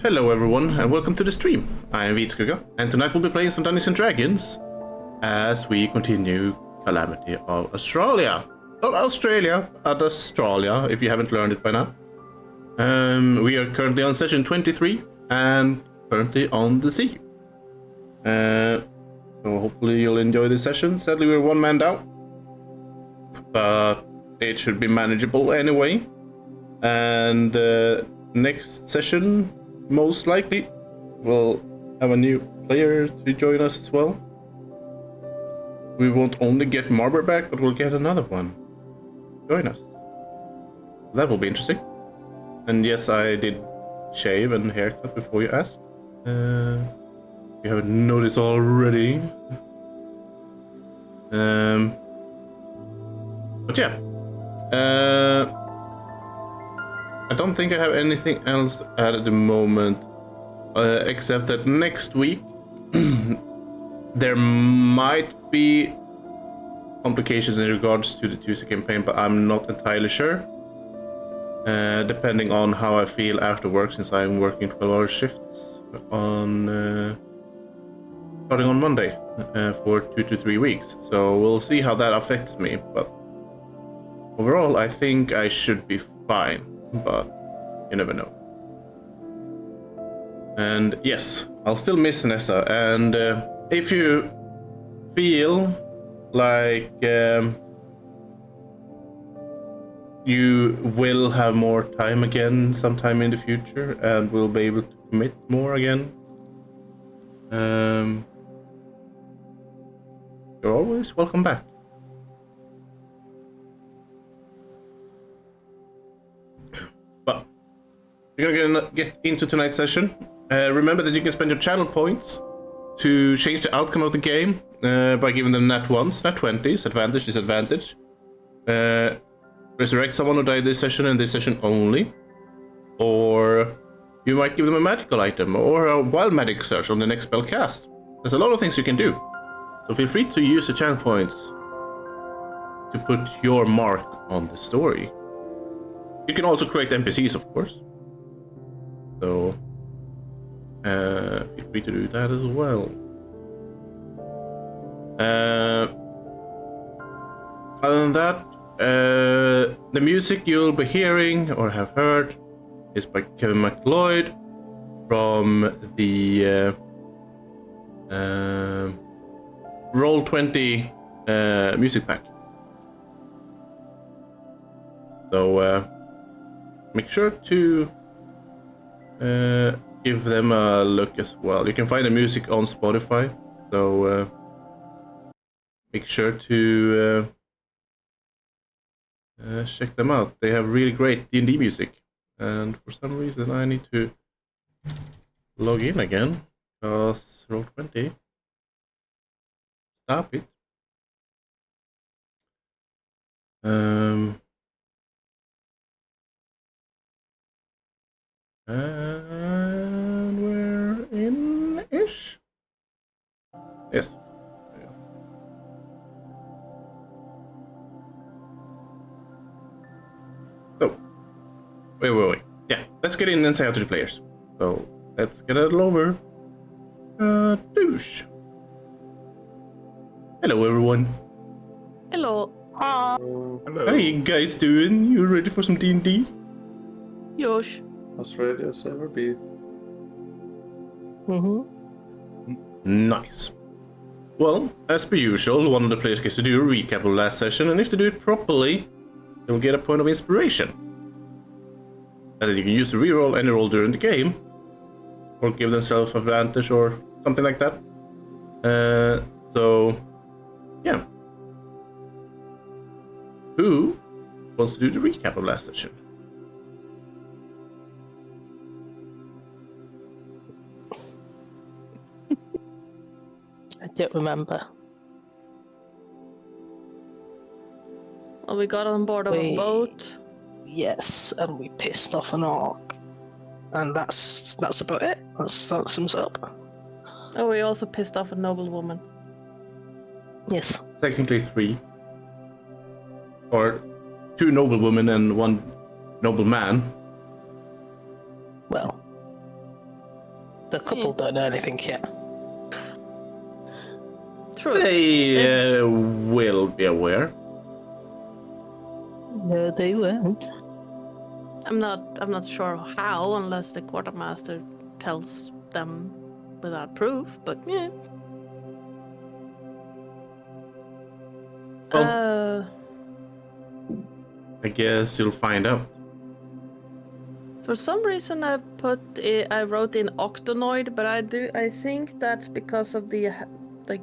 Hello everyone, and welcome to the stream. I am Vitskugga, and tonight we'll be playing some Dungeons & Dragons as we continue Calamity of Astralia. Not Australia, but Australia, if you haven't learned it by now. We are currently on session 23, and currently on the sea. So hopefully you'll enjoy this session. Sadly we're one man down, but it should be manageable anyway. And next session, most likely, we'll have a new player to join us as well. We won't only get Marber back, but we'll get another one to join us. That will be interesting. And yes, I did shave and haircut before you asked. You haven't noticed already. But yeah. I don't think I have anything else to add at the moment, except that next week there might be complications in regards to the Tuesday campaign, but I'm not entirely sure. Depending on how I feel after work, since I'm working 12-hour shifts on starting on Monday for 2 to 3 weeks. So we'll see how that affects me, but overall I think I should be fine. But you never know. And yes, I'll still miss Nessa. And if you feel like you will have more time again sometime in the future and will be able to commit more again, you're always welcome back. We're gonna get into tonight's session. Remember that you can spend your channel points to change the outcome of the game by giving them nat 1s, nat 20s, advantage, disadvantage. Resurrect someone who died this session and this session only. Or you might give them a magical item or a wild magic search on the next spell cast. There's a lot of things you can do. So feel free to use the channel points to put your mark on the story. You can also create NPCs, of course. So, feel free to do that as well. Other than that, the music you'll be hearing or have heard is by Kevin MacLeod from the Roll20 music pack. So, make sure to give them a look as well. You can find the music on Spotify, so make sure to check them out. They have really great D&D music, and for some reason I need to log in again because Roll20 stop it. And we're in-ish? Yes. There you go. So, wait. Yeah, let's get in and say hi to the players. So, let's get it over. Douche. Hello, everyone. Hello. Hello. How you guys doing? You ready for some D&D? Yosh. As ready as ever be. Nice. Well, as per usual, one of the players gets to do a recap of last session, and if they do it properly, they will get a point of inspiration. And then you can use to reroll any roll during the game, or give themselves advantage or something like that. So, yeah. Who wants to do the recap of last session? I don't remember. Well, we got on board of a boat. Yes, and we pissed off an orc. And that's about it. That sums it up. Oh, we also pissed off a noble woman. Yes. Technically 3. Or 2 noble women and 1 noble man. Well, The couple don't know anything yet. True. They will be aware. No, they won't. I'm not sure how, unless the quartermaster tells them without proof. But yeah. I guess you'll find out. For some reason, I wrote in octonoid, but I think that's because of the like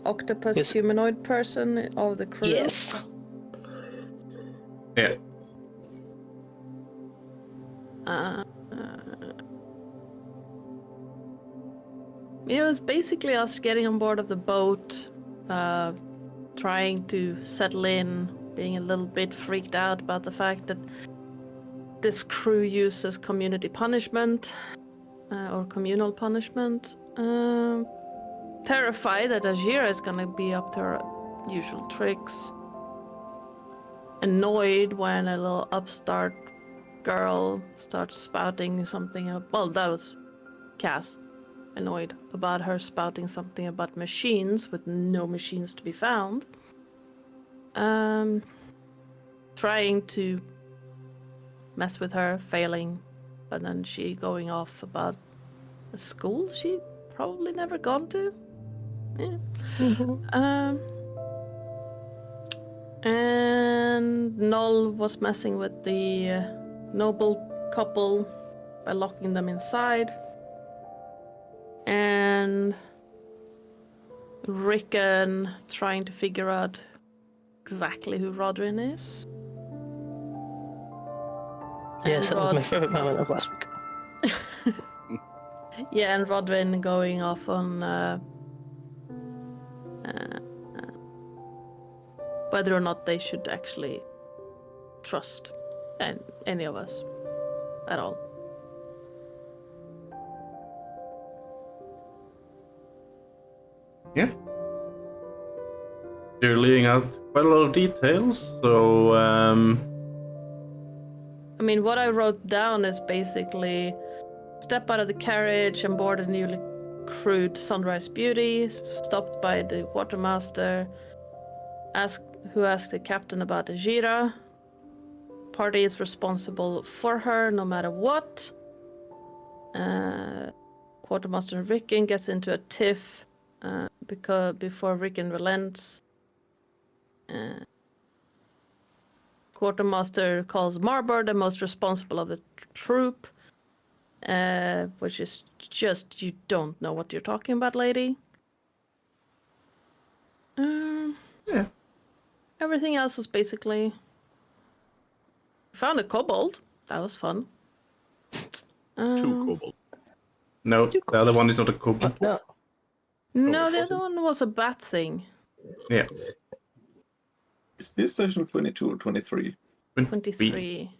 octopus Yes. humanoid person of the crew. Yes. Yeah. It was basically us getting on board of the boat, trying to settle in, being a little bit freaked out about the fact that this crew uses community punishment or communal punishment. Terrified that Ajira is gonna be up to her usual tricks. Annoyed when a little upstart girl starts spouting something. Well, that was Cass. Annoyed about her spouting something about machines with no machines to be found. Trying to mess with her, failing, but then she going off about a school she probably never gone to. Yeah. And Null was messing with the noble couple by locking them inside. And Rickon trying to figure out exactly who Rodrin is. Yes, that was my favourite moment of last week. Yeah, and Rodrin going off on whether or not they should actually trust any of us at all. Yeah. You're leaving out quite a lot of details, so I mean, what I wrote down is basically step out of the carriage and board a newly crewed Sunrise Beauty, stopped by the quartermaster, who asked the captain about Ajira. Party is responsible for her no matter what. Quartermaster Rickon gets into a tiff before Rickon relents. Quartermaster calls Marber the most responsible of the troop, which is just, you don't know what you're talking about, lady. yeah. Everything else was basically... Found a kobold. That was fun. Two kobold. No, the other one is not a kobold. No. No, the other one was a bat thing. Yeah. Is this session 22 or 23? 23.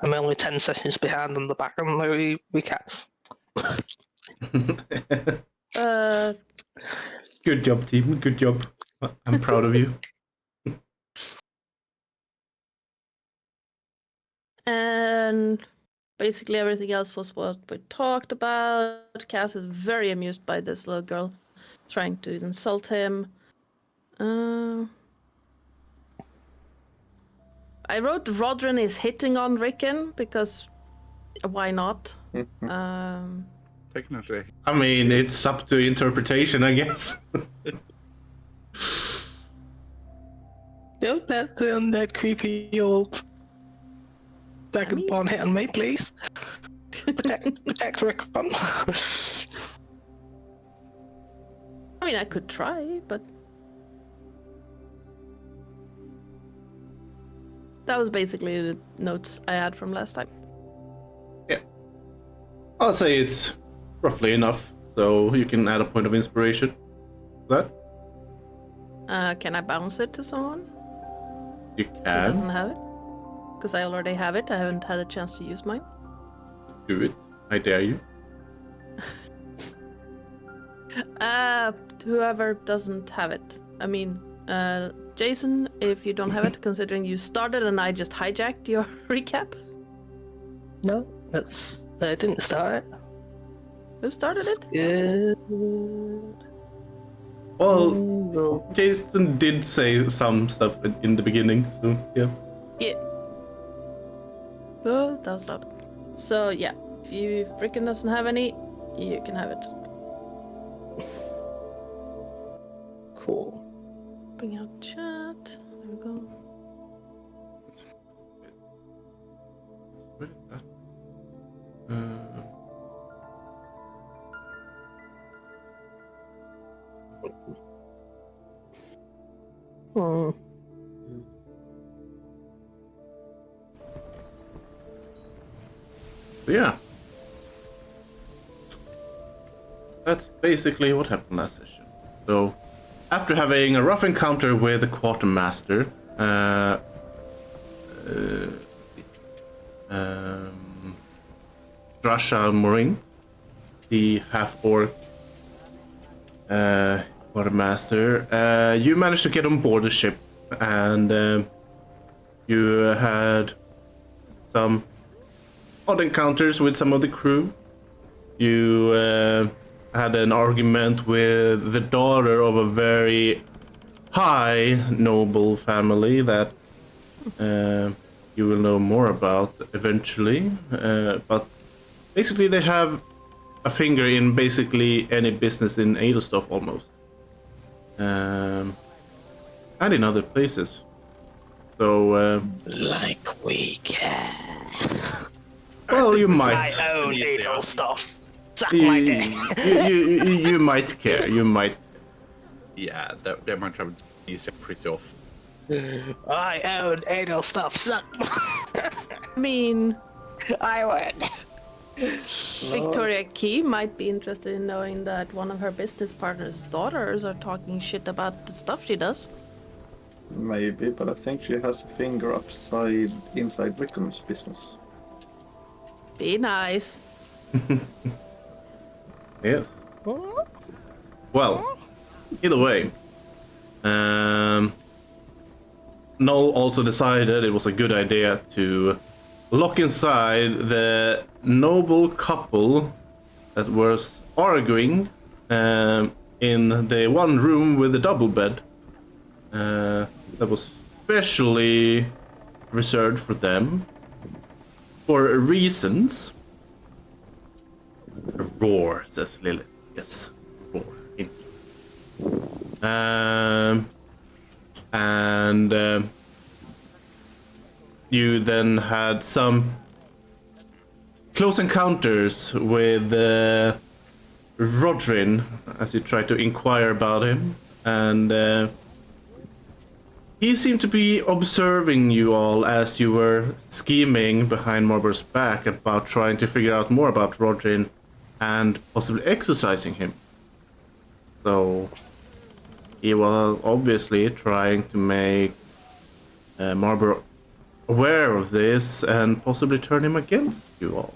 I'm only 10 sessions behind on the back on the recaps. Good job, team. Good job. I'm proud of you. And basically everything else was what we talked about. Cass is very amused by this little girl trying to insult him. I wrote Rodrin is hitting on Rickon because why not? Technically. I mean, it's up to interpretation, I guess. Don't let the undead creepy old dragonborn hit on me, please. Protect Rickon. I mean, I could try, but... That was basically the notes I had from last time. Yeah. I'll say it's roughly enough, so you can add a point of inspiration. That? Can I bounce it to someone You who doesn't can have it? Because I already have it. I haven't had a chance to use mine. do it. I dare you. Whoever doesn't have it. I mean, Jason, if you don't have it, considering you started and I just hijacked your recap. No, I didn't start it. Who started it? Good. Well, Well, Jason did say some stuff in the beginning, so yeah. Yeah. Oh, that was loud. So yeah, if you freaking doesn't have any, you can have it. cool. Bring out chat. There we go. Where is that? Uh, Hmm. So yeah. That's basically what happened last session. So, after having a rough encounter with the quartermaster, Drasha Moring, the half-orc quartermaster, you managed to get on board the ship, and you had some odd encounters with some of the crew. You had an argument with the daughter of a very high noble family that you will know more about eventually. But basically, they have a finger in basically any business in Adelstoff almost, and in other places. So, Like we can. well, you I might. own Adol stuff. Suck You, my dick. you might care. You might. Yeah, they might have these pretty off. I own Adol stuff. Suck. I mean, I win. Victoria Key might be interested in knowing that one of her business partner's daughters are talking shit about the stuff she does. Maybe, but I think she has a finger inside Wickham's business. Be nice. Yes. Well, either way, Noel also decided it was a good idea to lock inside the noble couple that was arguing in the one room with the double bed that was specially reserved for them for reasons. A roar, says Lilith. Yes, roar. And you then had some close encounters with Rodrin as you tried to inquire about him, and he seemed to be observing you all as you were scheming behind Marbur's back about trying to figure out more about Rodrin and possibly exercising him. So he was obviously trying to make Marbor aware of this and possibly turn him against you all.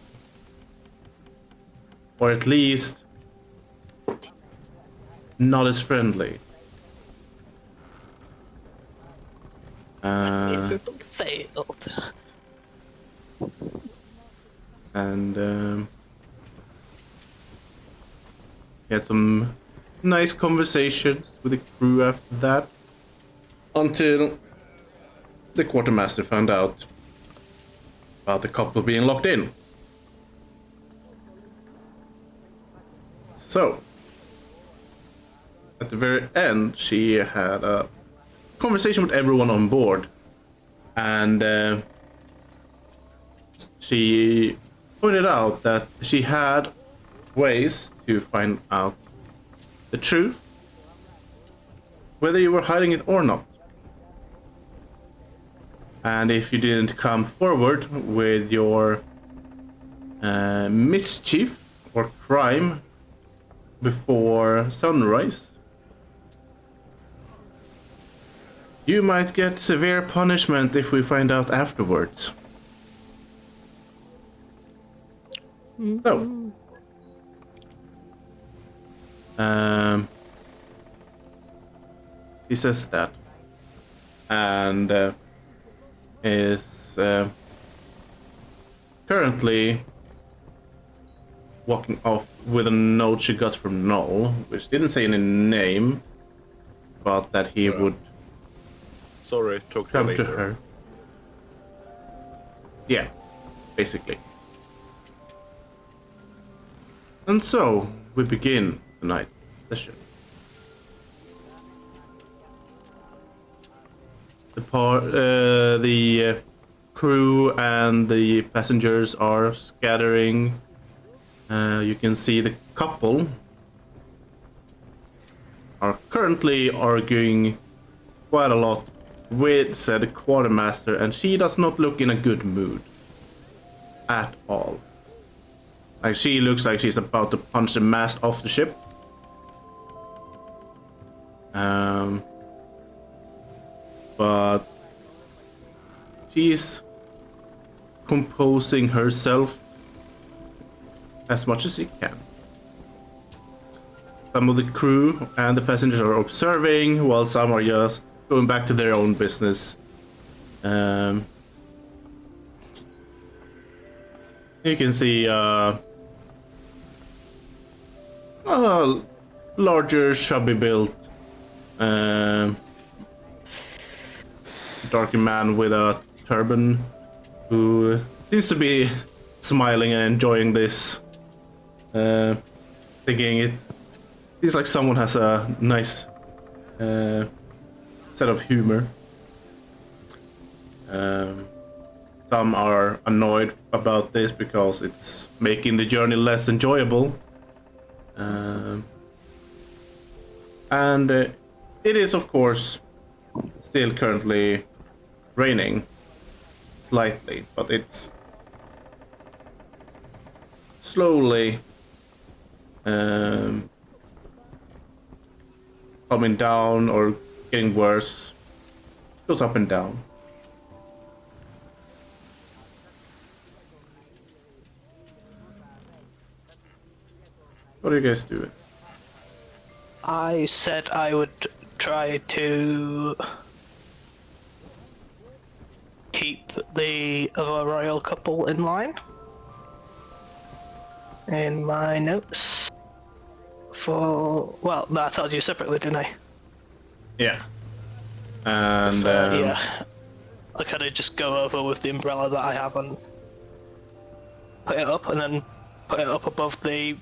Or at least not as friendly. If it failed. And he had some nice conversations with the crew after that, until the quartermaster found out about the couple being locked in. So, at the very end, she had a conversation with everyone on board, and she pointed out that she had ways to find out the truth, whether you were hiding it or not. And if you didn't come forward with your mischief or crime before sunrise, you might get severe punishment if we find out afterwards. So, he says that, and is currently walking off with a note she got from Noel, which didn't say any name, but that he Yeah. would Sorry, talk to you come later. to her. Yeah, basically. And so, we begin tonight's session. The crew and the passengers are scattering. You can see the couple are currently arguing quite a lot with said quartermaster, and she does not look in a good mood at all. Like, she looks like she's about to punch the mast off the ship. But she's composing herself as much as she can. Some of the crew and the passengers are observing, while some are just going back to their own business. You can see a larger, chubby built, darker man with a turban who seems to be smiling and enjoying this, thinking it seems like someone has a nice set of humor. Some are annoyed about this because it's making the journey less enjoyable. And it is, of course, still currently raining slightly, but it's slowly coming down or getting worse. Goes up and down. What are you guys doing? I said I would try to keep the other royal couple in line. In my notes. Well, no, I told you separately, didn't I? Yeah. And So, yeah. I kind of just go over with the umbrella that I have and put it up, and then put it up above the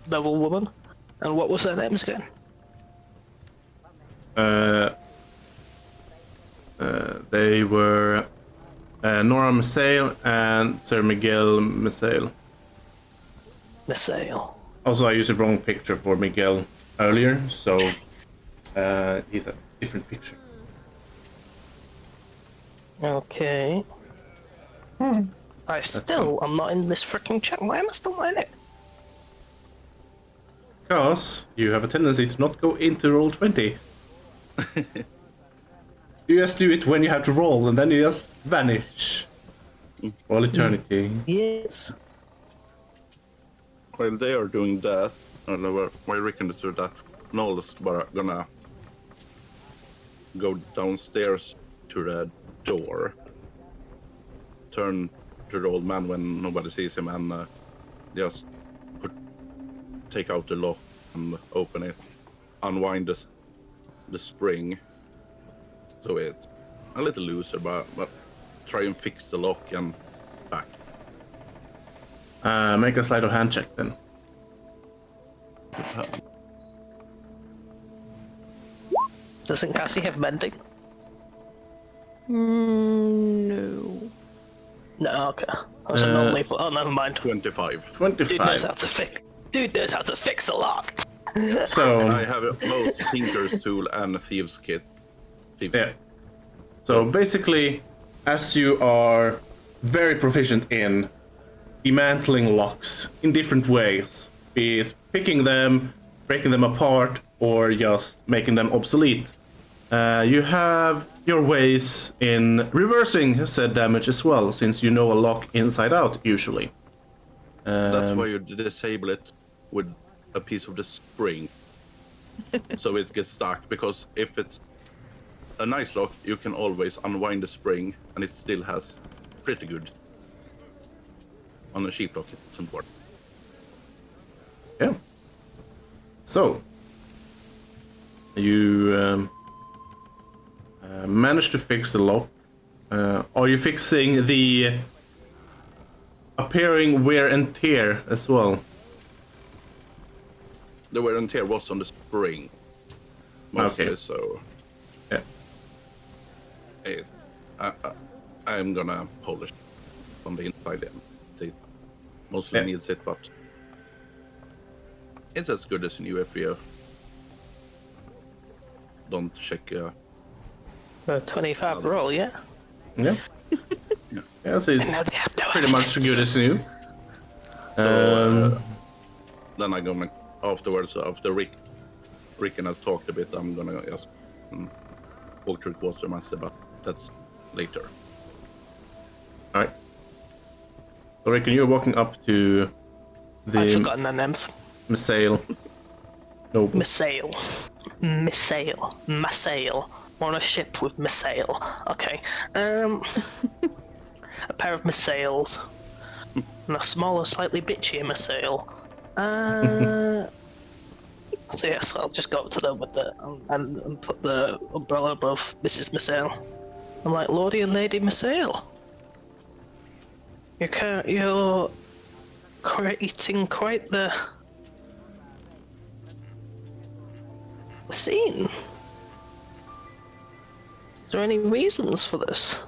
noble woman. And what was their names again? They were Nora Misael and Sir Miguel Misael. Misael. Also, I used the wrong picture for Miguel earlier, so he's a different picture. Okay. I still am not in this freaking chat. Why am I still not in it? Because you have a tendency to not go into Roll20. You just do it when you have to roll, and then you just vanish. For all eternity. Yes. While they are doing that, while Rickon is doing that, Noel's gonna go downstairs to the door, turn to the old man when nobody sees him, and just take out the lock and open it, unwind the spring, so it's a little looser, but try and fix the lock and back. Make a sleight of hand check then. Doesn't Cassie have mending? No. No, okay. I was normally for. Oh, never mind. 25. Dude knows 25. how to fix. Dude knows how to fix a lock. So, I have both Tinker's tool and a Thieves kit. yeah. So basically, as you are very proficient in dismantling locks in different ways, be it picking them, breaking them apart, or just making them obsolete, you have your ways in reversing said damage as well, since you know a lock inside out usually. That's why you disable it with a piece of the spring, so it gets stuck. Because if it's a nice lock, you can always unwind the spring, and it still has pretty good. On a cheap lock, it's important. Yeah. So, you managed to fix the lock. Are you fixing the appearing wear and tear as well? The wear and tear was on the spring, mostly. Okay. So Yeah. I'm gonna polish on the inside end. It mostly Yeah. needs it, but it's as good as new if you don't check. 25 roll, yeah? Yeah. Yeah, so it's No, they have no pretty much evidence. good as new. So then I'm gonna afterwards, after Rick and I talked a bit, I'm gonna just walk through Quartermaster, but that's later. Alright. So Rickon, you're walking up to I've the forgotten their names. missile. No. Missile. We're on a ship with missile. Okay. A pair of missiles. And a smaller, slightly bitchier missile. So yes, I'll just go up to them with the and put the umbrella above Mrs. Missile. I'm like, Lordy and Lady Missile. You're creating quite the scene. Is there any reasons for this?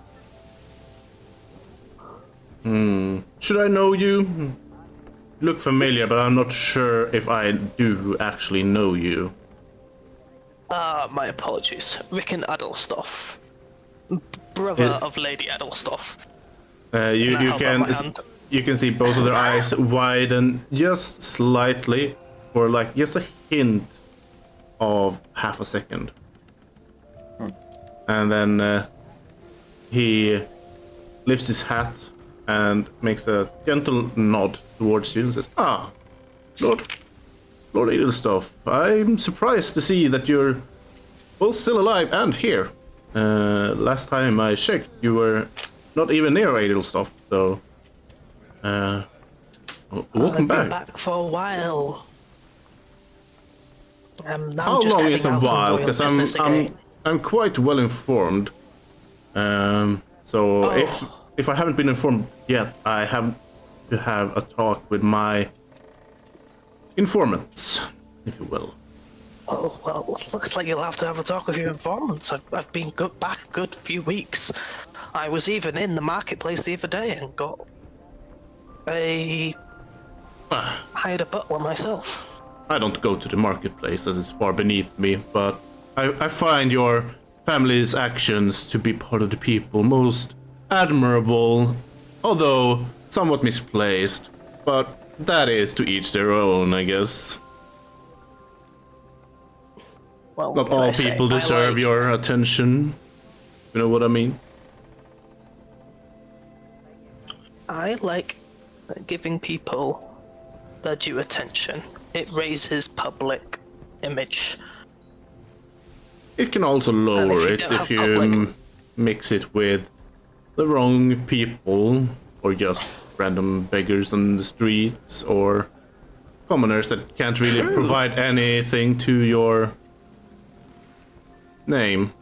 Should I know you? Look familiar, but I'm not sure if I do actually know you. My apologies. Rickon Adelstoff. Brother Yeah. of Lady Adelstoff. You I held out my hand. you can see both of their eyes widen just slightly, or like just a hint of half a second, and then he lifts his hat and makes a gentle nod towards you and says, "Ah, Lord Edelstoff, I'm surprised to see that you're both still alive and here. Last time I checked, you were not even near Edelstoff, so welcome I've been back. back for a while. Now How I'm just long heading is a out on while? real Because business again. I'm quite well informed. So if I haven't been informed yet, I have to have a talk with my informants, if you will. Oh, well, looks like you'll have to have a talk with your informants. I've been back a good few weeks. I was even in the marketplace the other day and hired a butler myself. I don't go to the marketplace as it's far beneath me, but I find your family's actions to be part of the people most admirable, although somewhat misplaced. But that is to each their own, I guess. Well, Not what can all I say? people deserve your attention. You know what I mean? I like giving people their due attention. It raises public image. It can also lower you it don't if have you public- mix it with the wrong people, or just random beggars on the streets, or commoners that can't really True. provide anything to your name.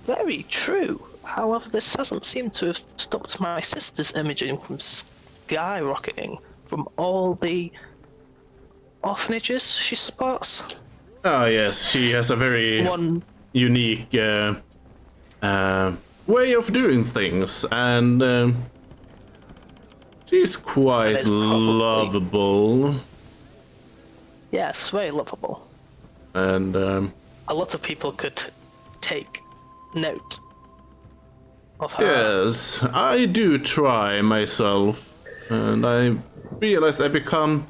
Very true. However, this hasn't seemed to have stopped my sister's imaging from skyrocketing from all the orphanages she supports. Ah, yes, she has a very One, unique way of doing things, and she's quite That is probably- lovable, yes, very lovable. and A lot of people could take note of her. yes, I do try myself, and I realize I become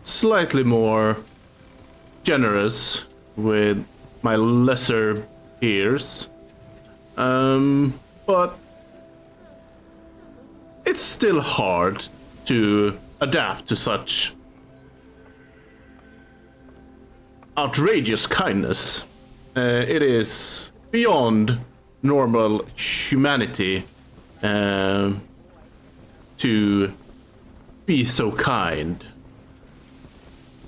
slightly more generous with my lesser peers. But it's still hard to adapt to such outrageous kindness. It is beyond normal humanity to be so kind.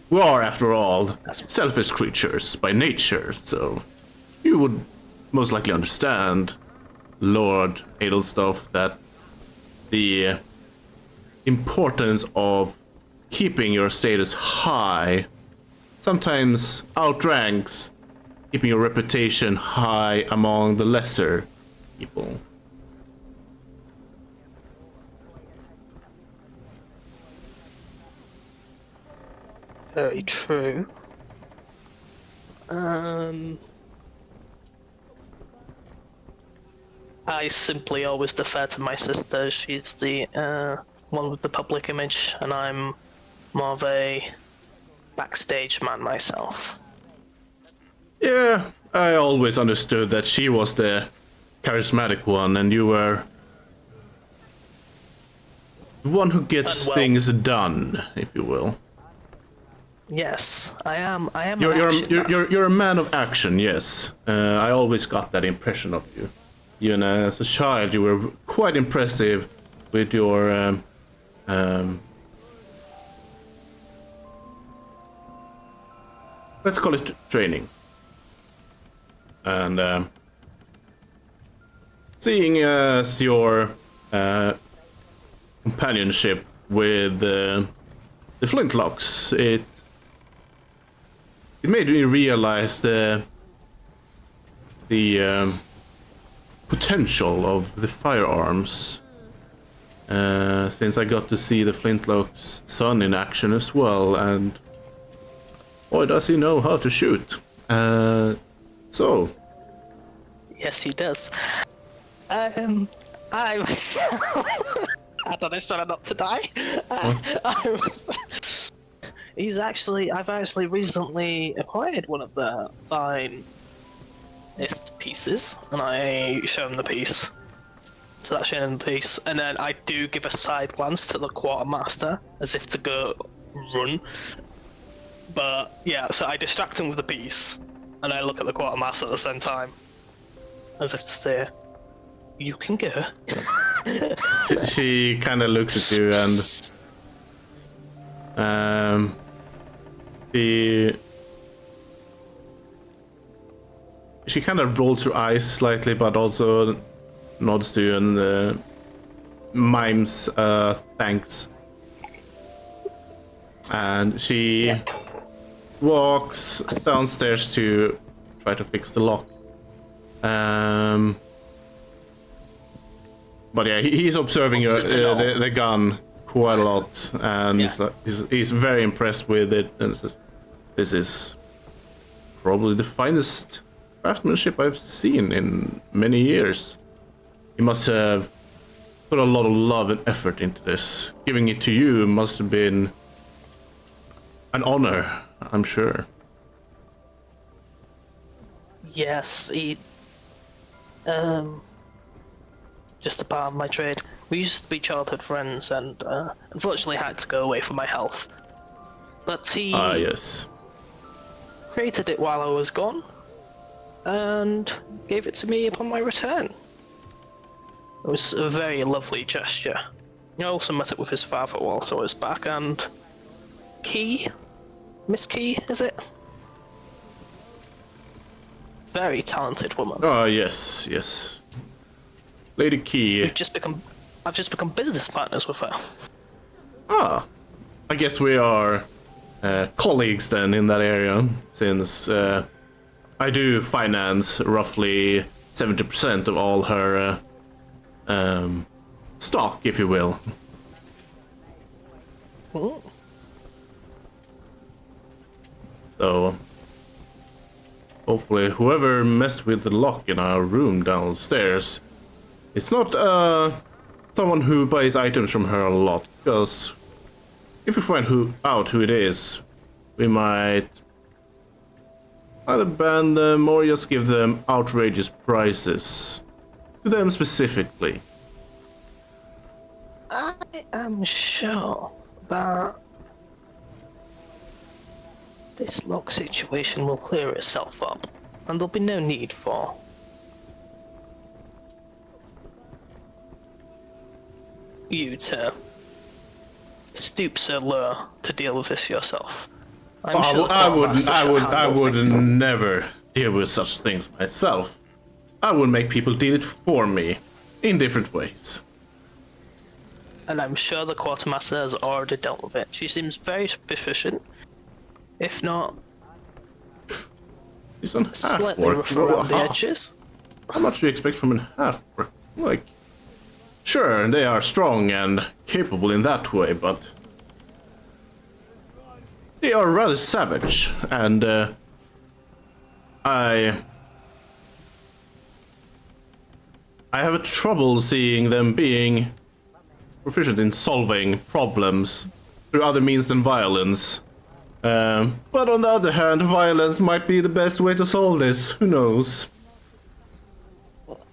We are, after all, selfish creatures by nature, so you would most likely understand, Lord Edelstoff, that the importance of keeping your status high sometimes outranks keeping your reputation high among the lesser people. Very true. I simply always defer to my sister. She's the one with the public image, and I'm more of a backstage man myself. Yeah, I always understood that she was the charismatic one, and you were the one who gets Unwell. things done, if you will. Yes, I am. I am. You're a man of action, yes. I always got that impression of you. Even as a child, you were quite impressive with your let's call it training. And seeing as your companionship with the flintlocks, it made me realize the potential of the firearms. Since I got to see the flintlock's son in action as well, and boy, does he know how to shoot. So. Yes, he does. I myself. I don't know, trying not to die. I've actually recently acquired one of the finest pieces, and I show him the piece. So that's showing him the piece, and then I do give a side glance to the quartermaster, as if to go run. But yeah, so I distract him with the piece, and I look at the quartermaster at the same time, as if to say, "You can go." She kind of looks at you and she kind of rolls her eyes slightly, but also nods to you and mimes thanks. And she walks downstairs to try to fix the lock. But yeah, he's observing the gun quite a lot, and he's very impressed with it, and says, "This is probably the finest craftsmanship I've seen in many years. You must have put a lot of love and effort into this. Giving it to you must have been an honor, I'm sure." Yes, just a part of my trade. We used to be childhood friends, and unfortunately had to go away for my health. But he yes. created it while I was gone, and gave it to me upon my return. It was a very lovely gesture. I also met up with his father whilst I was back, and Miss Key, is it? Very talented woman. Oh, yes. Lady Key. I've just become business partners with her. Ah, I guess we are colleagues then in that area, since I do finance roughly 70% of all her stock, if you will. Ooh. So hopefully whoever messed with the lock in our room downstairs, it's not someone who buys items from her a lot, because if we find out who it is, we might either ban them or just give them outrageous prices to them specifically. I am sure that this lock situation will clear itself up, and there'll be no need for you to stoop so low to deal with this yourself. I'm sure the I quartermaster should handle would things. never deal with such things myself. I would make people deal it for me in different ways. And I'm sure the quartermaster has already dealt with it. She seems very proficient, if not He's an slightly half-orc. rough around the edges. How much do you expect from an half-orc? Like, sure, they are strong and capable in that way, but they are rather savage, and I have a trouble seeing them being proficient in solving problems through other means than violence. But on the other hand, violence might be the best way to solve this. Who knows?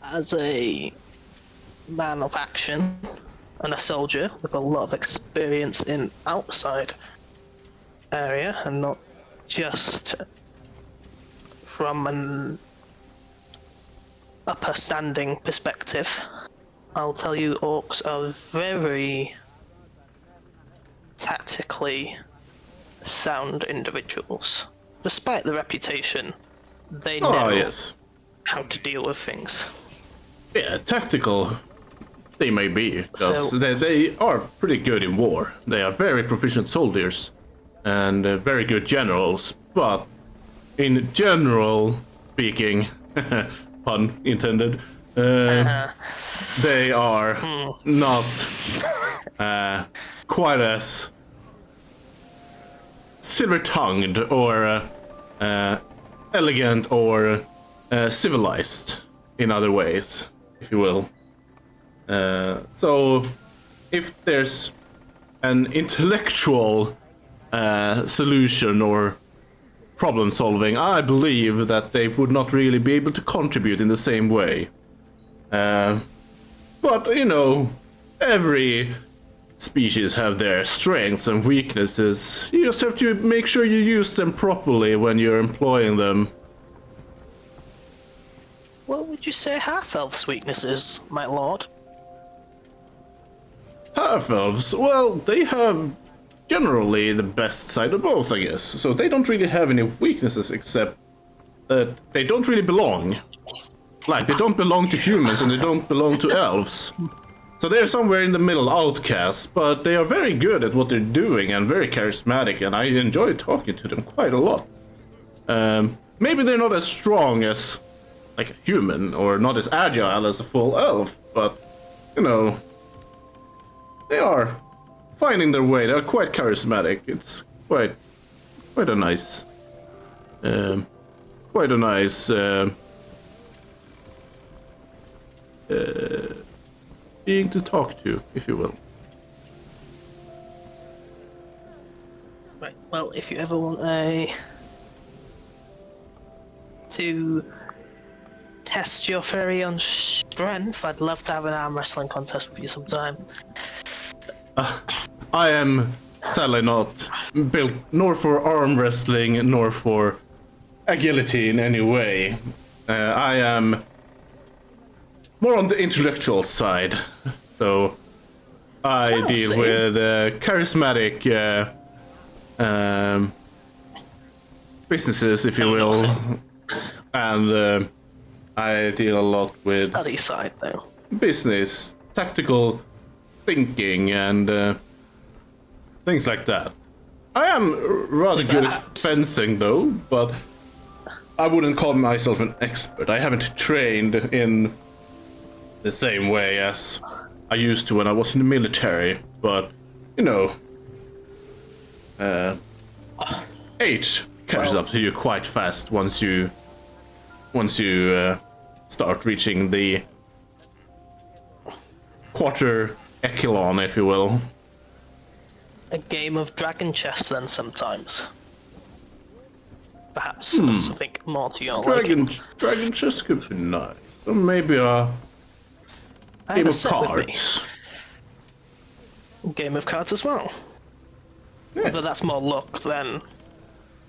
As a man of action and a soldier with a lot of experience in outside area and not just from an upper standing perspective, I'll tell you orcs are very tactically sound individuals. Despite the reputation, they know Yes. how to deal with things. Yeah, tactical they may be, because So- they are pretty good in war. They are very proficient soldiers and very good generals, but in general speaking, pun intended, they are not quite as silver-tongued or elegant or civilized in other ways, if you will. So, if there's an intellectual solution or problem solving, I believe that they would not really be able to contribute in the same way. But, you know, every species have their strengths and weaknesses. You just have to make sure you use them properly when you're employing them. What would you say half-elves' weaknesses, my lord? Half-elves, well, they have generally the best side of both, I guess. So they don't really have any weaknesses except that they don't really belong. Like, they don't belong to humans and they don't belong to elves. So they're somewhere in the middle, outcasts, but they are very good at what they're doing and very charismatic, and I enjoy talking to them quite a lot. Maybe they're not as strong as like a human, or not as agile as a full elf, but, you know, they are finding their way. They're quite charismatic. It's quite a nice, being to talk to, if you will. Right, well, if you ever want to test your fairy on strength, I'd love to have an arm wrestling contest with you sometime. I am sadly not built nor for arm wrestling nor for agility in any way. I am more on the intellectual side, so I deal see. with charismatic businesses, if you will, and I deal a lot with Study side, though. business, tactical thinking, and things like that. I am rather good at Perhaps. fencing, though, but I wouldn't call myself an expert. I haven't trained in the same way as I used to when I was in the military, but, you know, age catches up to you quite fast once you start reaching the quarter echelon, if you will. A game of dragon chess, then, sometimes. Perhaps something more to your liking. Dragon chess could be nice. Or maybe a I have game a of set with me. cards. Game of cards as well. Although that's more luck than.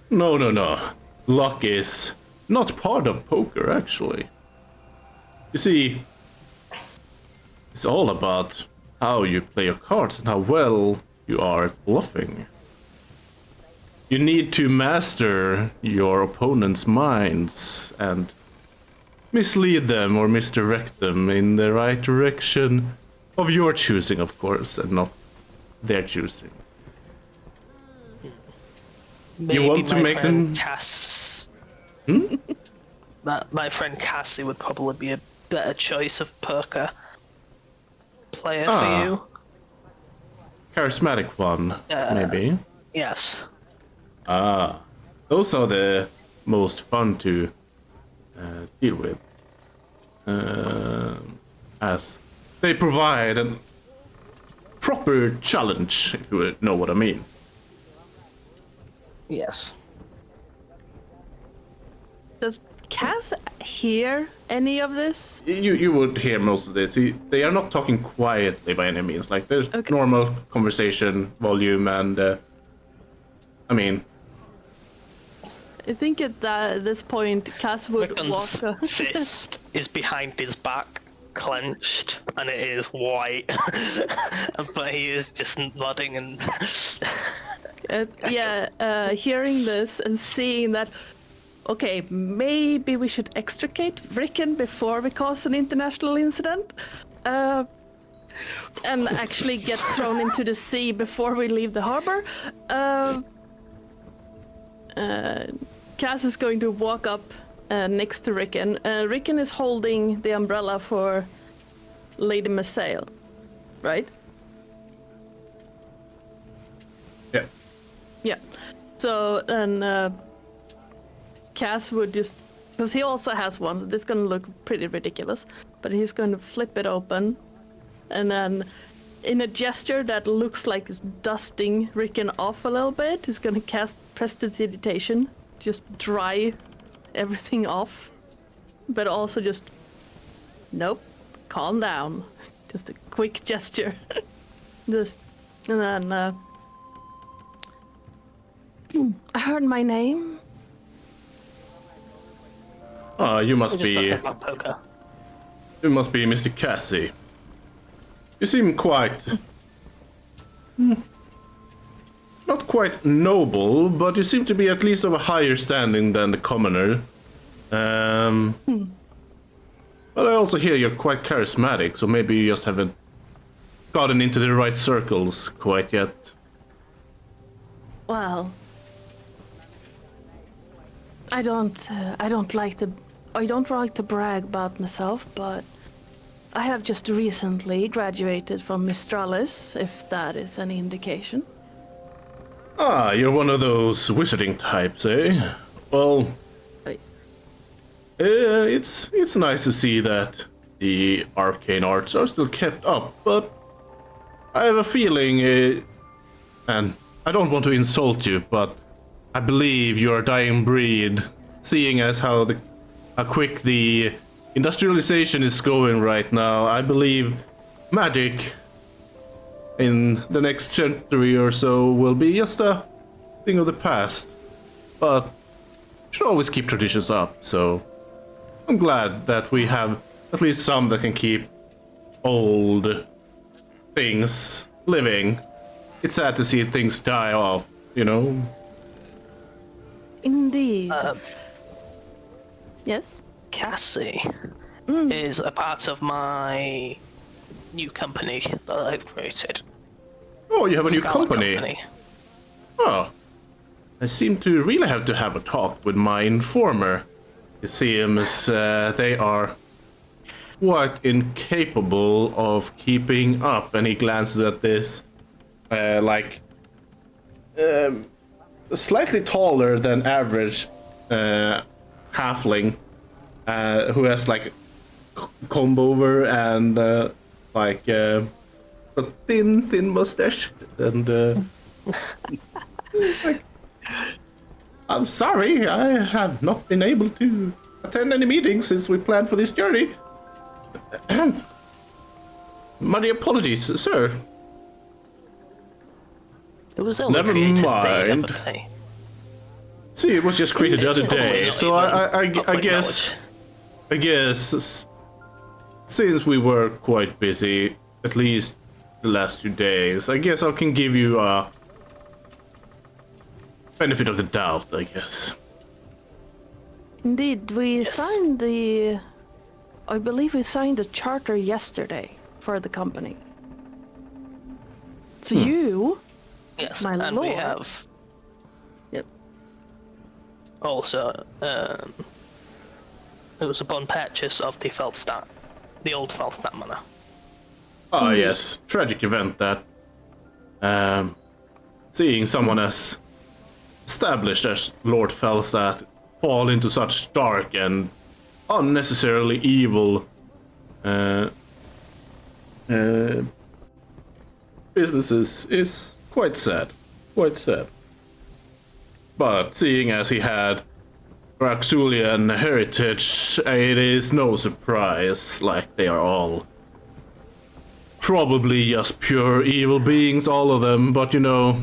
No. Luck is not part of poker, actually. You see, it's all about how you play your cards and how well you are at bluffing. You need to master your opponent's minds and mislead them or misdirect them in the right direction of your choosing, of course, and not their choosing. Maybe want to my make friend them- Cass. My friend Cassie would probably be a better choice of poker player Ah. for you. Charismatic one, maybe. Yes. Ah, those are the most fun to deal with, as they provide a proper challenge, if you know what I mean. Yes. Does Cass hear any of this? You would hear most of this. They are not talking quietly by any means. Like there's Okay. normal conversation volume, and I mean, I think at this point, Cass would Rickon's walk. fist is behind his back, clenched, and it is white. But he is just nodding and. Hearing this and seeing that, okay, maybe we should extricate Rickon before we cause an international incident, and actually get thrown into the sea before we leave the harbor. Cass is going to walk up next to Rickon. Rickon is holding the umbrella for Lady Massail, right? yeah. Yeah. So then Cass would just, because he also has one, so this is going to look pretty ridiculous, but he's going to flip it open, and then in a gesture that looks like it's dusting Rickon off a little bit, he's going to cast Prestidigitation, just dry everything off, but also just, nope, calm down. Just a quick gesture. Just, and then, I heard my name. Ah, you must Just be. talking about poker. You must be Mr. Cassie. You seem quite. Not quite noble, but you seem to be at least of a higher standing than the commoner. But I also hear you're quite charismatic, so maybe you just haven't gotten into the right circles quite yet. Well, I don't like to brag about myself, but I have just recently graduated from Mistralis, if that is any indication. Ah, you're one of those wizarding types, eh? Well, Right. it's nice to see that the arcane arts are still kept up, but I have a feeling, and I don't want to insult you, but I believe you're a dying breed, seeing as how quick the industrialization is going right now. I believe magic in the next century or so will be just a thing of the past. But you should always keep traditions up, so I'm glad that we have at least some that can keep old things living. It's sad to see things die off, you know? Indeed. Yes? Cassie is a part of my new company that I've created. Oh, you have a new Scarlet company. Oh, I seem to really have to have a talk with my informer. It seems they are quite incapable of keeping up. And he glances at this, slightly taller than average halfling, who has like comb over and a thin mustache, and like, I'm sorry, I have not been able to attend any meetings since we planned for this journey. My apologies, sir. It was only Never created the mind. other day. See, it was just created the It's other probably day, not so even I public guess, knowledge. since we were quite busy, at least the last 2 days, I guess I can give you benefit of the doubt, I guess. Indeed, we signed the. I believe we signed the charter yesterday for the company. So you, Yes, my and lord. we have Yep. also it was upon purchase of the Felstadt, the old Felstadt manor. Ah, yes. Tragic event that. Seeing someone as established as Lord Felstadt fall into such dark and unnecessarily evil businesses is quite sad. Quite sad. But seeing as he had Raxulian heritage, it is no surprise, like they are all probably just pure evil beings, all of them, but you know,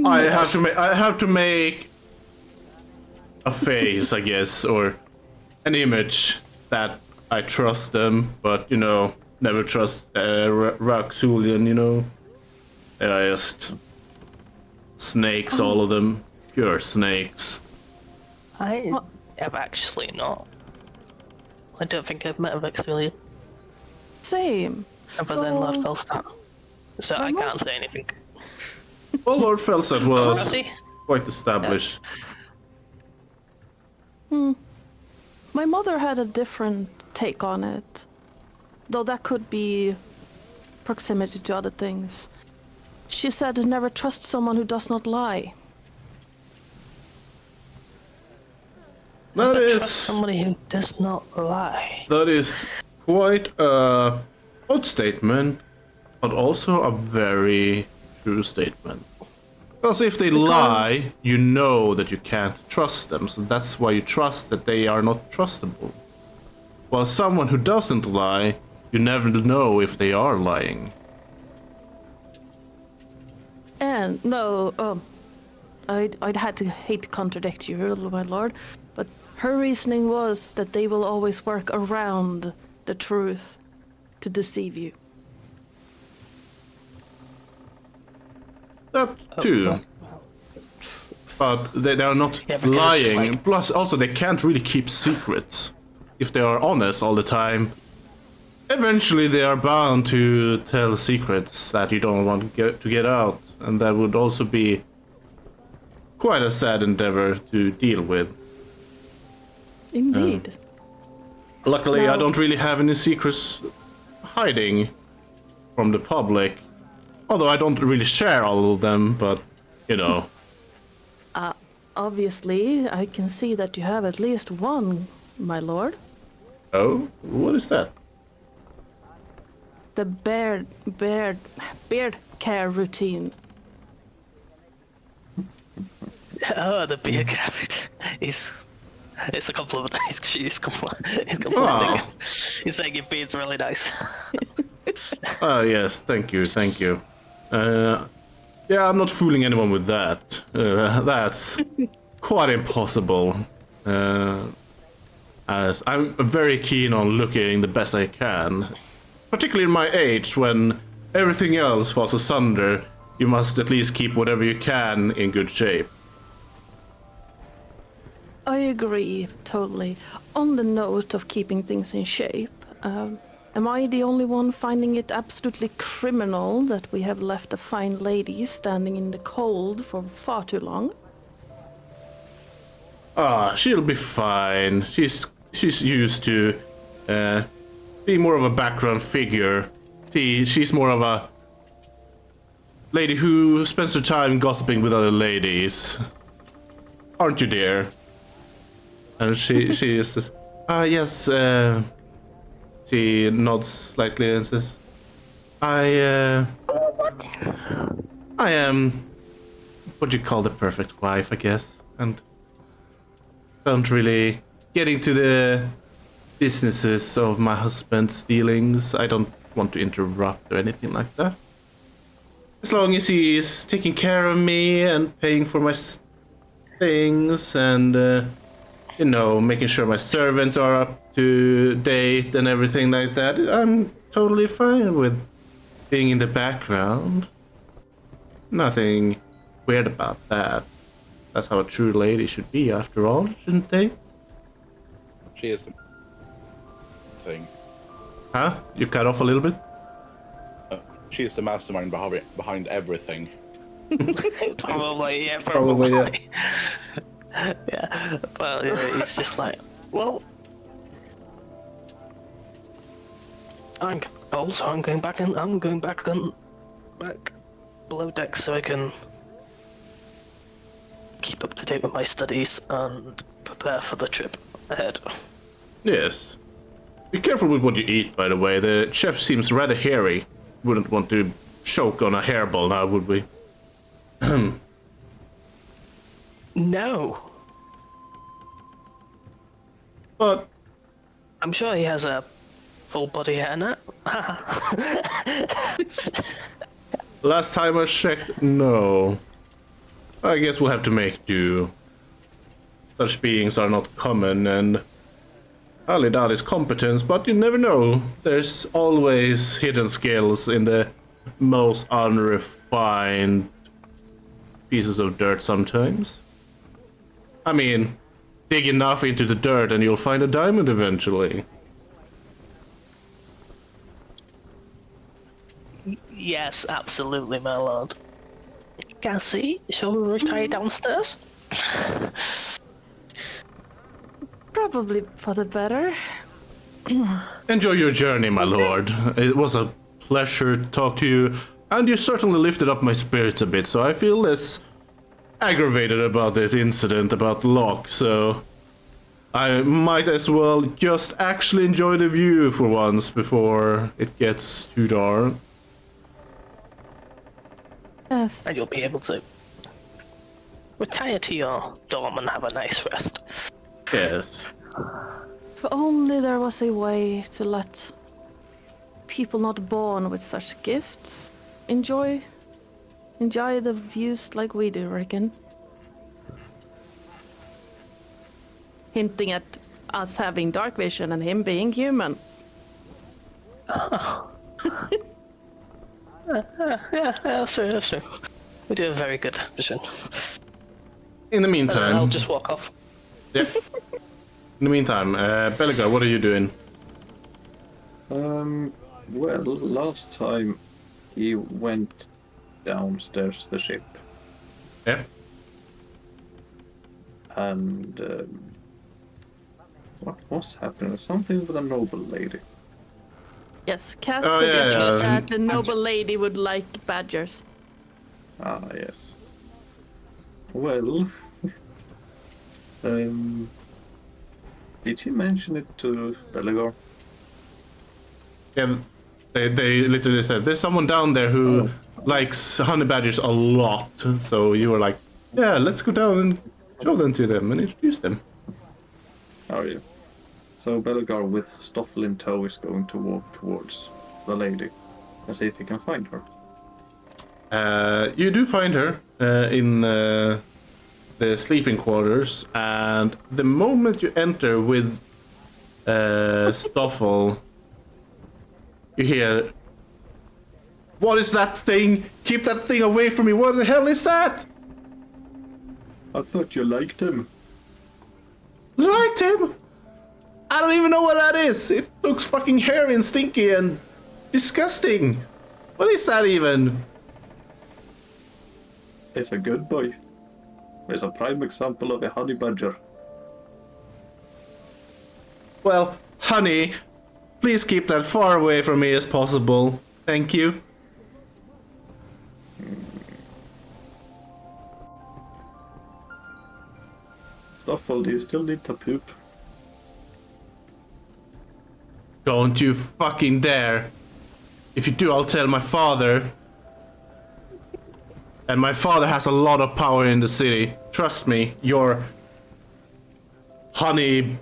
I have to make a face, I guess, or an image that I trust them, but you know, never trust Raxulian, you know. They are just snakes, all of them, pure snakes. I have actually not. I don't think I've met a Vexvillian Same. other than Lord Oh. Felstadt. So I can't say anything. Well, Lord Felstadt was Alrighty. quite established. My mother had a different take on it. Though that could be proximity to other things. She said never trust someone who does not lie. That But is trust somebody who does not lie. that is quite a odd statement, but also a very true statement. Because if they lie, you know that you can't trust them, so that's why you trust that they are not trustable. While someone who doesn't lie, you never know if they are lying. And no, I'd had to hate to contradict you, my lord, but her reasoning was that they will always work around the truth to deceive you. That too. But they are not Yeah, because, lying. like- Plus, also, they can't really keep secrets. If they are honest all the time, eventually they are bound to tell secrets that you don't want to get out. And that would also be quite a sad endeavor to deal with. Indeed. Luckily, I Now- don't really have any secrets hiding from the public. Although I don't really share all of them, but, you know. Obviously, I can see that you have at least one, my lord. Oh, what is that? The beard care routine. Oh, the beer character. It's a compliment. He's complimenting. Oh. He's saying your beard's really nice. Oh, yes, thank you, thank you. Yeah, I'm not fooling anyone with that. That's quite impossible. As I'm very keen on looking the best I can. Particularly in my age, when everything else falls asunder, you must at least keep whatever you can in good shape. I agree, totally. On the note of keeping things in shape, am I the only one finding it absolutely criminal that we have left a fine lady standing in the cold for far too long? Ah, she'll be fine. She's used to being more of a background figure. She's more of a lady who spends her time gossiping with other ladies. Aren't you, dear? And she says, yes, she nods slightly and says, I am what you call the perfect wife, I guess, and don't really get into the businesses of my husband's dealings. I don't want to interrupt or anything like that. As long as he is taking care of me and paying for my things and, you know, making sure my servants are up to date and everything like that, I'm totally fine with being in the background. Nothing weird about that. That's how a true lady should be, after all, shouldn't they? She is the thing. Huh? You cut off a little bit? She is the mastermind behind everything. Probably, yeah, Probably, probably. Yeah, well, yeah, it's just like, well, I'm old, so I'm going back back below deck so I can keep up to date with my studies and prepare for the trip ahead. Yes. Be careful with what you eat, by the way. The chef seems rather hairy. Wouldn't want to choke on a hairball now, would we? No, But I'm sure he has a full body hairnet. last time I checked, no. I guess we'll have to make do. Such beings are not common, and highly doubt his competence, but you never know. There's always hidden skills in the most unrefined pieces of dirt sometimes. I mean, dig enough into the dirt and you'll find a diamond eventually. Yes, absolutely, my lord. Cassie, shall we retire downstairs? Probably for the better. Enjoy your journey, my lord. It was a pleasure to talk to you, and you certainly lifted up my spirits a bit, so I feel less aggravated about this incident about Locke, so I might as well just actually enjoy the view for once before it gets too dark. Yes. And you'll be able to retire to your dorm and have a nice rest. Yes. If only there was a way to let people not born with such gifts enjoy the views like we do, Rickon. Hinting at us having dark vision and him being human. Yeah, that's true, that's true. We do have very good vision. In the And meantime, I'll just walk off. Yep. In the meantime, Belica, what are you doing? Well, last time he went downstairs the ship, Yeah. and what was happening? Something with a noble lady. Yes, Cass Oh, yeah, suggested yeah. that the noble lady would like badgers. Ah, yes. Well, did she mention it to Beligar? Yeah, they literally said, there's someone down there who likes honey badgers a lot. So you were like, yeah, let's go down and show them to them and introduce them. Oh, yeah. So Beligar, with Stoffel in tow, is going to walk towards the lady and see if he can find her. You do find her in the sleeping quarters, and the moment you enter with Stoffel, you hear, "What is that thing? Keep that thing away from me! What the hell is that?" I thought you liked him. Liked him? I don't even know what that is. It looks fucking hairy and stinky and disgusting. What is that even? He's a good boy. He's a prime example of a honey badger. Well, honey, please keep that far away from me as possible. Thank you. Stoffel, do you still need to poop? Don't you fucking dare. If you do, I'll tell my father. And my father has a lot of power in the city. Trust me, your honey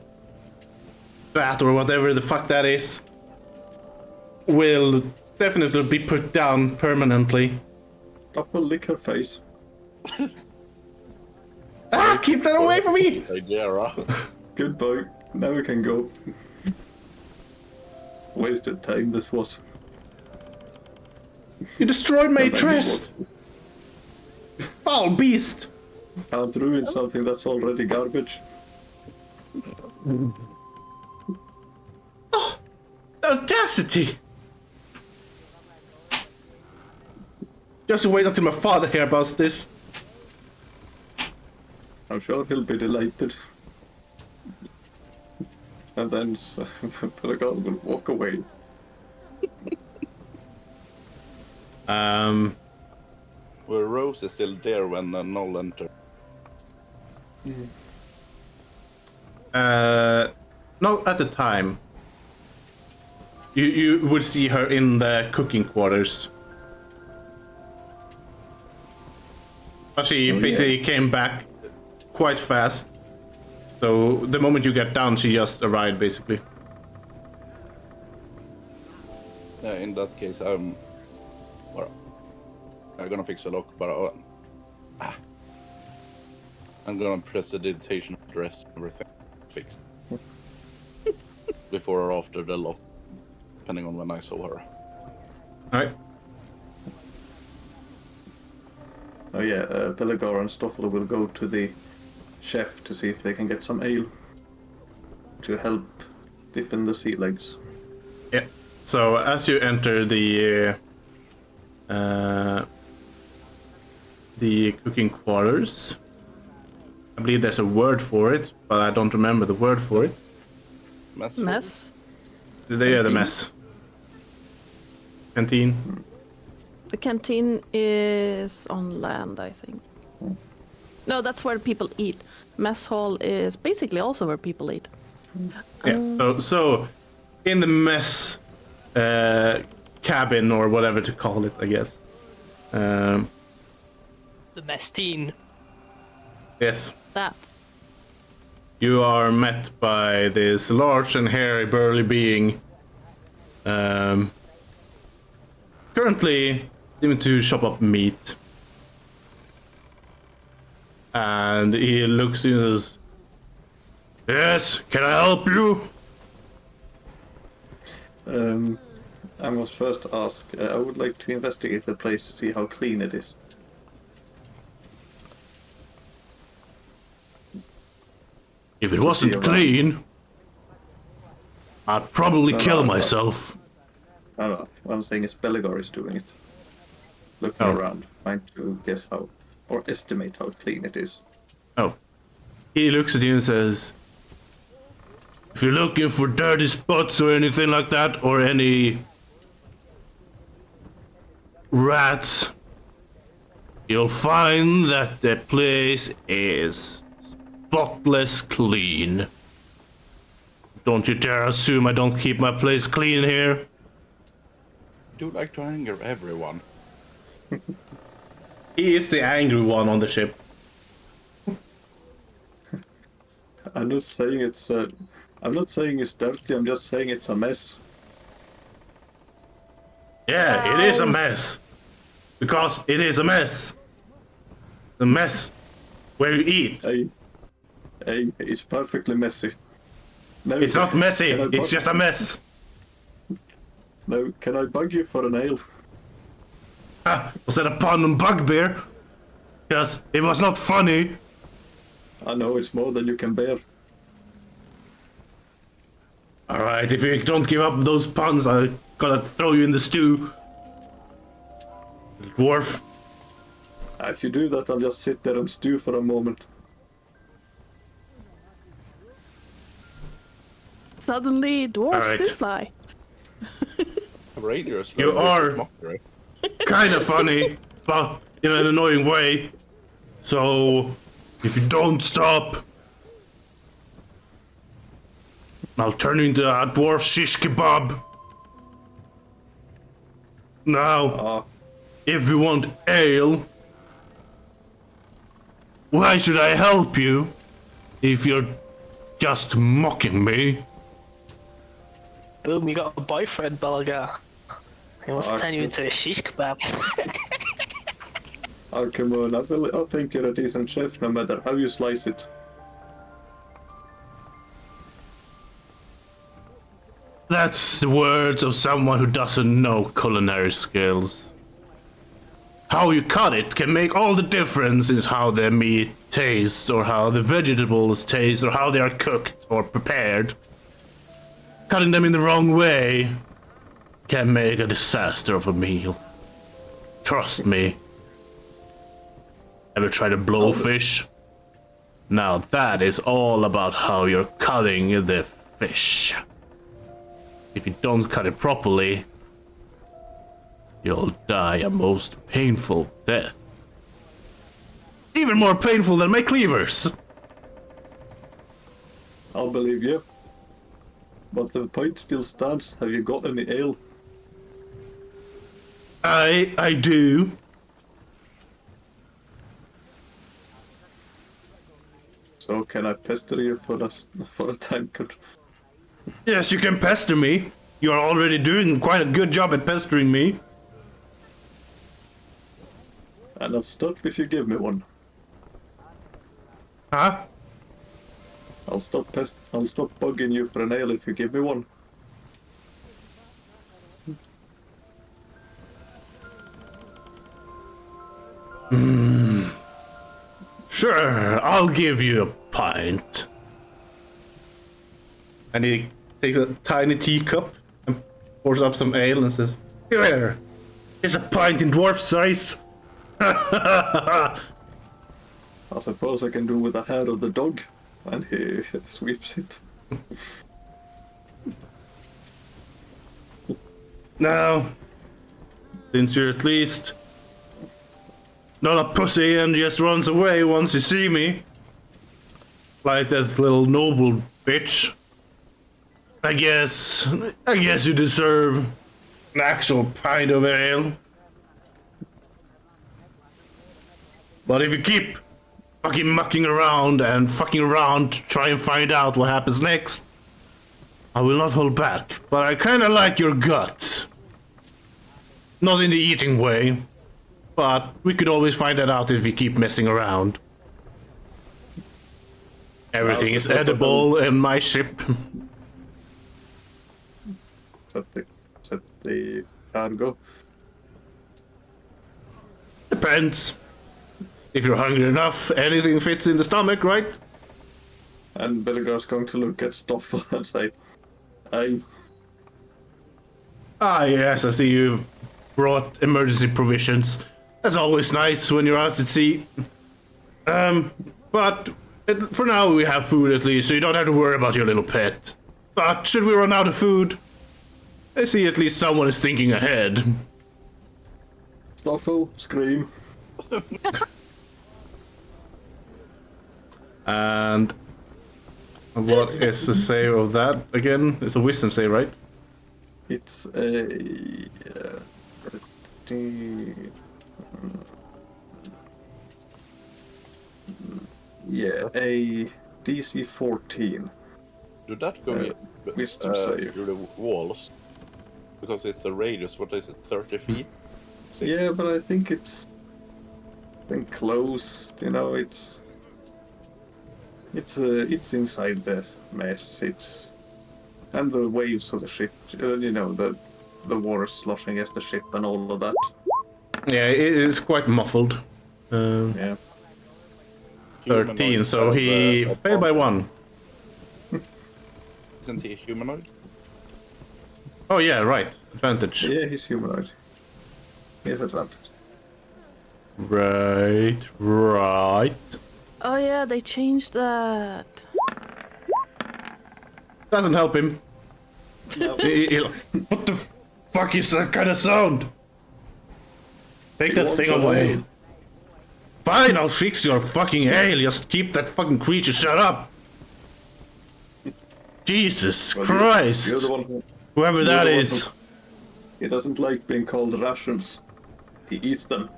bat or whatever the fuck that is will definitely be put down permanently. Stoffel, lick her face. Ah, keep that away from me! Idea. Good boy. Now we can go. Wasted time this was. You destroyed my Yeah, but you dress! You foul beast! Can't ruin something that's already garbage. Audacity! Just wait until my father hears about this. I'm sure he'll be delighted. And then Pelagol will walk away. Um, Well, Rose is still there when Null entered. not at the time. You would see her in the cooking quarters. But she basically came back quite fast. So the moment you get down, she just arrived basically. In that case, well, I'm gonna fix the lock, but I'm gonna press the digitation address and everything fixed. Before or after the lock, depending on when I saw her. Alright. Oh yeah, Pelagor and Stoffel will go to the chef to see if they can get some ale to help stiffen the sea legs. Yeah. So as you enter the cooking quarters, I believe there's a word for it, but I don't remember the word for it. Mess. Mess. Yeah, the mess. Canteen. The canteen is on land, I think. No, that's where people eat. Mess hall is basically also where people eat. Yeah. So in the mess cabin or whatever to call it, I guess. The mess team. Yes. That. You are met by this large and hairy burly being. Currently even to chop up meat. And he looks in and says, "Yes, can I help you?" I must first ask, I would like to investigate the place to see how clean it is. If it wasn't clean, I'd probably kill myself. No, what I'm saying is Belagor is doing it. Looking around, trying to guess how, or estimate how clean it is. Oh. He looks at you and says, "If you're looking for dirty spots or anything like that, or any rats, you'll find that the place is spotless clean. Don't you dare assume I don't keep my place clean here." I do like to anger everyone. He is the angry one on the ship. I'm not saying it's dirty. I'm just saying it's a mess. Yeah, it is a mess. Because it is a mess. The mess where you eat. Hey, it's perfectly messy. No, It's not messy, can I it's just a mess. No, can I bug you for an ale? Was that a pun on bugbear? Because it was not funny. I know it's more than you can bear. Alright, if you don't give up those puns, I'm gonna throw you in the stew. Dwarf. If you do that, I'll just sit there and stew for a moment. Suddenly, dwarves Alright. do fly. Rangers. You are kind of funny, but in an annoying way. So, if you don't stop, I'll turn you into a dwarf shish kebab. Now, if you want ale, why should I help you if you're just mocking me? Boom, you got a boyfriend, Belgar. He wants to turn you into a shish kebab. Oh, come on, I think you're a decent chef no matter how you slice it. That's the words of someone who doesn't know culinary skills. How you cut it can make all the difference in how the meat taste, or how the vegetables taste, or how they are cooked or prepared. Cutting them in the wrong way can make a disaster of a meal. Trust me. Ever tried a blowfish? Now that is all about how you're cutting the fish. If you don't cut it properly, you'll die a most painful death. Even more painful than my cleavers. I'll believe you. But the point still stands. Have you got any ale? I do. So can I pester you for a tankard? Yes, you can pester me. You are already doing quite a good job at pestering me. And I'll stop if you give me one. Huh? I'll stop bugging you for an ale if you give me one. Sure, I'll give you a pint. And he takes a tiny teacup and pours up some ale and says, "Here, here's a pint in dwarf size." I suppose I can do with the hair of the dog. And he sweeps it. Now, since you're at least not a pussy and just runs away once you see me, like that little noble bitch, I guess you deserve an actual pint of ale. But if you keep fucking mucking around and fucking around to try and find out what happens next, I will not hold back. But I kinda like your guts. Not in the eating way, but we could always find that out if we keep messing around. Everything is edible in my ship. Except the cargo. Depends. If you're hungry enough, anything fits in the stomach, right? And Billigar's going to look at Stoffel and say, "Aye." Ah, yes, I see you've brought emergency provisions. That's always nice when you're out at sea. But for now we have food at least, so you don't have to worry about your little pet. But should we run out of food, I see at least someone is thinking ahead. Stoffel, scream. And what is the save of that again? It's a wisdom save, right? It's a... a DC 14. Do that go wisdom save. through the walls? Because it's a radius, what is it, 30 feet? Yeah, but I think it's been close, you know, it's inside the mess, and the waves of the ship, you know, the water sloshing against the ship and all of that. Yeah, it is quite muffled. Yeah. 13, so he failed by 1. Isn't he humanoid? Oh yeah, right. Advantage. Yeah, he's humanoid. He has advantage. Right. Oh yeah, they changed that. Doesn't help him. What the fuck is that kind of sound? Take that thing away. Fine, I'll fix your fucking ale. Just keep that fucking creature shut up. Jesus Christ. You're the one Whoever that is. He doesn't like being called rations. He eats them.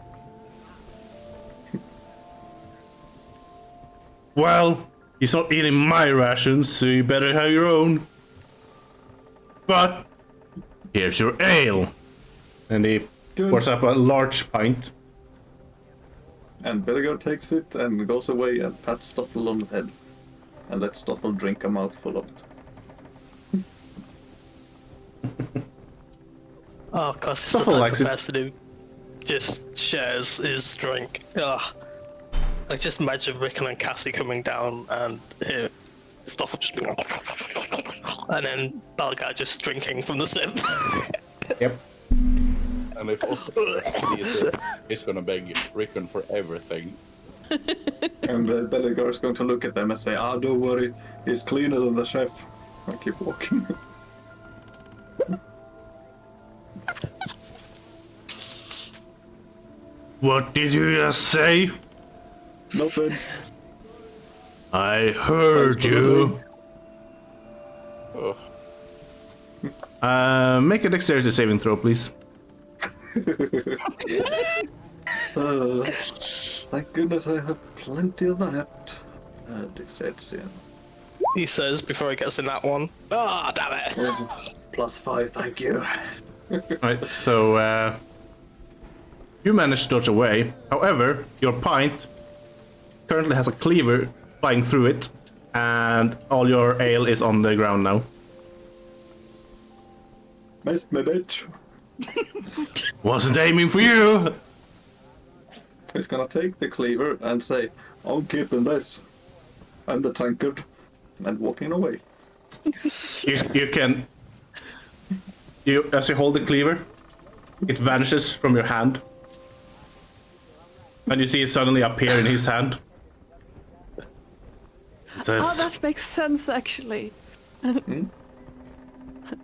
Well, he's not eating my rations, so you better have your own. But here's your ale. And he pours up a large pint. And Billigar takes it and goes away and pats Stoffel on the head. And lets Stoffel drink a mouthful of it. Oh, cause he's the Stoffel type likes of it. person who just shares his drink. Ugh. I just imagine Rickon and Cassie coming down and stuff will just be like, and then Belgar just drinking from the sip. Yep. And if Oscar sees it, he's gonna beg Rickon for everything. And Belligar is going to look at them and say, don't worry, he's cleaner than the chef. I keep walking. What did you just say? Nothing. I heard you. Oh, Make a dexterity saving throw, please. Thank goodness I have plenty of that. Dexterity. He says before he gets in that one. Ah, damn it! +5, thank you. Right, so you managed to dodge away. However, your pint currently has a cleaver flying through it, and all your ale is on the ground now. Missed me, bitch. Wasn't aiming for you! He's gonna take the cleaver and say, I'm keeping this. And the tankard. And walking away. You can... As you hold the cleaver, it vanishes from your hand. And you see it suddenly appear in his hand. It says, Oh, that makes sense, actually.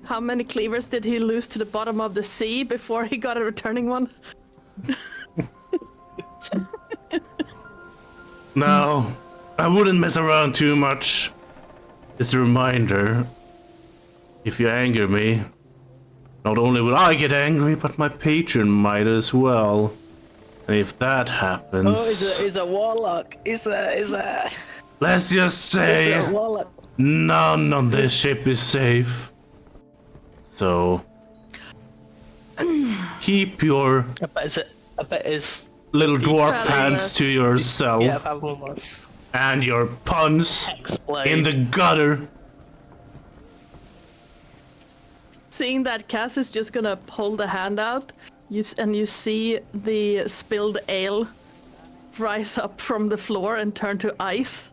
How many cleavers did he lose to the bottom of the sea before he got a returning one? no, I wouldn't mess around too much. Just a reminder, if you anger me, not only will I get angry, but my patron might as well. And if that happens... Oh, is a warlock. Is a let's just say warlock. none on this ship is safe. So keep your I bet it's little dwarf Deep hands to yourself yeah, that one was and your puns X-blade. in the gutter. Seeing that Cass is just gonna hold the hand out, and you see the spilled ale rise up from the floor and turn to ice.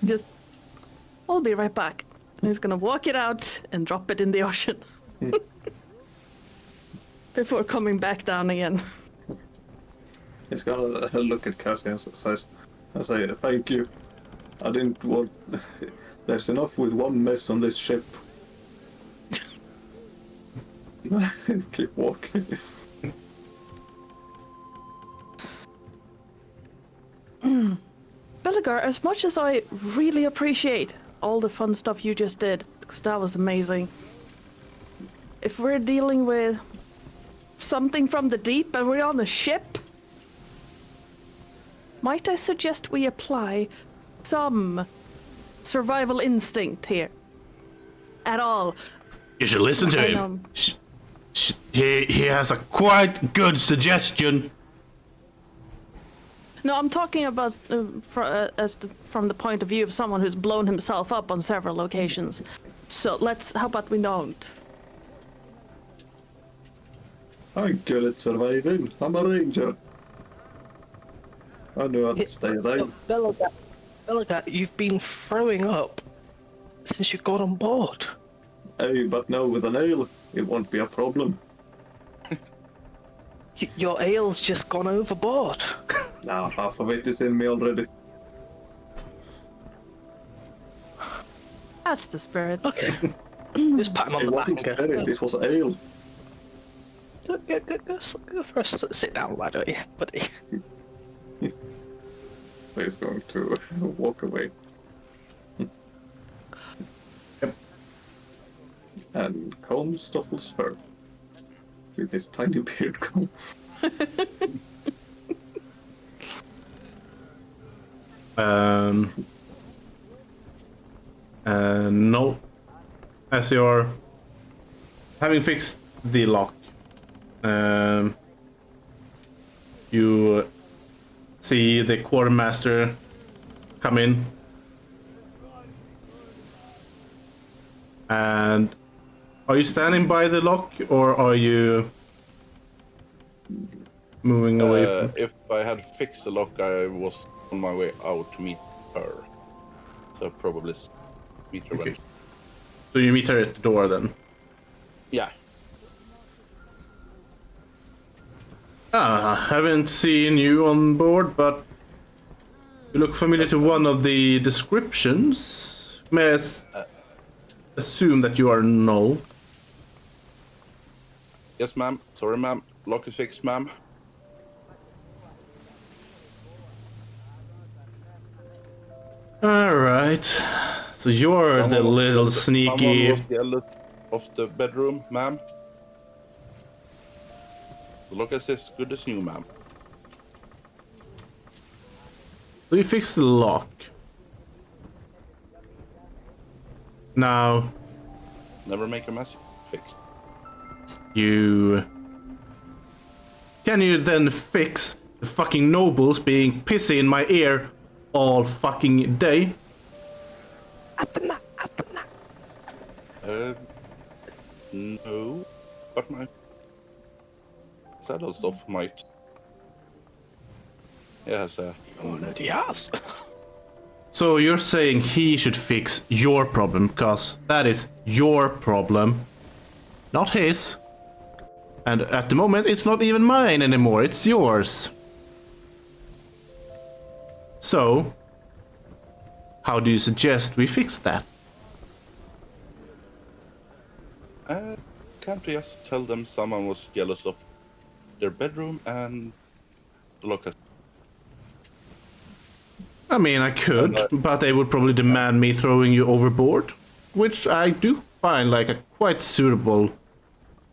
Just, I'll be right back. And he's gonna walk it out and drop it in the ocean. Before coming back down again. He's gonna look at Cassie and says, I say, thank you. I didn't want... There's enough with one mess on this ship. Keep walking. Belligar, as much as I really appreciate all the fun stuff you just did, because that was amazing. If we're dealing with something from the deep and we're on a ship, might I suggest we apply some survival instinct here? At all. You should listen to I him. know. He has a quite good suggestion. No, I'm talking about from the point of view of someone who's blown himself up on several occasions. So how about we don't? I'm good at surviving. I'm a ranger. I know how to stay alive. Belligar, you've been throwing up since you got on board. Hey, but now with an ale, it won't be a problem. Your ale's just gone overboard. Nah, half of it is in me already. That's the spirit. Okay. Just pat him on It the back. wasn't and go, spirit, it was ale. Go for a sit down, why don't you, buddy? He's going to walk away. Yep. And comb Stoffels' fur. With his tiny beard comb. No. As you're having fixed the lock, you see the quartermaster come in, and are you standing by the lock or are you moving away from... If I had fixed the lock, I was on my way out to meet her. So probably meet her when. So you meet her at the door then? Yeah. Haven't seen you on board, but you look familiar to one of the descriptions. May I assume that you are Null? Yes, ma'am. Sorry, ma'am. Lock is fixed, ma'am. Alright. So you're the little sneaky... Someone was yelled off the bedroom, ma'am. The lock is as good as new, ma'am. So you fix the lock. Now... Never make a mess. Fixed. You... Can you then fix the fucking nobles being pissy in my ear all fucking day? No. But my saddle stuff might. Yes, Yes. So you're saying he should fix your problem, because that is your problem, not his. And at the moment, it's not even mine anymore, it's yours. So, how do you suggest we fix that? Can't we just tell them someone was jealous of their bedroom and the locker? I mean, I could, but they would probably demand me throwing you overboard, which I do find like a quite suitable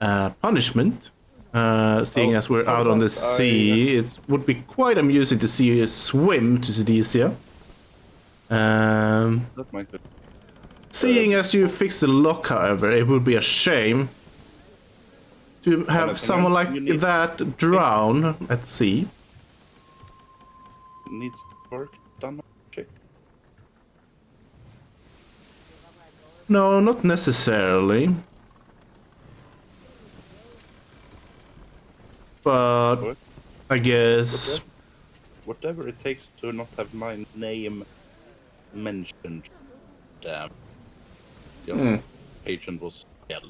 punishment. Seeing as we're out on the sea, it would be quite amusing to see you swim to Silesia. That might be. Seeing as you fixed the lock, however, it would be a shame to have someone like that drown at sea. Needs work done. Check. No, not necessarily. But What? I guess Whatever it takes to not have my name mentioned. Damn. Yes. Agent was dead.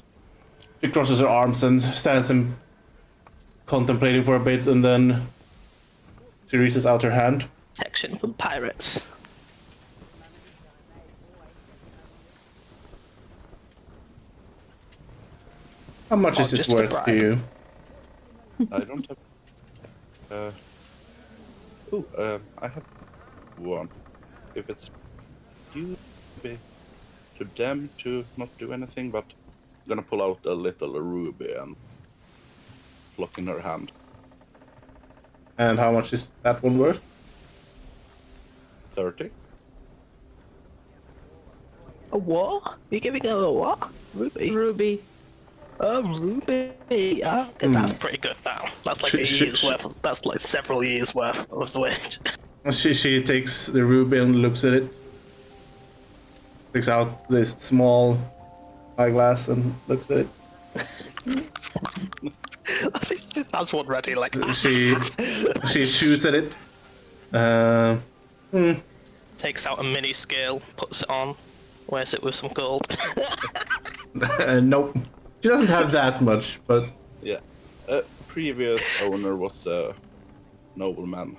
she crosses her arms and stands and contemplating for a bit, and then she reaches out her hand. Protection from pirates. How much Oh, is it just a worth to bribe. you? I don't have. I have one. If it's due to them to not do anything, but I'm gonna pull out a little ruby and lock in her hand. And how much is that one worth? 30. A what? You're giving her a what? Ruby? Ruby. A ruby. Yeah, that's pretty good now. That's like a year's worth. That's like several years worth of wage. She takes the ruby and looks at it. Takes out this small eyeglass and looks at it. I think she just has one ready, like She chews at it. takes out a mini scale, puts it on, wears it with some gold. Nope. She doesn't have that much, but Yeah. Previous owner was a nobleman.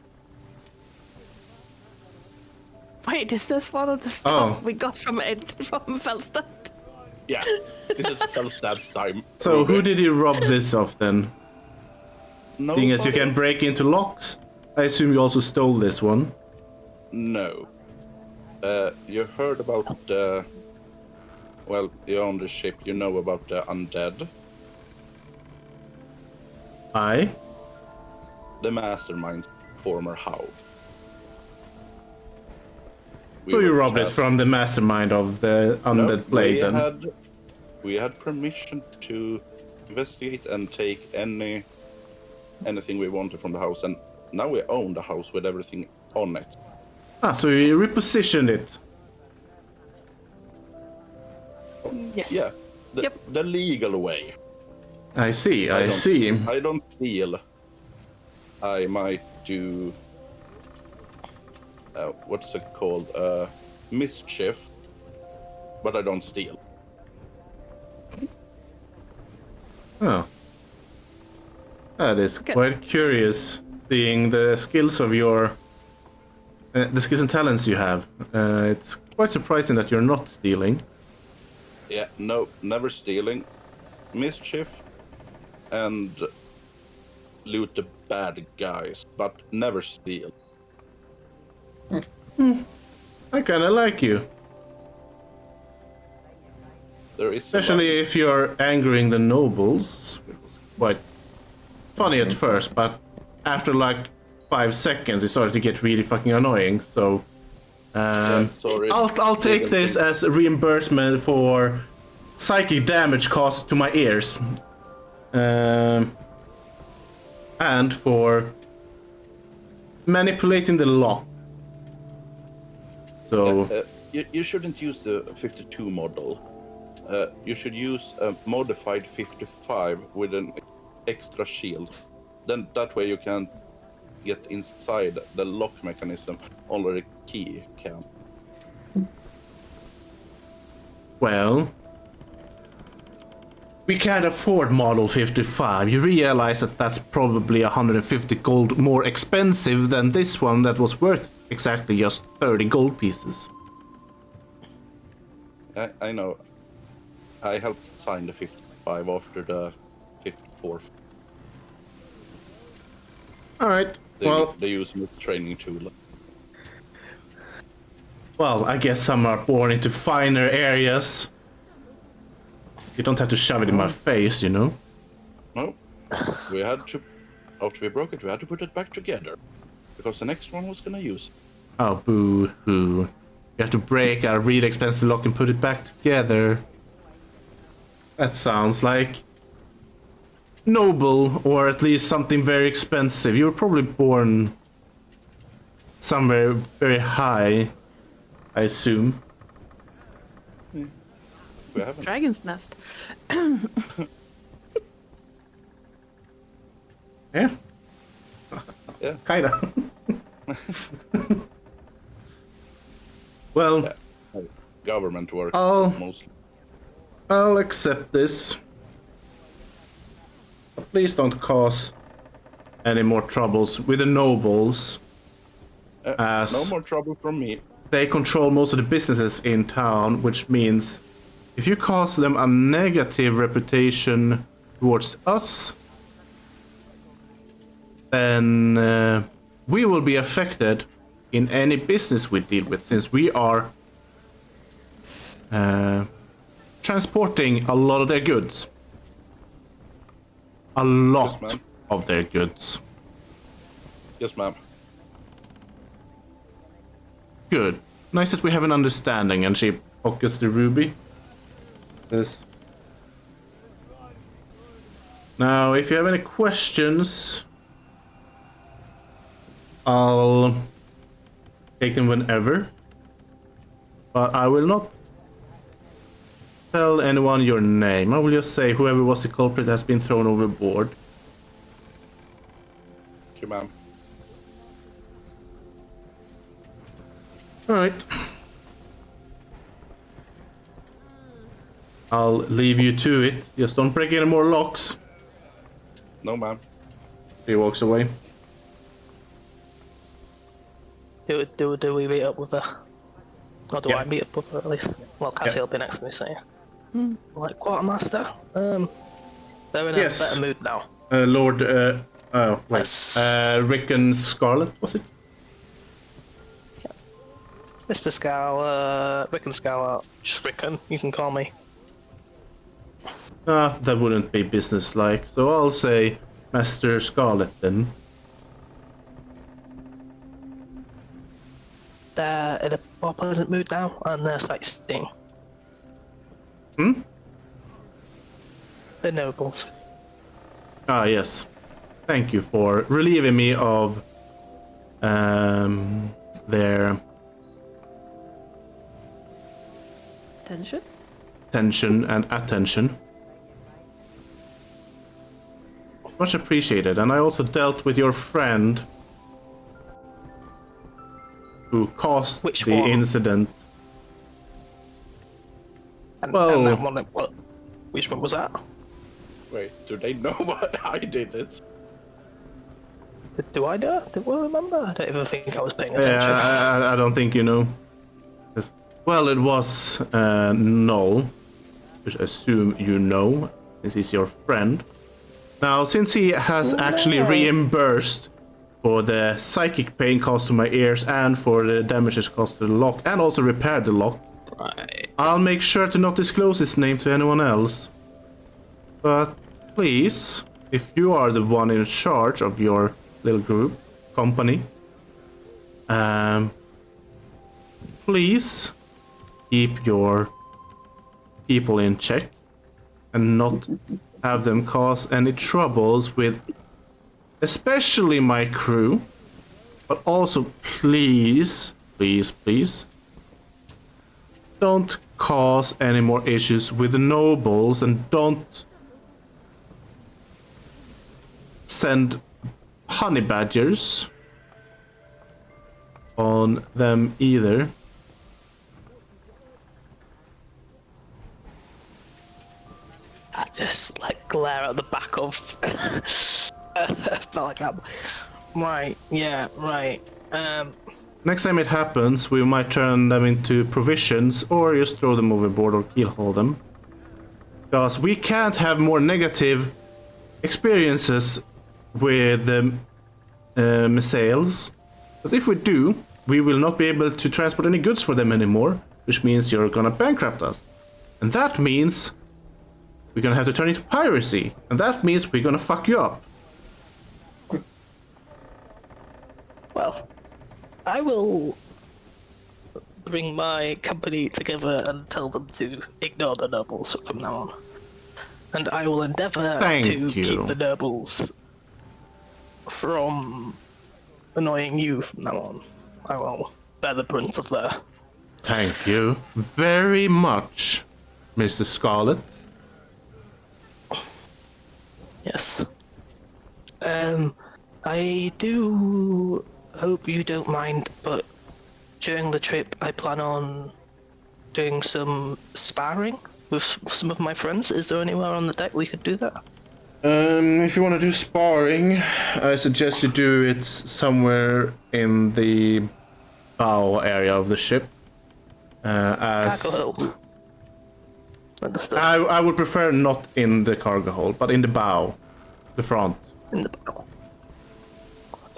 Wait, is this one of the stuff we got from Felstad? Yeah. This is Felstad's time. so who did you rob this of then? No. Being as you can break into locks, I assume you also stole this one. No. You heard about well, you're on the ship, you know about the undead. Aye. The mastermind's former house. So you robbed it from the mastermind of the undead plague then? We had permission to investigate and take anything we wanted from the house, and now we own the house with everything on it. Ah, so you repositioned it. Yes. Yeah, the legal way. I see, I see. I don't feel I might do what's it called? Mischief, but I don't steal. Oh. That is quite curious, seeing the skills of your... the skills and talents you have. It's quite surprising that you're not stealing. Yeah, no, never stealing. Mischief and loot the bad guys, but never steal. I kinda like you. There is Especially if you're angering the nobles. It was quite funny at first, but after like 5 seconds it started to get really fucking annoying, so... sorry. I'll take this as a reimbursement for psychic damage caused to my ears. And for manipulating the lock. So... You shouldn't use the 52 model. You should use a modified 55 with an extra shield. Then that way you can get inside the lock mechanism under the key can. Well... we can't afford Model 55. You realize that that's probably 150 gold more expensive than this one that was worth exactly just 30 gold pieces. I know. I helped sign the 55 after the 54th. Alright, well... they use this training tool. Well, I guess some are born into finer areas. You don't have to shove it in my face, you know? No. We had to... After we broke it, we had to put it back together. Because the next one was gonna use it. Oh, boo-hoo. You have to break a really expensive lock and put it back together. That sounds like... noble, or at least something very expensive. You were probably born... somewhere very high, I assume. We haven't. Dragon's nest. Yeah. Yeah. Kinda. Well, Government work, Oh. mostly. I'll accept this. But please don't cause any more troubles with the nobles. As No more trouble from me. they control most of the businesses in town, which means if you cause them a negative reputation towards us, then we will be affected in any business we deal with, since we are transporting a lot of their goods. A lot Yes, ma'am. of their goods. Yes, ma'am. Good. Nice that we have an understanding, and she pockets the ruby. Yes. Now, if you have any questions, I'll take them whenever. But I will not tell anyone your name. I will just say whoever was the culprit has been thrown overboard. Thank you, ma'am. Alright. I'll leave you to it. Just don't break any more locks. No, ma'am. He walks away. Do we meet up with her? Or do Yeah. I meet up with her at least? Well, Cassie will be next to me, so yeah. Like, Quartermaster, they're in a Yes. better mood now. Lord, oh, wait. Yes. Rickon Scarlet, was it? Mr. Scowl, Rickon Scowl, just Rickon, you can call me. That wouldn't be businesslike, so I'll say Master Scarlet then. They're in a more pleasant mood now, and they're sightseeing. Hmm? They're nobles. Ah, yes. Thank you for relieving me of their Tension? tension and attention. Much appreciated, and I also dealt with your friend who caused Which the one? incident. And, Well- and that one, what? Which one was that? Wait, do they know what I did it? Do I know? Do I remember? I don't even think I was paying attention. Yeah, I don't think you know. Well, it was Null, which I assume you know, since he's your friend. Now, since he has actually reimbursed for the psychic pain caused to my ears and for the damages caused to the lock, and also repaired the lock, Right. I'll make sure to not disclose his name to anyone else. But please, if you are the one in charge of your little group, company, please keep your people in check and not have them cause any troubles with especially my crew, but also please don't cause any more issues with the nobles, and don't send honey badgers on them either. I just like glare at the back of Bellingham. Right, yeah, right. Next time it happens, we might turn them into provisions or just throw them overboard or keelhaul them. Because we can't have more negative experiences with missiles. Because if we do, we will not be able to transport any goods for them anymore, which means you're gonna bankrupt us. And that means we're gonna have to turn into piracy. And that means we're gonna fuck you up. Well, I will bring my company together and tell them to ignore the nobles from now on. And I will endeavour Thank to you. keep the nobles from annoying you from now on. I will bear the brunt of their... Thank you very much, Mr. Scarlet. Yes. I do hope you don't mind, but during the trip I plan on doing some sparring with some of my friends. Is there anywhere on the deck we could do that? If you want to do sparring, I suggest you do it somewhere in the bow area of the ship. As Cargo hold. Understood. I would prefer not in the cargo hold, but in the bow, the front. In the bow.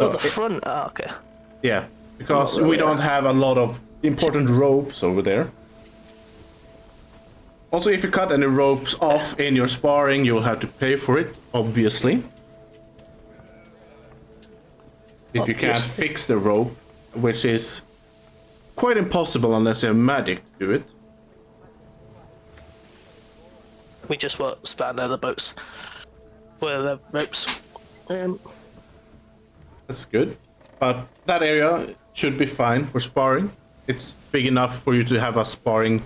Oh, the front? Ah, okay. Yeah, because Oh, really? we don't have a lot of important ropes over there. Also, if you cut any ropes off in your sparring, you'll have to pay for it, obviously. If you can't Obviously. fix the rope, which is quite impossible unless you have magic to do it. We just won't span other boats where the ropes. That's good. But that area should be fine for sparring. It's big enough for you to have a sparring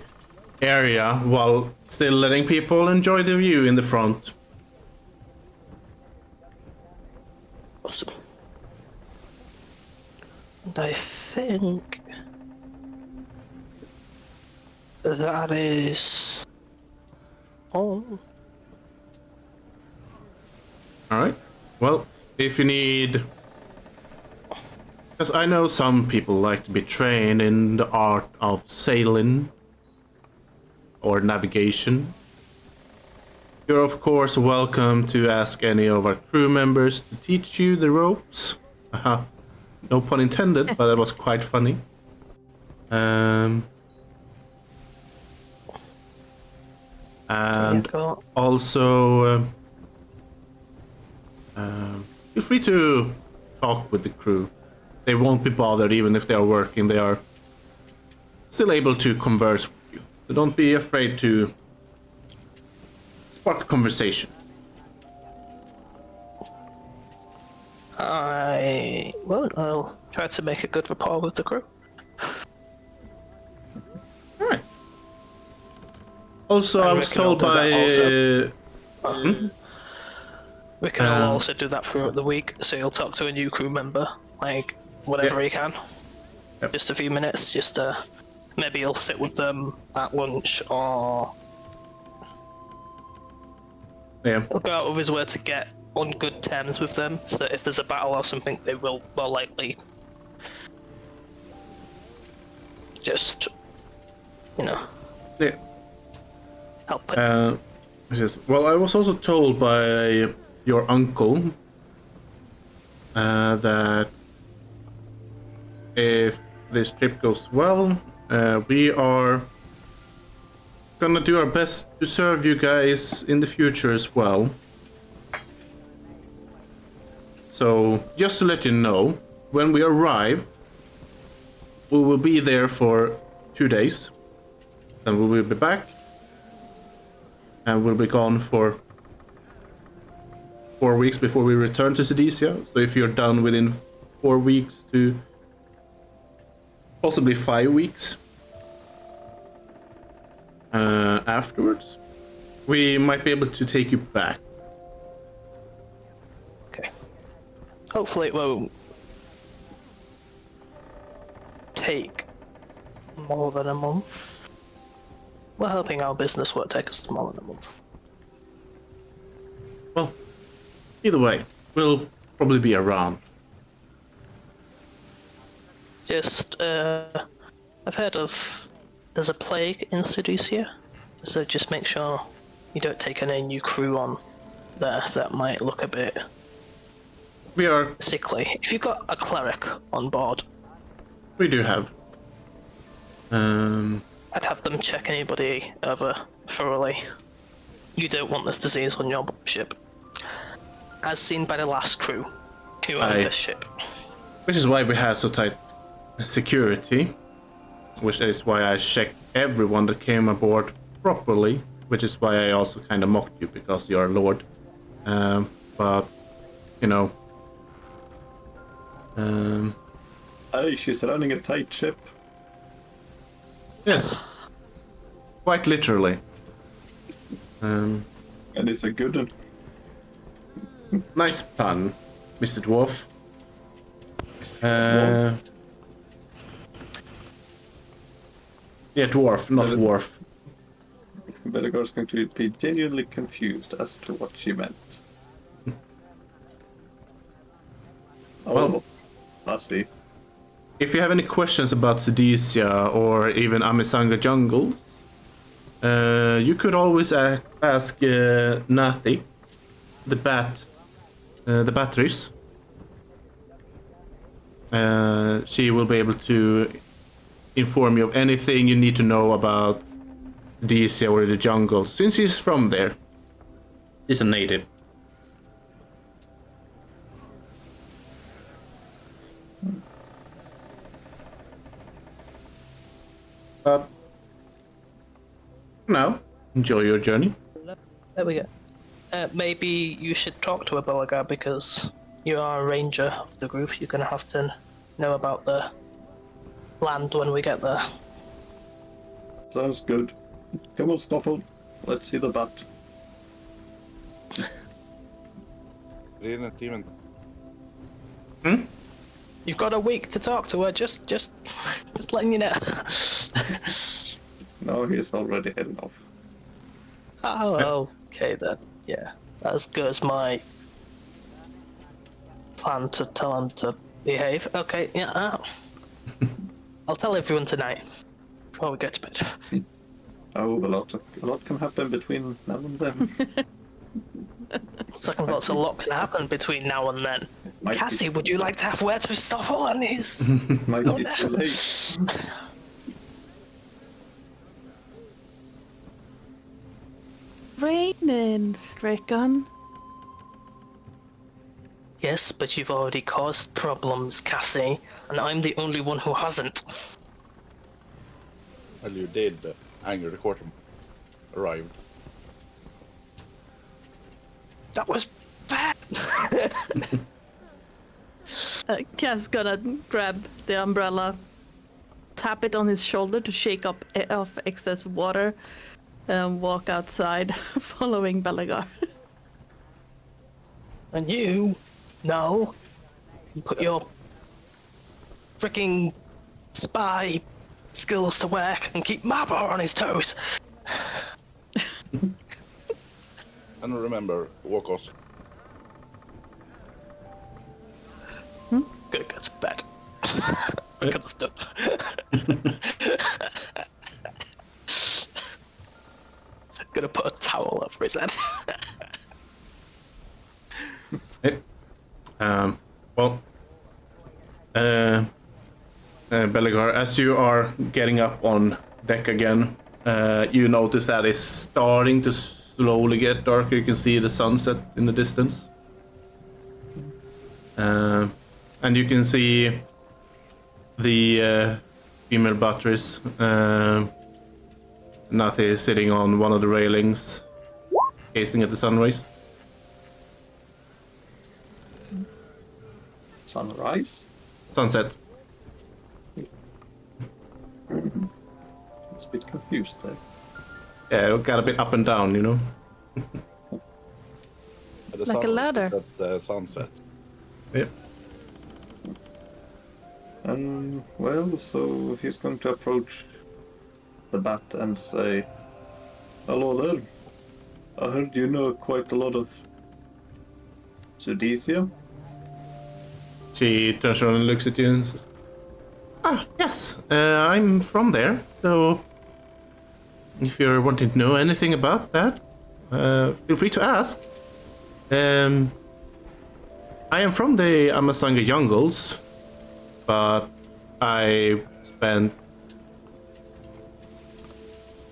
area while still letting people enjoy the view in the front. Awesome. And I think that is all. Alright. Well, if you need... Because I know some people like to be trained in the art of sailing or navigation. You're of course welcome to ask any of our crew members to teach you the ropes. Haha. No pun intended, but that was quite funny. And Go. also feel free to talk with the crew. They won't be bothered even if they are working. They are still able to converse with you. So don't be afraid to spark a conversation. I'll try to make a good rapport with the crew. Alright. Also, I And was we can all told do that by... also. We can all Um, also do that throughout the week, so you'll talk to a new crew member, like, whatever you can. Yep. just a few minutes, maybe he'll sit with them at lunch, or Yeah. he'll go out of his way to get on good terms with them, so that if there's a battle or something, they will more likely just, Yeah. help it. Yes. Well, I was also told by your uncle that if this trip goes well, we are gonna do our best to serve you guys in the future as well. So, just to let you know, when we arrive, we will be there for 2 days. Then we will be back. And we'll be gone for 4 weeks before we return to Silesia. So if you're done within 4 weeks to possibly 5 weeks afterwards, we might be able to take you back. Okay. Hopefully it won't take more than a month. We're hoping our business won't take us more than a month. Well, either way, we'll probably be around. I've heard of, there's a plague in Silesia, so just make sure you don't take any new crew on there that might look a bit We are. sickly. If you've got a cleric on board, We do have. I'd have them check anybody over thoroughly. You don't want this disease on your ship, as seen by the last crew who owned this ship. Which is why we have so tight security. Which is why I checked everyone that came aboard properly. Which is why I also kind of mocked you, because you're a lord. But, you know. Hey, she's running a tight ship. Yes. Quite literally. And it's a good one. Nice pun, Mr. Dwarf. Yeah, dwarf, not dwarf. Bellagar's going to be genuinely confused as to what she meant. Well, I see. if you have any questions about Silesia or even Amisanga jungles, you could always ask Nati, the batteries. She will be able to inform you of anything you need to know about Silesia or the jungle, since he's from there. He's a native. Now, enjoy your journey. There we go. Maybe you should talk to a Belagar, because you are a ranger of the group. You're gonna have to know about the land when we get there. Sounds good. Come on, Stoffel. Let's see the bat. Didn't even. You've got a week to talk to her. Just letting you know. No, he's already heading off. Oh, okay then. Yeah, as good as my plan to tell him to behave. Okay, yeah. I'll tell everyone tonight before we go to bed. Oh, a lot can happen between now and then. Second thoughts, a lot can happen between now and then. Might be- Cassie, would you like to have words with Stoffel and his... Might be too late. Raining, Rickon. Yes, but you've already caused problems, Cassie, and I'm the only one who hasn't. Well, you did. Anger the court arrived. That was bad. Cass gonna grab the umbrella, tap it on his shoulder to shake up off excess water, and walk outside, following Belagar. And you, no, you put your freaking spy skills to work and keep Mabor on his toes. And remember, walk us. Gonna go to bed. Good stuff. Gonna put a towel over his head. Hey. Well, Belagar, as you are getting up on deck again, you notice that it's starting to slowly get darker. You can see the sunset in the distance. And you can see the female batteries. Nathi is sitting on one of the railings, gazing at the sunrise. Sunrise? Sunset. I was a bit confused there. Yeah, it got a bit up and down, you know. The Like a sun ladder. At the sunset. Yep. Well, so he's going to approach the bat and say, "Hello there. I heard you know quite a lot of Sudecia." She turns around and looks at you and says, "Ah, yes, I'm from there, so if you're wanting to know anything about that, feel free to ask. I am from the Amasanga jungles, but I spent,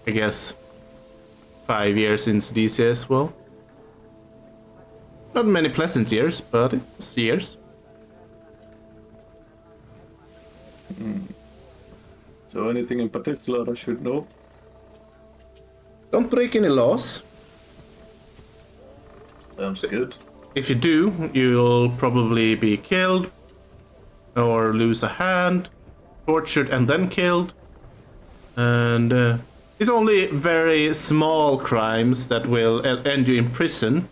I guess, 5 years in Sudecia as well. Not many pleasant years, but it was years." So anything in particular I should know? Don't break any laws. Sounds good. If you do, you'll probably be killed, or lose a hand, tortured and then killed. And it's only very small crimes that will end you in prison,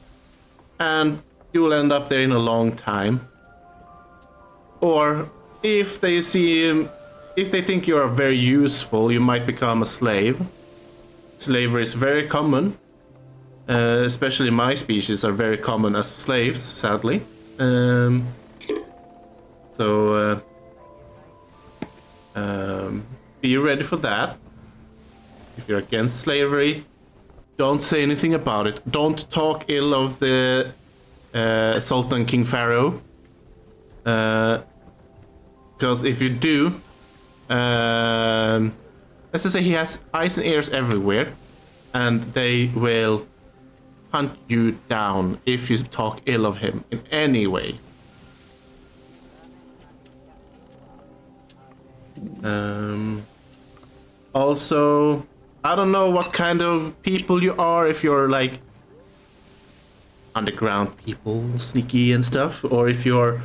and you will end up there in a long time. Or if they think you are very useful, you might become a slave. Slavery is very common. Especially my species are very common as slaves, sadly. Be ready for that. If you're against slavery, don't say anything about it. Don't talk ill of the Sultan King Pharaoh. Because if you do, let's just say he has eyes and ears everywhere, and they will hunt you down if you talk ill of him in any way. Also, I don't know what kind of people you are, if you're like underground people, sneaky and stuff, or if you're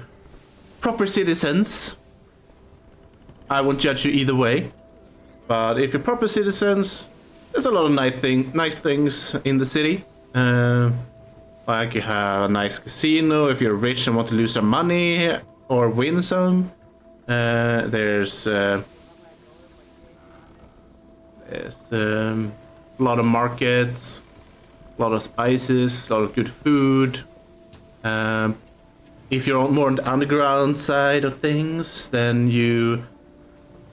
proper citizens. I won't judge you either way. But if you're proper citizens, there's a lot of nice things in the city. Like you have a nice casino if you're rich and want to lose some money or win some. There's a lot of markets, a lot of spices, a lot of good food. If you're more on the underground side of things, then you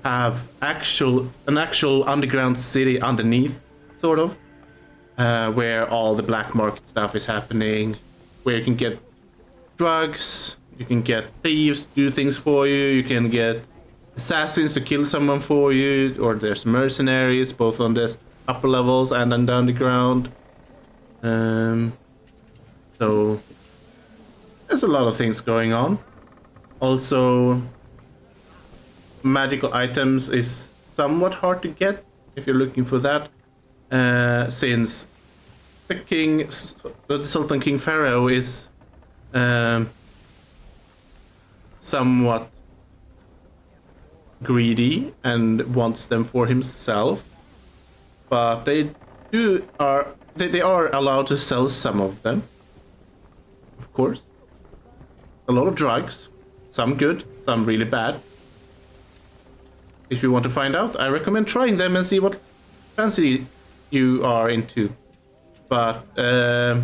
have an actual underground city underneath, sort of, where all the black market stuff is happening, where you can get drugs, you can get thieves to do things for you, you can get assassins to kill someone for you, or there's mercenaries both on the upper levels and on the underground. So there's a lot of things going on. Also, magical items is somewhat hard to get if you're looking for that, since the Sultan King Pharaoh is somewhat greedy and wants them for himself, but they are allowed to sell some of them, of course. A lot of drugs, some good, some really bad. if you want to find out, I recommend trying them and see what fancy you are into. But I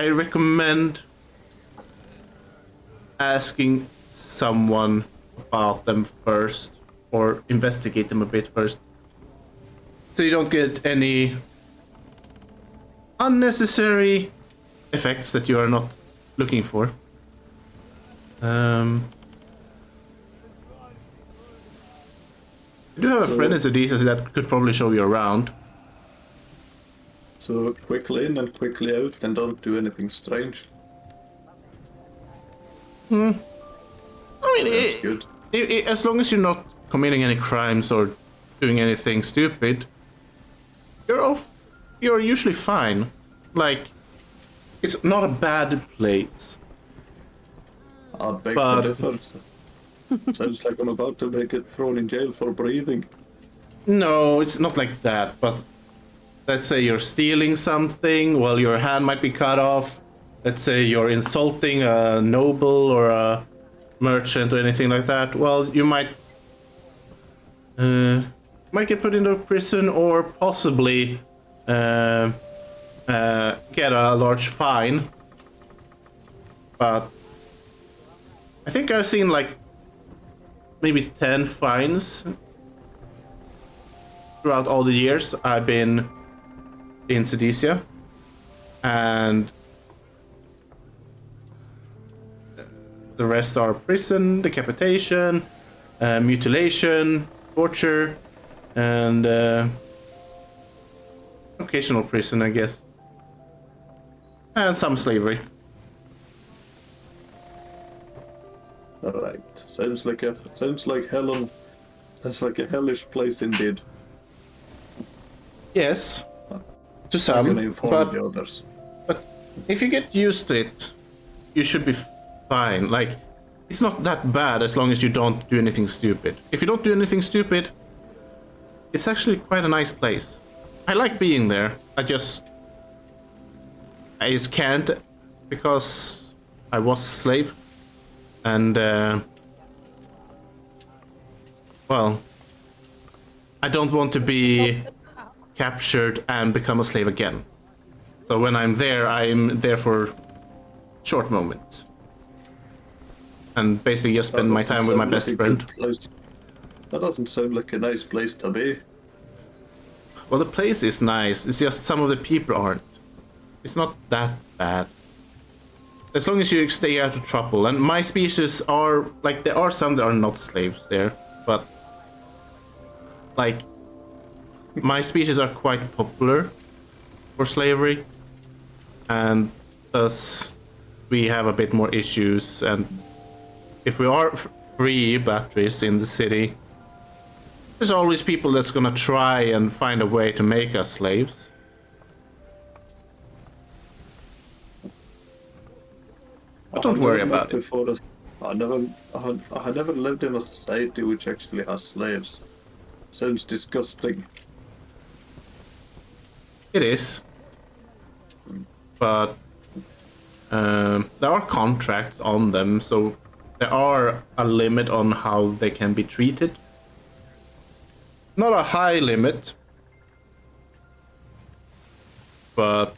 recommend asking someone about them first, or investigate them a bit first, so you don't get any unnecessary effects that you are not looking for. I do have a friend in Sedisa that could probably show you around. So quickly in and quickly out, and don't do anything strange. I mean, That's good. as long as you're not committing any crimes or doing anything stupid, you're usually fine. Like, it's not a bad place. I'd beg But- to differ. Sounds like I'm about to get thrown in jail for breathing. No, it's not like that, but let's say you're stealing something, well, your hand might be cut off. Let's say you're insulting a noble or a merchant or anything like that. Well, you might get put into prison, or possibly get a large fine. But I think I've seen like maybe 10 fines throughout all the years I've been in Sedisia, and the rest are prison, decapitation, mutilation, torture, and occasional prison, I guess, and some slavery. Alright. Sounds like a hellish place indeed. Yes, to I'm some, gonna inform but the others. if you get used to it, you should be fine. Like, it's not that bad as long as you don't do anything stupid. If you don't do anything stupid, it's actually quite a nice place. I like being there. I just can't, because I was a slave, and well, I don't want to be captured and become a slave again. So when I'm there for short moments, and basically just spend my time with my best friend. That doesn't sound like a nice place to be. Well, the place is nice. It's just some of the people aren't. It's not that bad. As long as you stay out of trouble. And my species are, like, there are some that are not slaves there, but like, my species are quite popular for slavery, and thus we have a bit more issues. And if we are free batteries in the city, there's always people that's gonna try and find a way to make us slaves. But don't worry about it. I never lived in a society which actually has slaves. Sounds disgusting. It is. But there are contracts on them, so there are a limit on how they can be treated. Not a high limit, but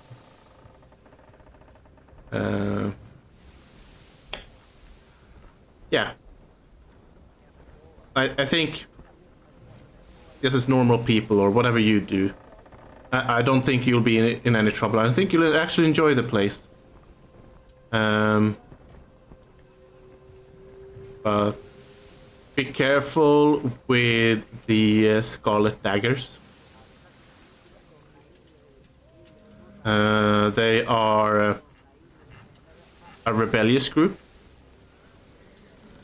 yeah. I think this is normal people, or whatever you do. I don't think you'll be in any trouble. I think you'll actually enjoy the place. But be careful with the Scarlet Daggers. They are a rebellious group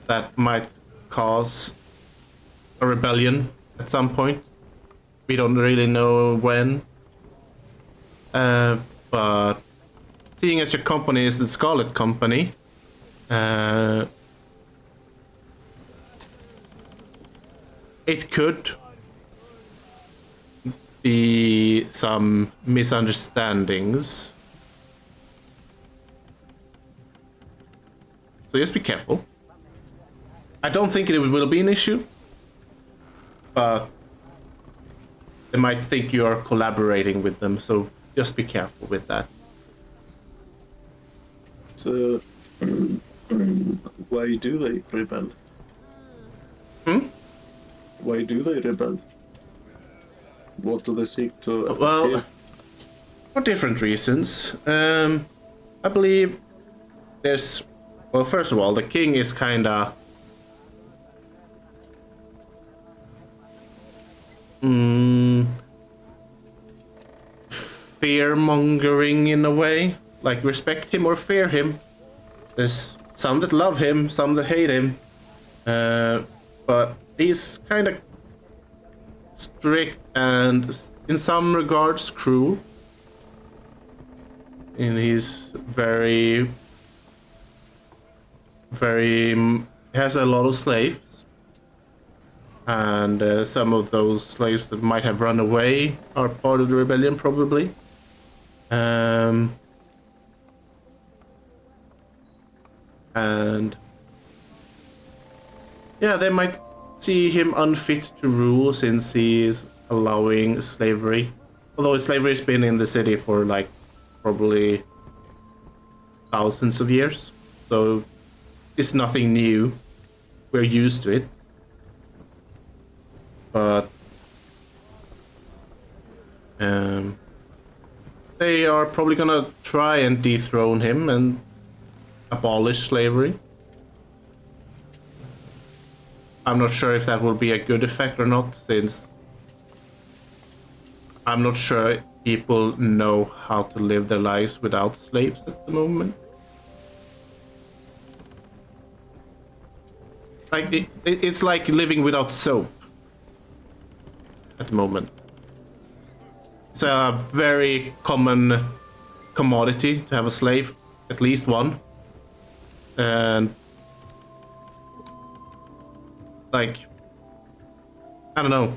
that might cause a rebellion at some point. We don't really know when. But seeing as your company is the Scarlet Company, it could be some misunderstandings. So just be careful. I don't think it will be an issue, but they might think you are collaborating with them, so just be careful with that. So, why do they rebel? Why do they rebel? What do they seek to Well, achieve? for different reasons. I believe there's... Well, first of all, the king is kinda... fear-mongering in a way. Like, respect him or fear him. There's some that love him, some that hate him. But he's kind of strict and, in some regards, cruel. And he's very... he has a lot of slaves. And some of those slaves that might have run away are part of the rebellion, probably. And yeah, they might see him unfit to rule since he is allowing slavery. Although slavery has been in the city for like probably thousands of years, so it's nothing new. We're used to it. But they are probably gonna try and dethrone him and abolish slavery. I'm not sure if that will be a good effect or not, since I'm not sure people know how to live their lives without slaves at the moment. Like it's like living without soap at the moment. It's a very common commodity to have a slave, at least one. And like, I don't know.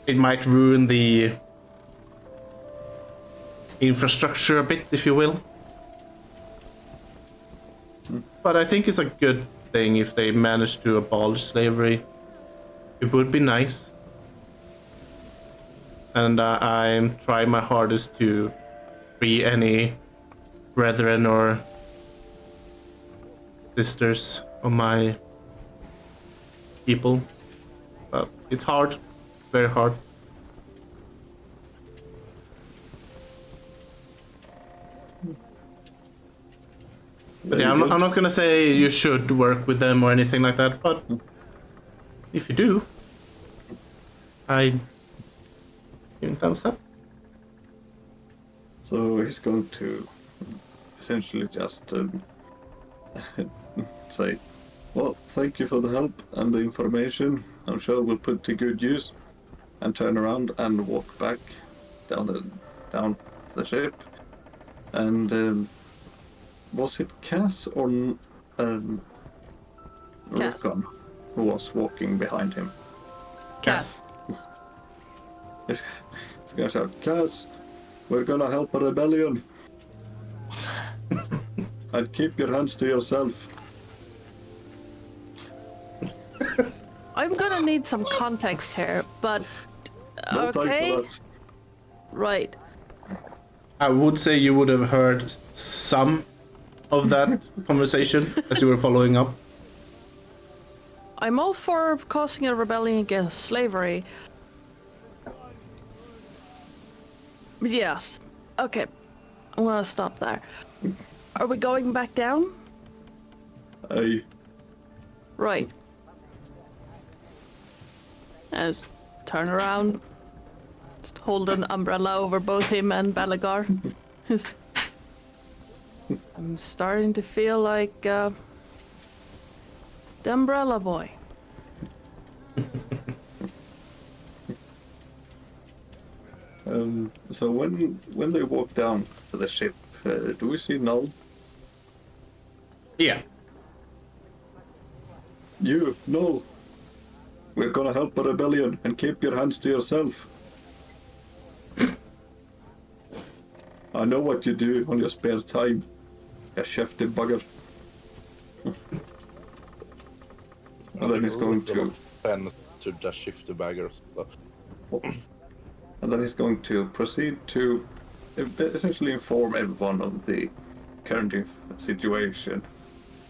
It might ruin the infrastructure a bit, if you will. But I think it's a good thing if they manage to abolish slavery. It would be nice. And I'm trying my hardest to free any brethren or sisters of my people. But it's hard. Very hard. But yeah, I'm not gonna say you should work with them or anything like that, but if you do, I give you thumbs up. So he's going to essentially just say, well, thank you for the help and the information. I'm sure we'll put to good use, and turn around and walk back down the ship. And was it Cass or Cass. Rukon who was walking behind him? Cass. He's gonna shout, Cass, we're gonna help a rebellion. And keep your hands to yourself. I'm gonna need some context here, but No time okay. for that. Right. I would say you would have heard some of that conversation as you were following up. I'm all for causing a rebellion against slavery. Yes. Okay. I'm gonna stop there. Are we going back down? Aye. Right. As turn around. Just hold an umbrella over both him and Balagar. I'm starting to feel like the umbrella boy. So when they walk down to the ship, do we see Null? Yeah. You, Null. We're gonna help a rebellion and keep your hands to yourself. I know what you do on your spare time, you shifty bugger. And then he's going to... Pen to just shift the baggers. So. And then he's going to proceed to essentially inform everyone of the current situation,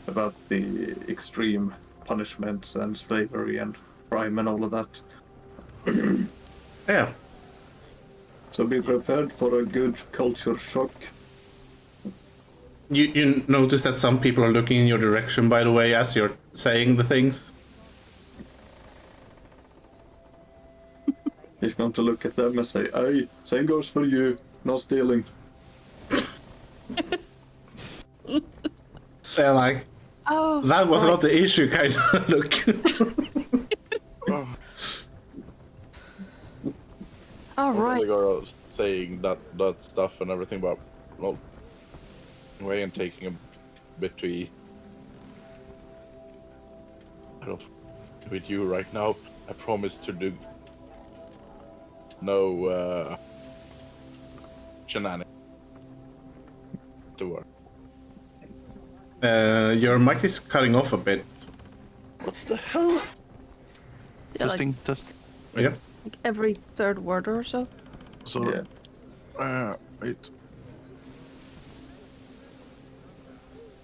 about the extreme punishments and slavery and crime and all of that. Yeah. So be prepared for a good culture shock. You notice that some people are looking in your direction, by the way, as you're saying the things. He's going to look at them and say, "Aye, same goes for you, no stealing." They're like, Oh, that was right. not the issue, kind of look. All right. Really saying that stuff and everything, but well, away and taking a bit to eat. I don't with you right now. I promise to do no shenanigans to work. Your mic is cutting off a bit. What the hell? Yeah, Testing, test. Yeah. like every third word or so. So, Yeah. wait.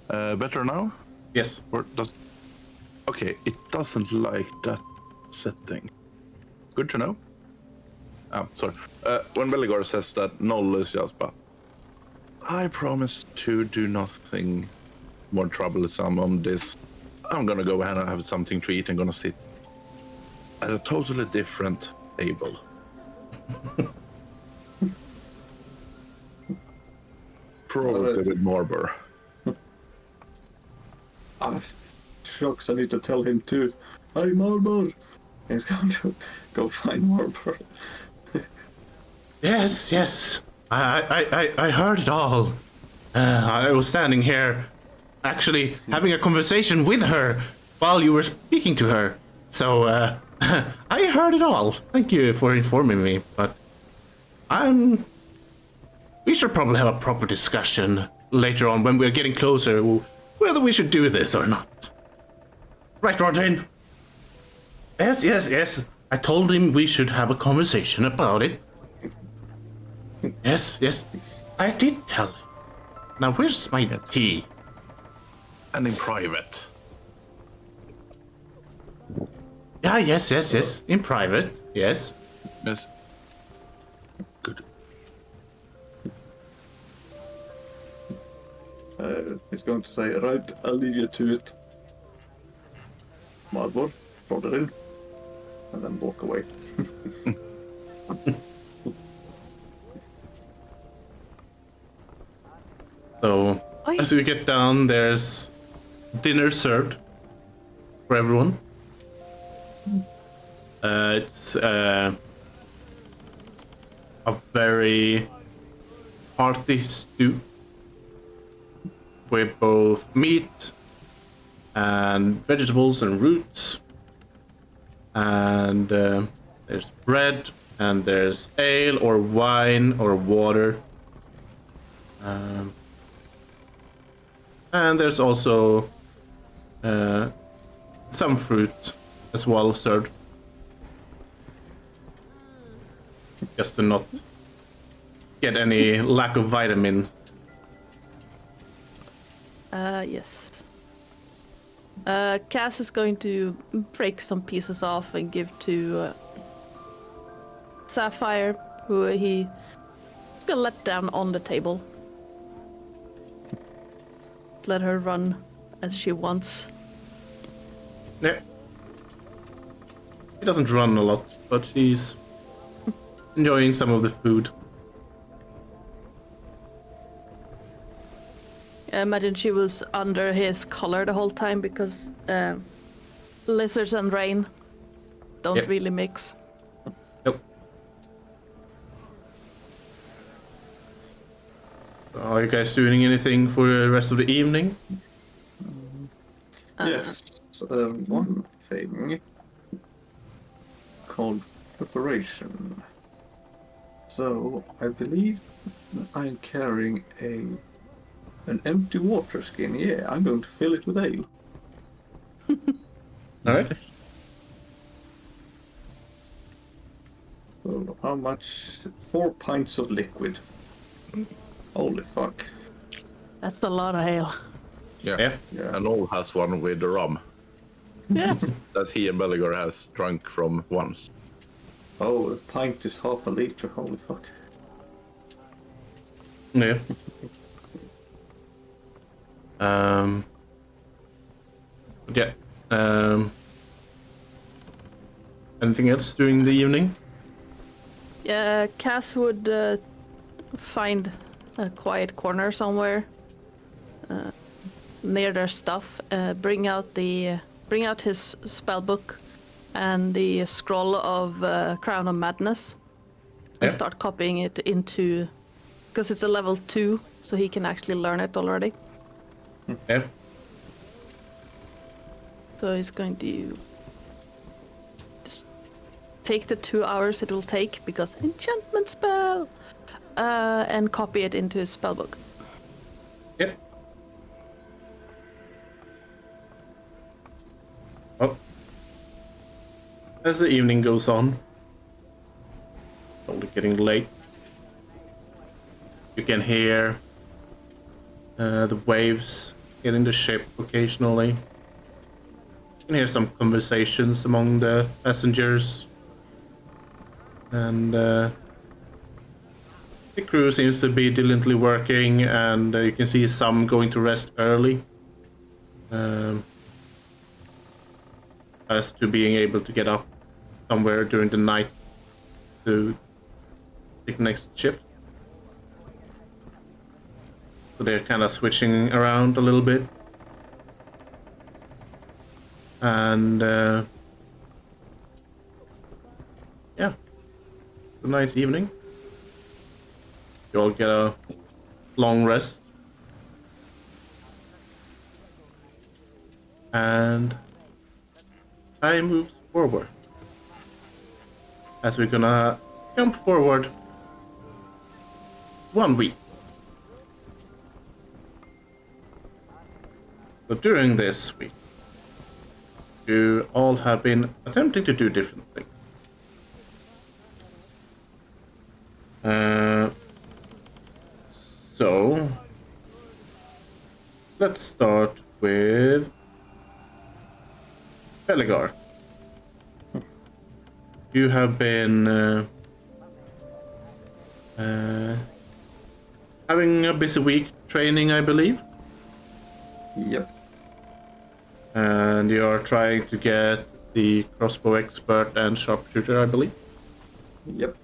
Better now? Yes. Or does? Okay, it doesn't like that setting. Good to know. Oh, sorry. When Belligor says that Null is just, but I promise to do nothing more troublesome on this. I'm gonna go ahead and have something to eat and gonna sit at a totally different table. Probably with Morbor. Ah, shucks, I need to tell him too. "Hey, Marlborough!" He's going to go find Marlborough. Yes, yes. I heard it all. I was standing here, actually having a conversation with her while you were speaking to her. So, I heard it all. Thank you for informing me, but we should probably have a proper discussion later on when we're getting closer, whether we should do this or not. Right, Rodrin? Yes. I told him we should have a conversation about it. Yes. I did tell him. Now, where's my tea? And in private. Yeah, yes. In private, yes. Yes. Good. He's going to say, "Right, I'll leave you to it." Marlborough, throw it in, and then walk away. So, Oh, yeah. as we get down, there's dinner served for everyone. It's a very hearty stew with both meat and vegetables and roots. And there's bread, and there's ale or wine or water. And there's also some fruit as well served. Just to not get any lack of vitamin. Yes. Cass is going to break some pieces off and give to Sapphire, who he's gonna let down on the table. Let her run as she wants. Yeah. He doesn't run a lot, but he's enjoying some of the food. I imagine she was under his collar the whole time because lizards and rain don't Yep. really mix. Nope. Are you guys doing anything for the rest of the evening? Yes, one thing called preparation. So I believe I'm carrying an empty water skin. Yeah, I'm going to fill it with ale. All right. So how much? 4 pints of liquid. Holy fuck. That's a lot of ale. Yeah. Yeah. And all has one with the rum Yeah. that he and Belligar has drunk from once. Oh, a pint is half a liter. Holy fuck. Yeah. But yeah. Anything else during the evening? Yeah, Cass would find a quiet corner somewhere near their stuff. Bring out his spell book and the scroll of Crown of Madness, and Yeah. start copying it into, because it's a level 2, so he can actually learn it already. Yeah. So he's going to just take the 2 hours it will take, because enchantment spell, and copy it into his spellbook. Yep. Well, as the evening goes on, only getting late, you can hear the waves hitting the ship occasionally. You can hear some conversations among the passengers, and the crew seems to be diligently working, and you can see some going to rest early, as to being able to get up somewhere during the night to take the next shift. So they're kind of switching around a little bit. And yeah, it's a nice evening. You all get a long rest. And time moves forward. As we're gonna jump forward 1 week. So during this week, you all have been attempting to do different things. So let's start with Belligar. You have been having a busy week training, I believe. Yep. And you are trying to get the crossbow expert and sharpshooter, I believe. Yep.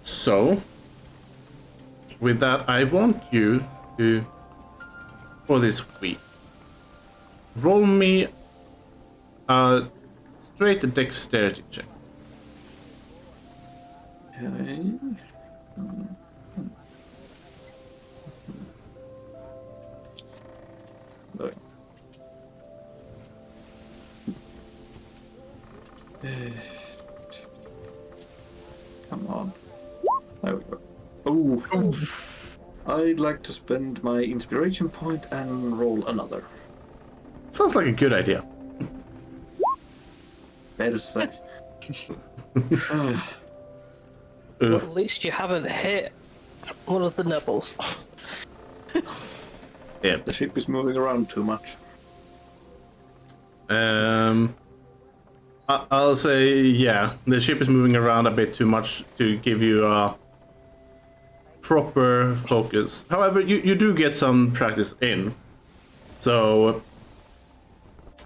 So, with that, I want you to, for this week, roll me a straight dexterity check. Okay. Look. Come on. There we go. Oh. I'd like to spend my inspiration point and roll another. Sounds like a good idea. Better say. Well, at least you haven't hit one of the nibbles. Yeah. The ship is moving around too much. I'll say, yeah, the ship is moving around a bit too much to give you a proper focus. However, you do get some practice in. So,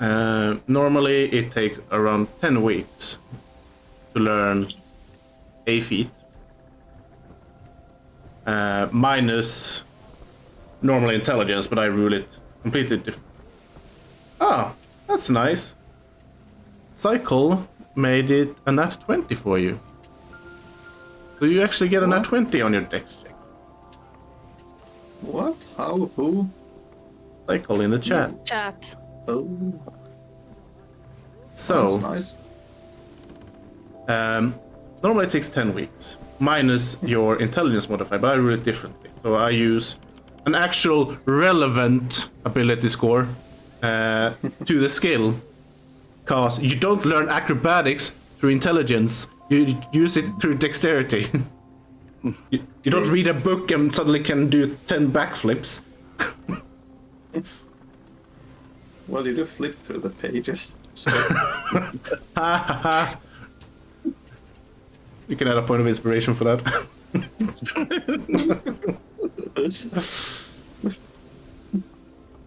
normally it takes around 10 weeks to learn a feat. Minus normal intelligence, but I rule it completely different. Ah, that's nice. Cycle made it a nat 20 for you. So you actually get a nat 20 on your dex check. What? How? Who? Cycle in the chat. Chat. Oh. So, That's nice. normally it takes 10 weeks. Minus your intelligence modifier, but I rule it differently. So I use an actual relevant ability score to the skill, cause you don't learn acrobatics through intelligence. You use it through dexterity. You don't read a book and suddenly can do 10 backflips. Well, you do flip through the pages. So You can add a point of inspiration for that.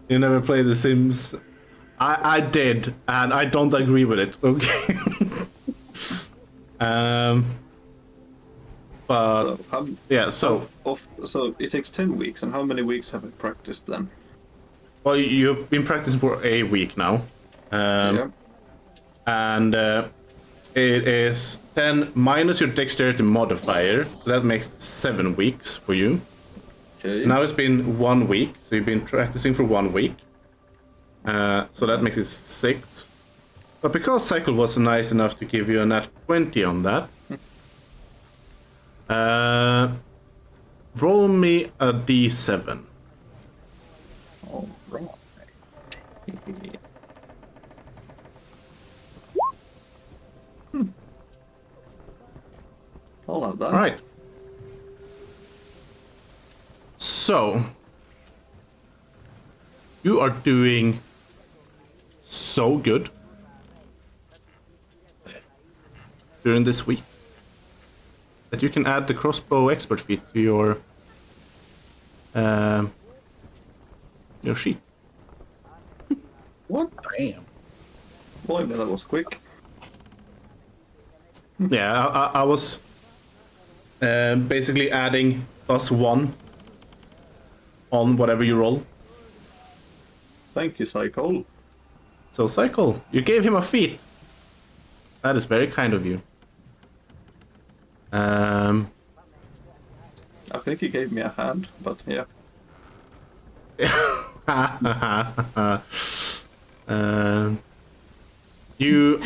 You never played The Sims? I did, and I don't agree with it. Okay. But yeah, so so it takes 10 weeks, and how many weeks have I practiced then? well, you've been practicing for a week now, Yeah. and it is 10 minus your dexterity modifier, so that makes 7 weeks for you. Okay. Now it's been 1 week, so you've been practicing for 1 week. So that makes it 6. But because Cycle was nice enough to give you a nat 20 on that, roll me a d7. All right. I'll have that. All right. So, you are doing so good during this week that you can add the crossbow expert feat to your sheet. What? Damn. Boy, that was quick. Yeah, I was basically adding +1 on whatever you roll. Thank you, Cycle. So, Cycle, you gave him a feat. That is very kind of you. I think he gave me a hand, but yeah.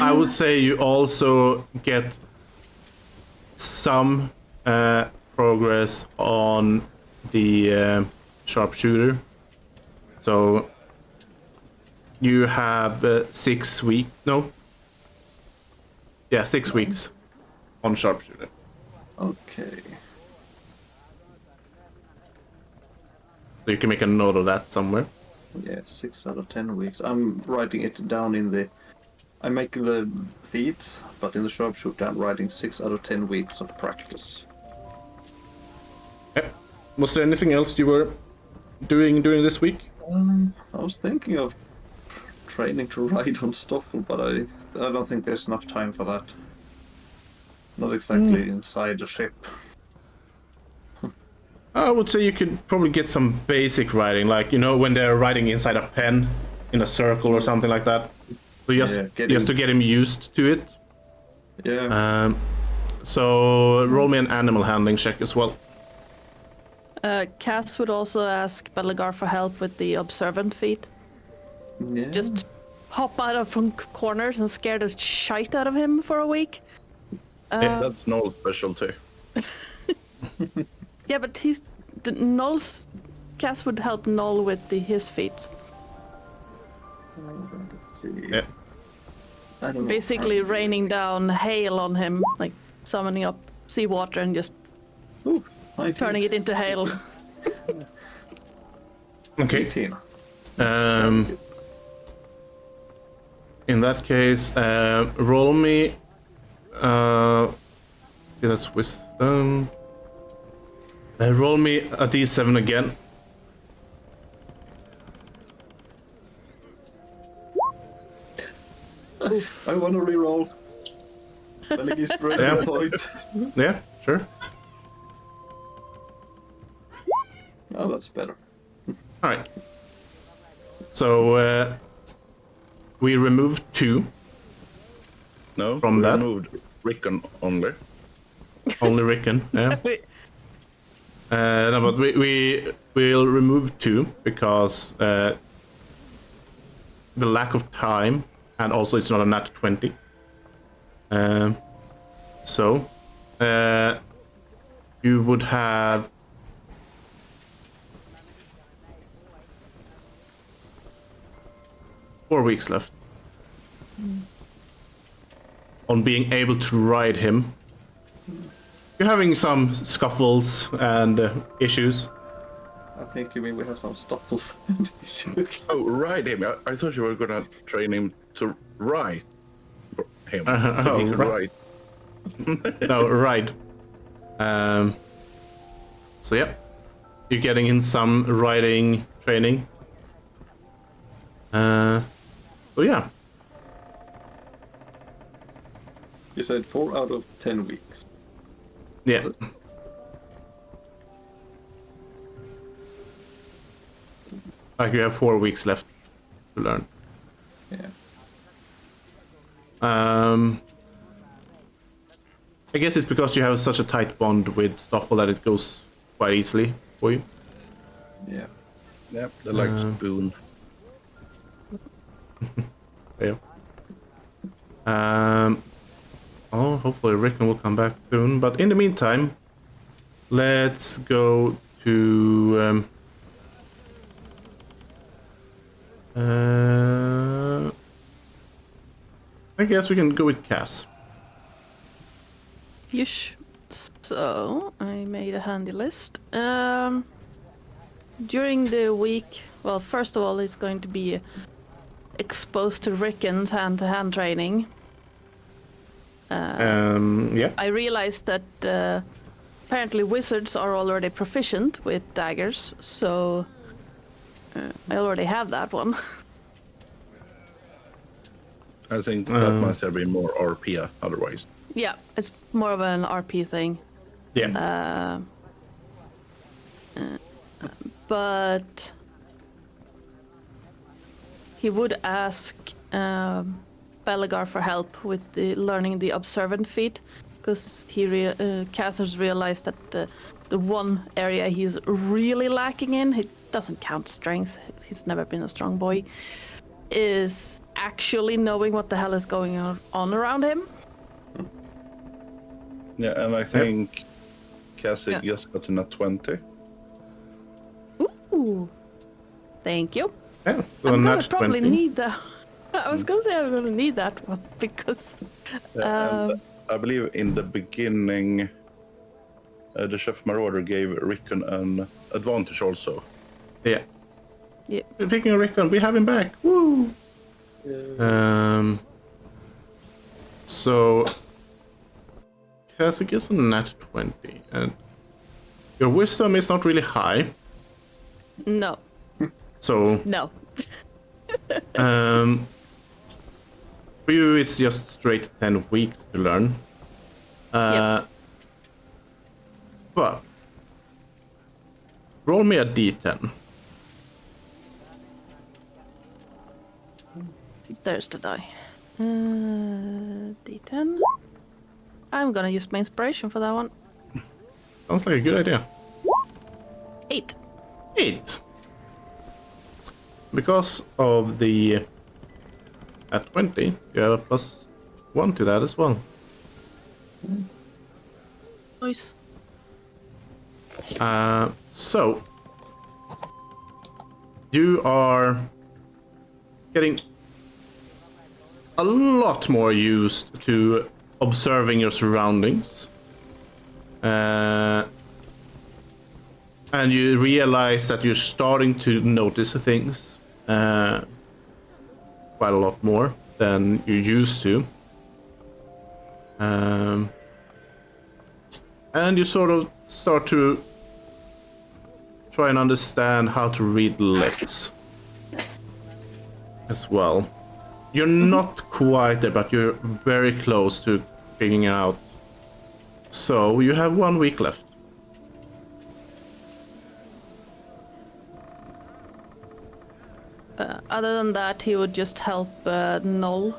I would say you also get some progress on the sharpshooter. So you have 6 weeks. No. Yeah, 6 weeks on sharpshooter. Okay. So you can make a note of that somewhere. Yeah, 6 out of 10 weeks. I'm writing it down in the. I make the feats, but in the sharpshooter, I'm writing 6 out of 10 weeks of practice. Yeah. Was there anything else you were doing during this week? I was thinking of training to ride on Stoffel, but I don't think there's enough time for that. Not exactly inside the ship. I would say you could probably get some basic riding, like, you know, when they're riding inside a pen in a circle or something like that. So just to get him used to it. Yeah. So roll me an animal handling check as well. Cass would also ask Belagar for help with the observant feat. Yeah. Just hop out of from corners and scare the shite out of him for a week. That's no specialty. Yeah, but Null's Cass would help Null with his feats. Let's see. Yeah. I don't know. Basically raining down hail on him, like summoning up seawater and just Ooh, 19. turning it into hail. Okay. 18. In that case, roll me. Yeah, that's wisdom. Roll me a d7 again. I want to reroll. He's breaking point. Yeah, sure. Oh, that's better. All right. So we removed 2. No, From we that? removed Rickon only. Only Rickon. Yeah. No, but we will remove 2 because the lack of time, and also it's not a nat 20. So you would have 4 weeks left. On being able to ride him. You're having some scuffles and issues. I think you mean we have some stuffles and issues. Oh, ride him. I thought you were gonna train him to ride him. Uh-huh. So he Oh, could right. ride. No, ride. So yeah, you're getting in some riding training. So yeah. You said 4 out of 10 weeks. Yeah. Like you have 4 weeks left to learn. Yeah. I guess it's because you have such a tight bond with Stoffel that it goes quite easily for you. Yeah. Yep, they're like spoon. Yeah. Oh, hopefully Rickon will come back soon. But in the meantime, let's go to. I guess we can go with Cass. So I made a handy list. During the week, well, first of all, it's going to be exposed to Rickon's hand-to-hand training. Yeah. I realized that apparently wizards are already proficient with daggers, so I already have that one. I think that must have been more RP otherwise. Yeah, it's more of an RP thing. Yeah. But he would ask Belagar for help with learning the observant feat, because Cass has realized that the one area he's really lacking in, it doesn't count strength, he's never been a strong boy, is actually knowing what the hell is going on around him. Yeah, and I think Cassie just got in at 20. Ooh, thank you. Yeah. So I'm gonna nat probably 20. need that. I was gonna say I'm gonna need that one because And I believe in the beginning, the Chef Marauder gave Rickon an advantage also. Yeah. Yeah. Picking a Rickon, we have him back. Woo! So Kasich is a nat 20, and your wisdom is not really high. no, So no. for you it's just straight 10 weeks to learn. Yep. But roll me a d10. There's the die. D10. I'm gonna use my inspiration for that one. Sounds like a good idea. 8. 8. Because of the at 20, you have a +1 to that as well. Nice. So you are getting a lot more used to observing your surroundings. And you realize that you're starting to notice things quite a lot more than you used to. And you sort of start to try and understand how to read lips as well. You're not quite there, but you're very close to figuring it out. So you have 1 week left. Other than that, he would just help Noel.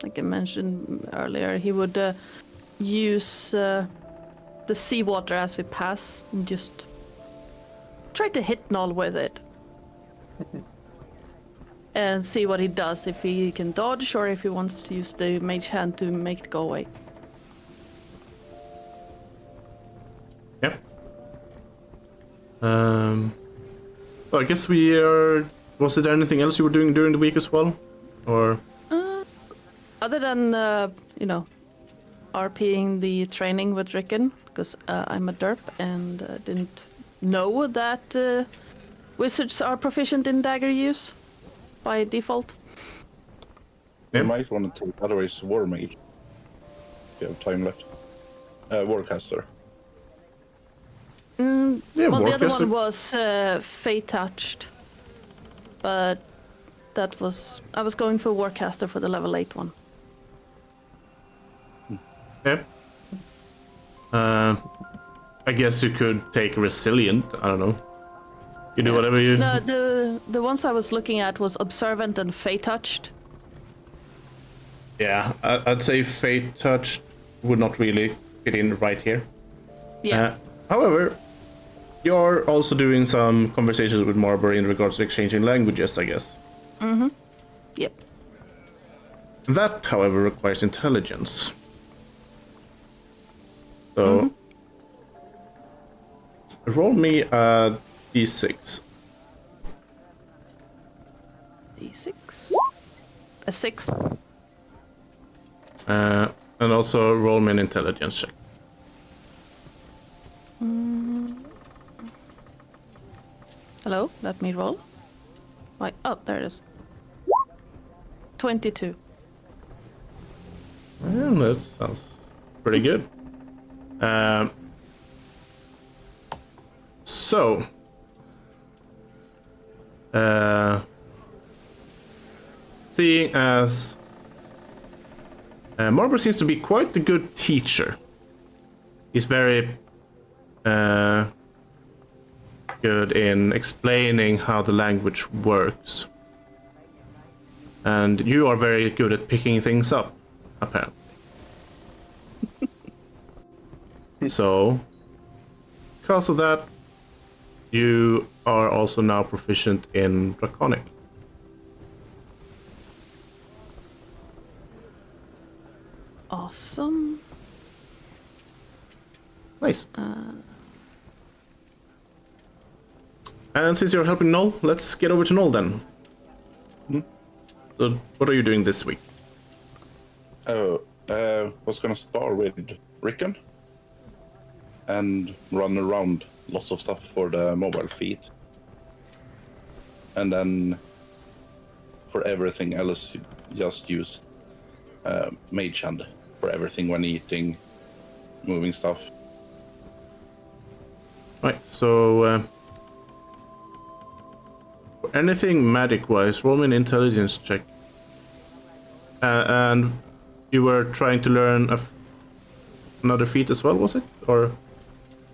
Like I mentioned earlier, he would use the seawater as we pass and just try to hit Noel with it. And see what he does, if he can dodge or if he wants to use the mage hand to make it go away. Yep. So I guess we are was there anything else you were doing during the week as well, or? Other than RPing the training with Rickon, because I'm a derp and didn't know that wizards are proficient in dagger use by default. You might want to take otherwise War Mage if you have time left. Warcaster. Yeah, Well, the other Warcaster. one was Fate Touched, but I was going for Warcaster for the level 8 one. Yeah. I guess you could take Resilient. I don't know. You do whatever you. No, the ones I was looking at was Observant and Fate Touched. Yeah, I'd say Fate Touch would not really fit in right here. Yeah. However, you're also doing some conversations with Marbury in regards to exchanging languages, I guess. Yep. That, however, requires intelligence. So, roll me a d6. D6. A 6. And also roll me an intelligence check. Hello, let me roll. Why? Oh, there it is. 22. Well, that sounds pretty good. So, seeing as Marber seems to be quite a good teacher. He's very good in explaining how the language works. And you are very good at picking things up, apparently. So, because of that, you are also now proficient in Draconic. Awesome. Nice. And since you're helping Noel, let's get over to Noel then. So, what are you doing this week? Was gonna start with Rickon and run around lots of stuff for the mobile feet. And then for everything else, just use Mage Hand for everything when eating, moving stuff. Right, so for anything magic-wise, roll me an intelligence check. And you were trying to learn another feat as well, was it? Or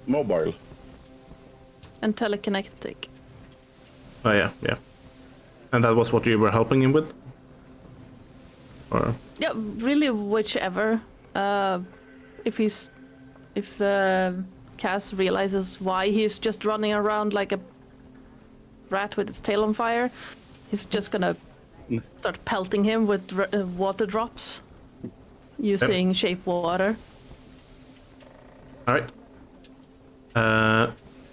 Mobile. And telekinetic. oh yeah. And that was what you were helping him with? Or Yeah, really whichever. If Cass realizes why he's just running around like a rat with its tail on fire, he's just gonna start pelting him with water drops using shape water. all right.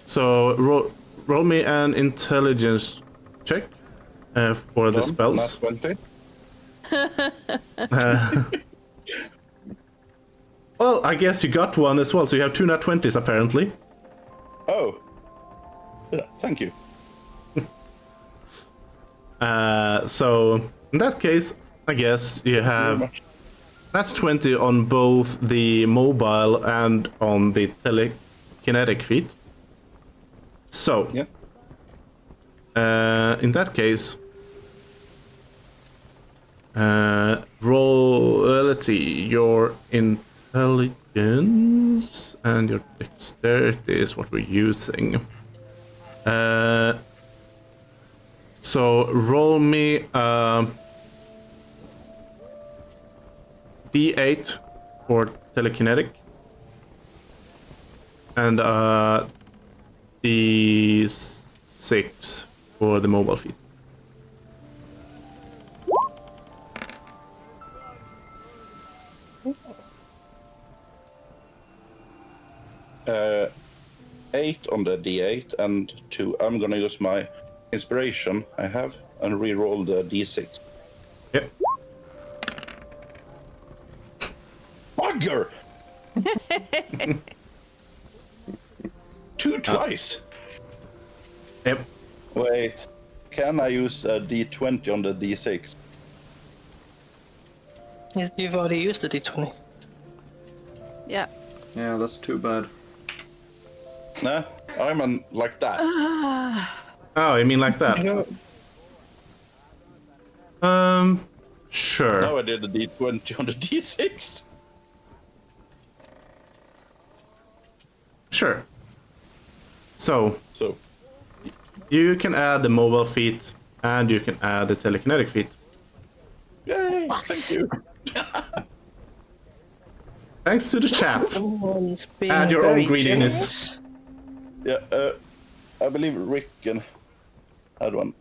So roll me an intelligence check for the spells. Not 20. Well, I guess you got one as well, so you have 2 nat 20s apparently. Oh. Yeah, thank you. So in that case, I guess you have nat 20 on both the mobile and on the telekinetic feat. So, Yeah. in that case, roll. Let's see, your intelligence and your dexterity is what we're using. So roll me d8 for telekinetic and d6 for the mobile feat. Uh, 8 on the D8 and 2. I'm gonna use my inspiration I have and re-roll the d6. Yep. Bugger! 2 twice. Yep. Wait, can I use a d20 on the d6? You've already used the d20. Yeah. Yeah, that's too bad. Nah, I'm like that. Oh, you mean like that? Sure. Now I did a d20 on the d6. Sure. So, So, you can add the mobile feat, and you can add the telekinetic feat. yay! Thank you. Thanks to the chat. Someone's being Add your own very greediness. generous. Yeah, I believe Rickon had one.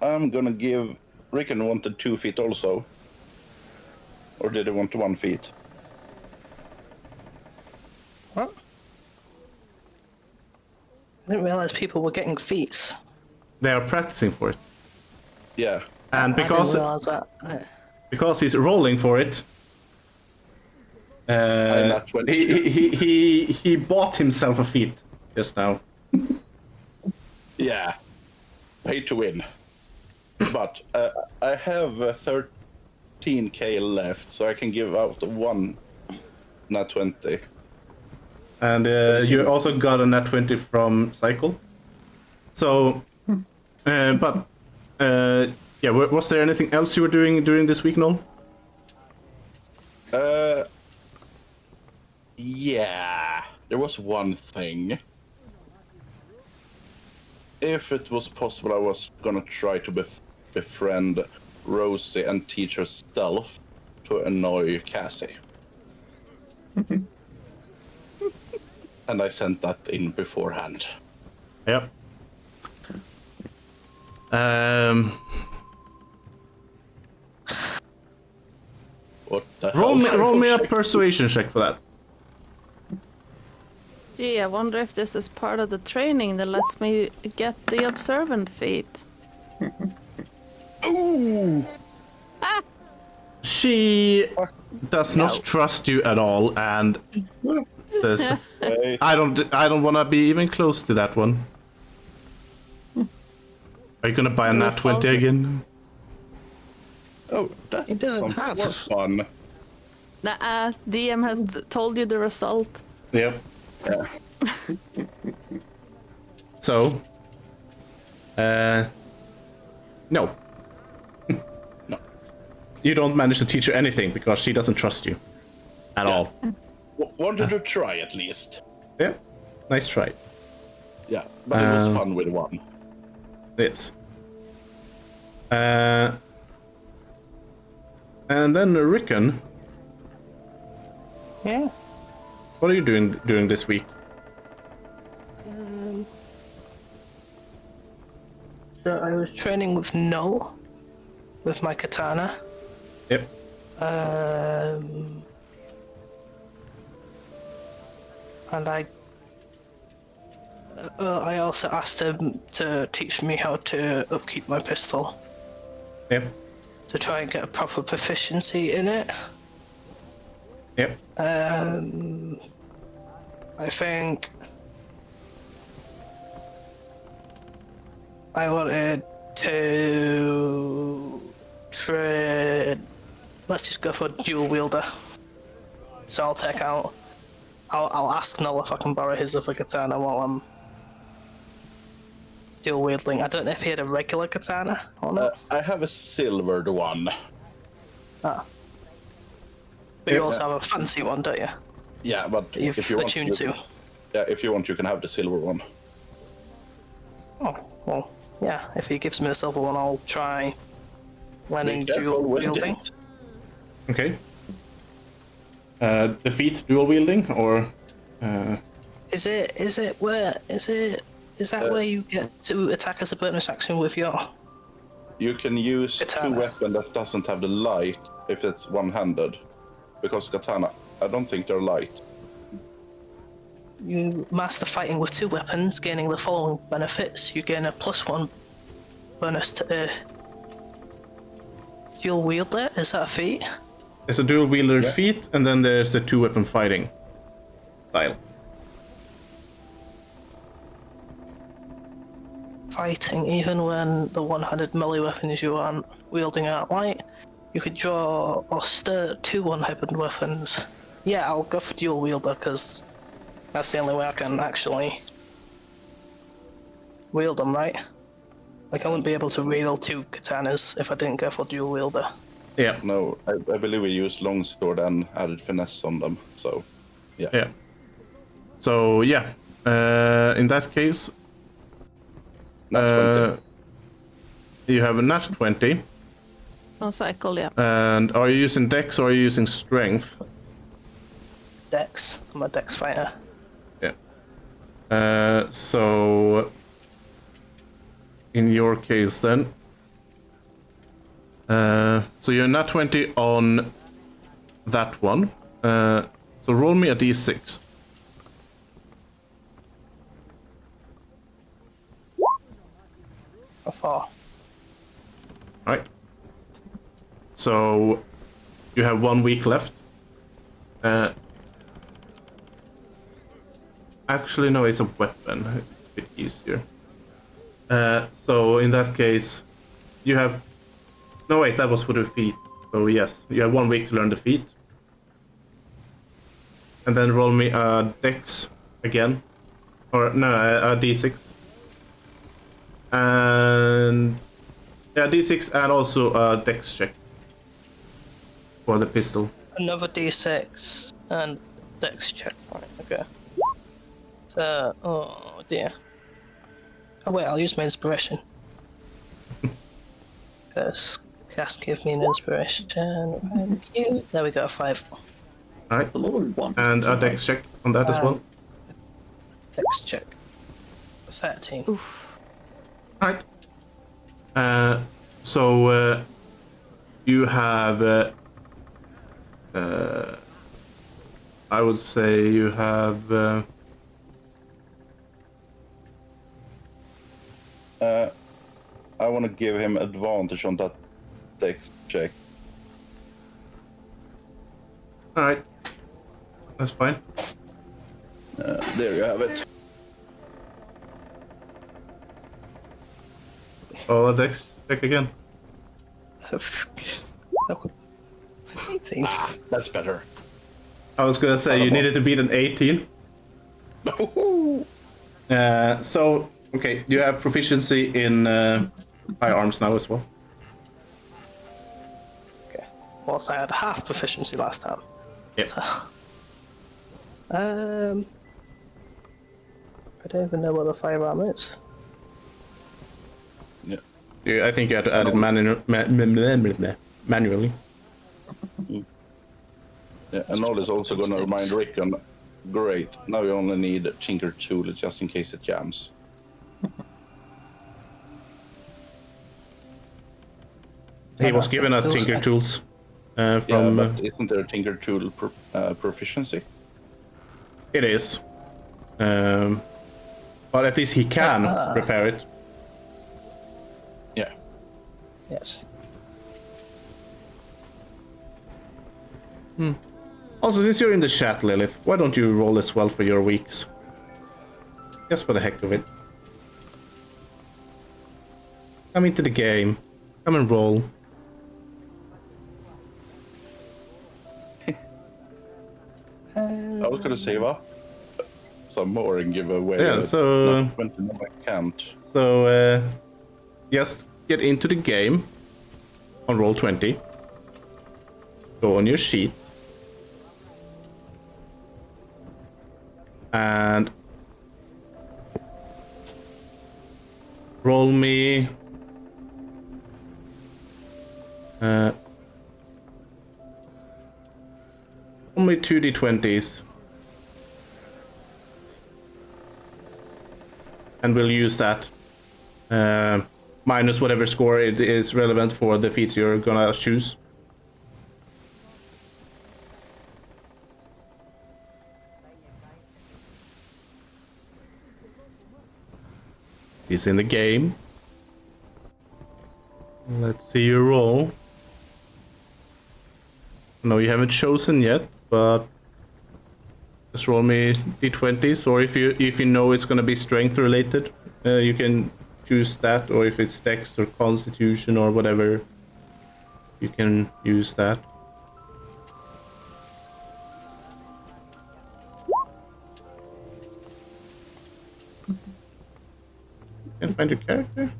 I'm gonna give... Rickon wanted 2 feet also. Or did he want 1 feet? What? I didn't realize people were getting feats. They are practicing for it. Yeah. And I didn't realize that. because he's rolling for it, I'm not 20. he bought himself a feat just now. Yeah. Pay to win. But I have 13k left, so I can give out 1 nat 20. And you also got a nat 20 from Cycle. So, yeah, was there anything else you were doing during this week, Noel? Yeah. There was one thing. If it was possible, I was gonna try to befriend Rosie and teach her stealth to annoy Cassie. And I sent that in beforehand. Yep. What the Roll hell? me a persuasion check for that. Gee, I wonder if this is part of the training that lets me get the observant feat. Ooh! She does not trust you at all, and this, Hey, I don't want to be even close to that one. Are you gonna buy a nat 20 Salty. again? oh, that It doesn't sounds have. more fun. Nah, DM has told you the result. Yep. Yeah. So, no. No. You don't manage to teach her anything because she doesn't trust you at all. Wanted to try at least. Yeah, nice try. Yeah, but it was fun with 1. Yes. And then Rickon, Yeah. what are you doing during this week? So I was training with Null, with my katana. Yep. And I also asked him to teach me how to upkeep my pistol, Yep. to try and get a proper proficiency in it. Yep. I think I wanted to trade. Let's just go for dual wielder. So I'll take out. I'll ask Noel if I can borrow his other katana while I'm dual wielding. I don't know if he had a regular katana or not. I have a silvered one. But you also have a fancy one, don't you? Yeah, but That you've if you want, attuned to. yeah, if you want, you can have the silver one. Oh, well, yeah. If he gives me the silver one, I'll try learning Be careful dual with wielding. it. Okay. Defeat dual wielding or Is that where you get to attack as a bonus action with your? You can use Katana. 2 weapons that doesn't have the light if it's one-handed, because katana, I don't think they're light. You master fighting with 2 weapons, gaining the following benefits. You gain a +1 bonus to dual wielder. Is that a feat? It's a dual wielder Yeah. feat, and then there's a 2-weapon fighting style. Fighting, even when the one-handed melee weapons you aren't wielding aren't light, you could draw or stir 2 one-handed weapons. Yeah, I'll go for dual wielder because that's the only way I can actually wield them, right? Like, I wouldn't be able to wield 2 katanas if I didn't go for dual wielder. Yeah. No, I believe we used longsword and added finesse on them. So, yeah. Yeah. So yeah, in that case, Nat 20. you have a nat 20. On cycle, yeah. And are you using Dex or are you using Strength? Dex. I'm a Dex fighter. Yeah. So in your case then, so you're nat 20 on that one. So roll me a d6. How far? Right. So you have 1 week left. Actually, no, it's a weapon. It's a bit easier. So in that case, you have. No, wait, that was for the feat. So yes, you have 1 week to learn the feat. And then roll me a dex again. Or no, a d6. And yeah, d6 and also a dex check for the pistol. Another d6 and Dex check. Right, okay. Oh dear. Oh wait, I'll use my inspiration. Because cast give me an inspiration. Thank you. There we go, 5. Alright. A lot of one. And a dex check on that as well. Dex check. 13. Oof. Alright. So you have. I would say you have. I want to give him advantage on that dex check. Alright. That's fine. There you have it. Oh, a dex check again. That would 18. That's better. I was gonna say you needed to beat an 18. So, okay, you have proficiency in firearms now as well. Okay. Whilst I had half proficiency last time. Yeah. So, I don't even know what the firearm is. Yeah, I think you had to add it manually. Yeah, and Noll is also going to remind Rickon, great, now you only need a Tinker tool just in case it jams. He was given a Tinker Tools Yeah, from. but isn't there a Tinker tool proficiency? It is. But at least he can repair it. Yeah. Yes. Also, since you're in the chat, Lilith, why don't you roll as well for your weeks? Just for the heck of it. Come into the game. Come and roll. I was going to save up some more and give away. Yeah, so. Not 20, no, I can't. So, just get into the game on roll 20. Go on your sheet. And roll me only 2d20s. And we'll use that minus whatever score it is relevant for the feats you're gonna choose. He's in the game. Let's see your roll. No, you haven't chosen yet, but just roll me d20s, or if you know it's gonna be strength related, you can choose that, or if it's dex or constitution or whatever, you can use that. Can't find your character.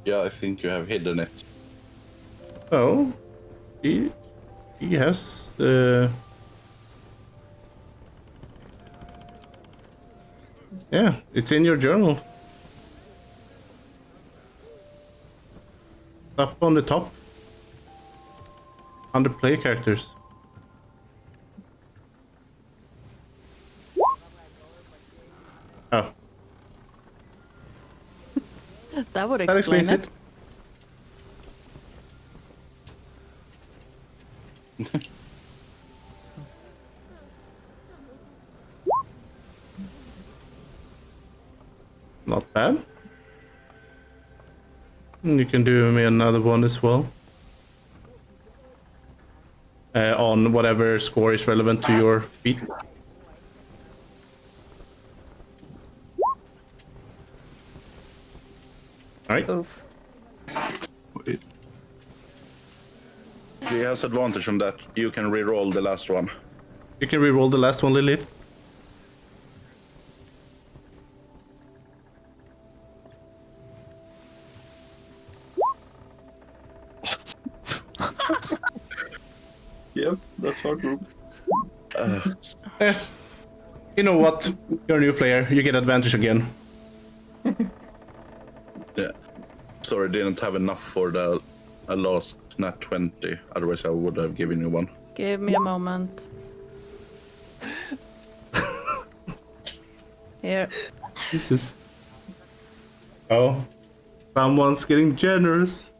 Yeah, I think you have hidden it. Oh, he has yeah, it's in your journal. Up on the top. Under player characters. Oh. That would That explain explains it. it. Not bad. And you can do me another one as well. On whatever score is relevant to your feat. Alright. Oof. He has advantage on that. You can re-roll the last one. You can re-roll the last one, Lilith. Yep, that's our group. You know what? You're a new player. You get advantage again. Yeah. Sorry, didn't have enough for the last nat 20. Otherwise, I would have given you one. Give me a moment. Here. This is... Oh. Someone's getting generous.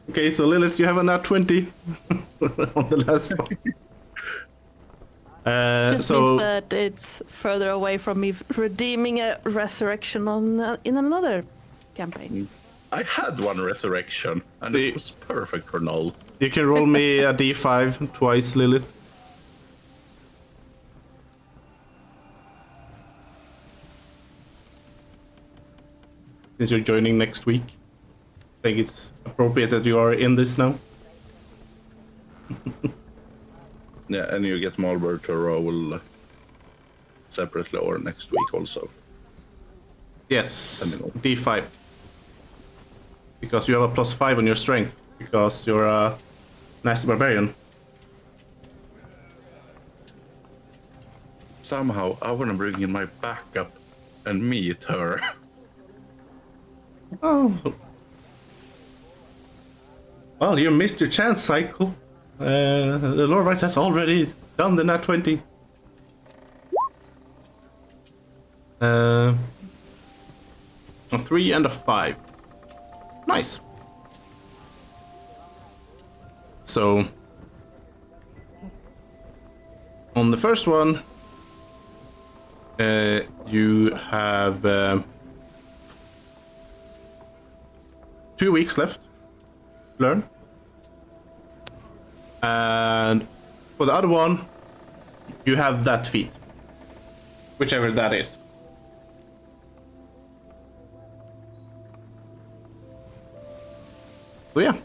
Okay, so Lilith, you have a nat 20 on the last one. Just means that it's further away from me redeeming a resurrection on in another campaign. I had one resurrection, and it was perfect for null. You can roll me a d5 twice, Lilith. Since you're joining next week, I think it's appropriate that you are in this now. Yeah, and you get Malbert to roll separately or next week also. Yes, d5. Because you have a +5 on your strength, because you're a nasty barbarian. Somehow, I want to bring in my backup and meet her. Oh. Well, you missed your chance, Cycle. The Lorvite has already done the nat 20. A 3 and a 5. Nice. So, on the first one, you have 2 weeks left. Learn. And for the other one, you have that feat. Whichever that is. So yeah.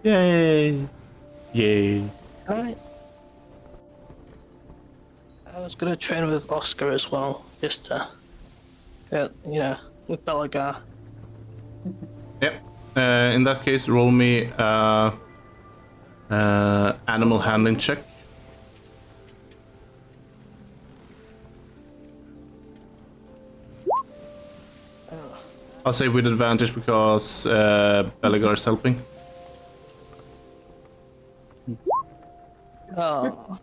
Yay. Yay. Right. I was gonna train with Oscar as well, just to, with Belagar. Yep. In that case, roll me animal handling check. I'll say with advantage because Belagar is helping. Oh,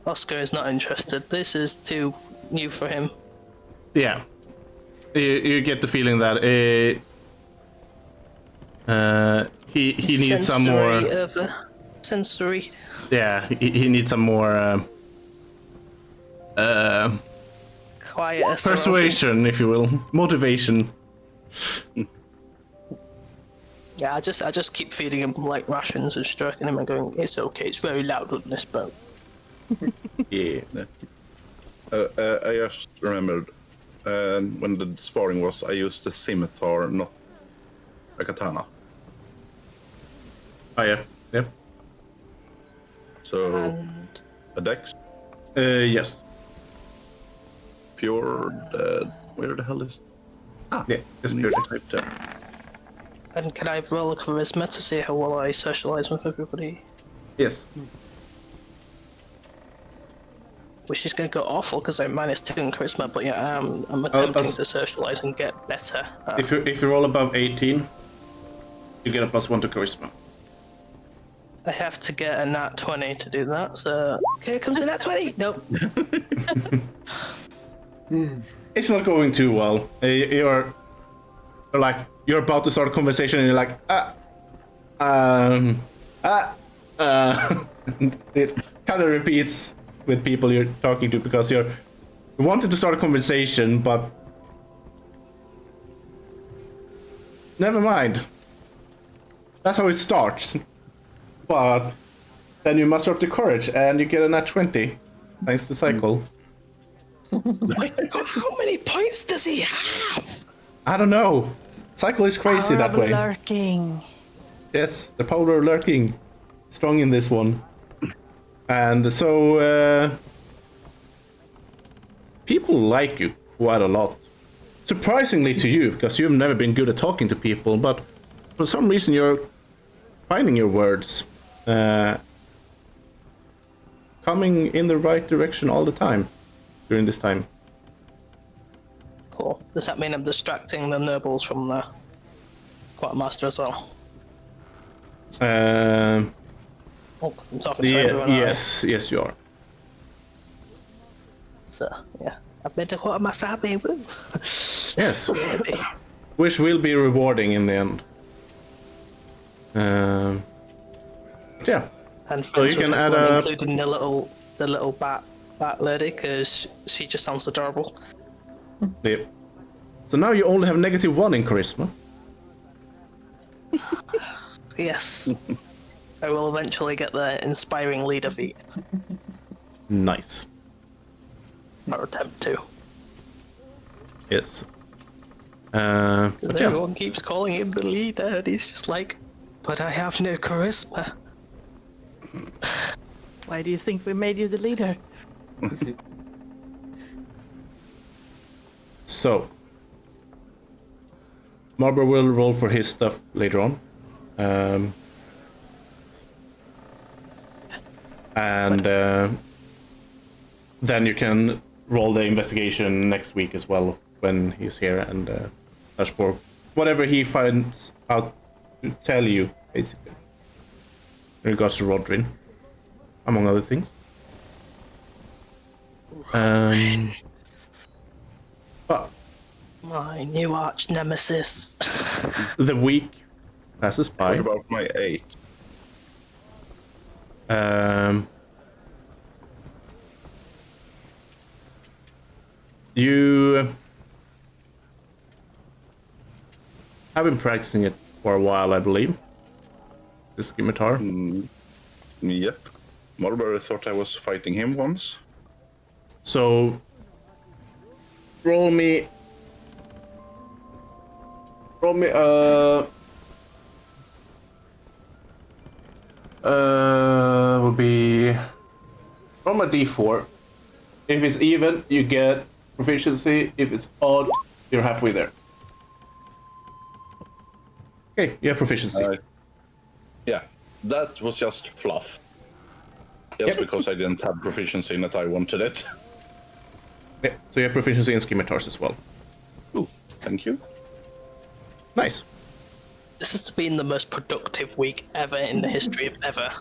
Oscar is not interested. This is too new for him. Yeah. You get the feeling that he needs some more. sensory. Yeah, he needs some more Quiet persuasion, if you will, motivation. Yeah, I just keep feeding him like rations and stroking him and going, it's okay, it's very loud on this boat. Yeah. I just remembered when the sparring was, I used a scimitar, not a katana. Oh yeah. Yep. So And a dex, Yes. pure. Where the hell is? Yeah. Just Need pure. to type that. and can I roll a charisma to see how well I socialise with everybody? Yes. Which is going to go awful because I'm -2 in charisma, but yeah, I'm attempting to socialise and get better. If you roll above 18, you get a +1 to charisma. I have to get a nat 20 to do that, so here comes a nat 20! Nope. It's not going too well. You're like you're about to start a conversation and you're like it kind of repeats with people you're talking to because you wanted to start a conversation, but never mind. That's how it starts. But then you muster up the courage and you get a nat 20 thanks to cycle. My God, how many points does he have? I don't know. Cycle is crazy that way. Lurking. Yes, the power of lurking. Strong in this one. And so, people like you quite a lot. Surprisingly to you, because you've never been good at talking to people, but for some reason you're finding your words. Coming in the right direction all the time during this time. Cool. Does that mean I'm distracting the nobles from the quartermaster as well? Oh, 'cause I'm talking to everyone. Yes, you are. So, yeah. I've made the quartermaster happy. Woo. Yes, Happy. which will be rewarding in the end. Yeah. And So friends you with can add everyone, a- including the little bat lady, because she just sounds adorable. Yep. So now you only have -1 in charisma. Yes. I will eventually get the inspiring leader feat, Nice. or attempt to. Yes. But yeah. Everyone keeps calling him the leader, and he's just like, but I have no charisma. Why do you think we made you the leader? So, Marber will roll for his stuff later on. And then you can roll the investigation next week as well when he's here and search for whatever he finds out to tell you, basically. In regards to Rodrin, among other things. But My new arch nemesis. the week passes by. What about my 8? You have been practicing it for a while, I believe. The scimitar. Yep. Marlborough thought I was fighting him once. So roll me would be roll a d4. If it's even, you get proficiency. If it's odd, you're halfway there. Okay, you have proficiency. Yeah, that was just fluff. Just because I didn't have proficiency in it, I wanted it. Yeah, so you have proficiency in scimitars as well. Ooh, thank you. Nice. This has been the most productive week ever in the history of ever.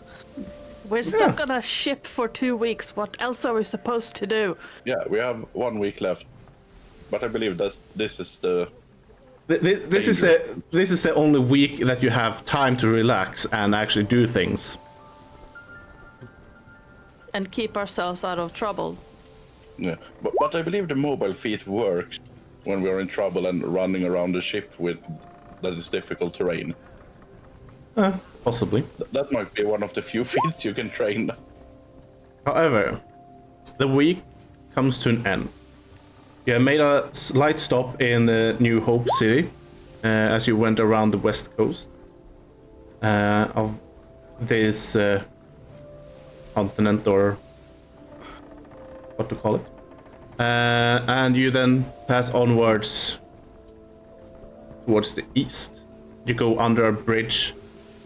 We're stuck on a ship for 2 weeks. What else are we supposed to do? Yeah, we have 1 week left. But I believe that this is the... This is the only week that you have time to relax and actually do things. and keep ourselves out of trouble. Yeah, but I believe the mobile feet works when we are in trouble and running around the ship with that is difficult terrain. Possibly. That might be one of the few feats you can train. However, the week comes to an end. You have made a slight stop in New Hope City as you went around the west coast of this continent, or what to call it. And you then pass onwards towards the east. You go under a bridge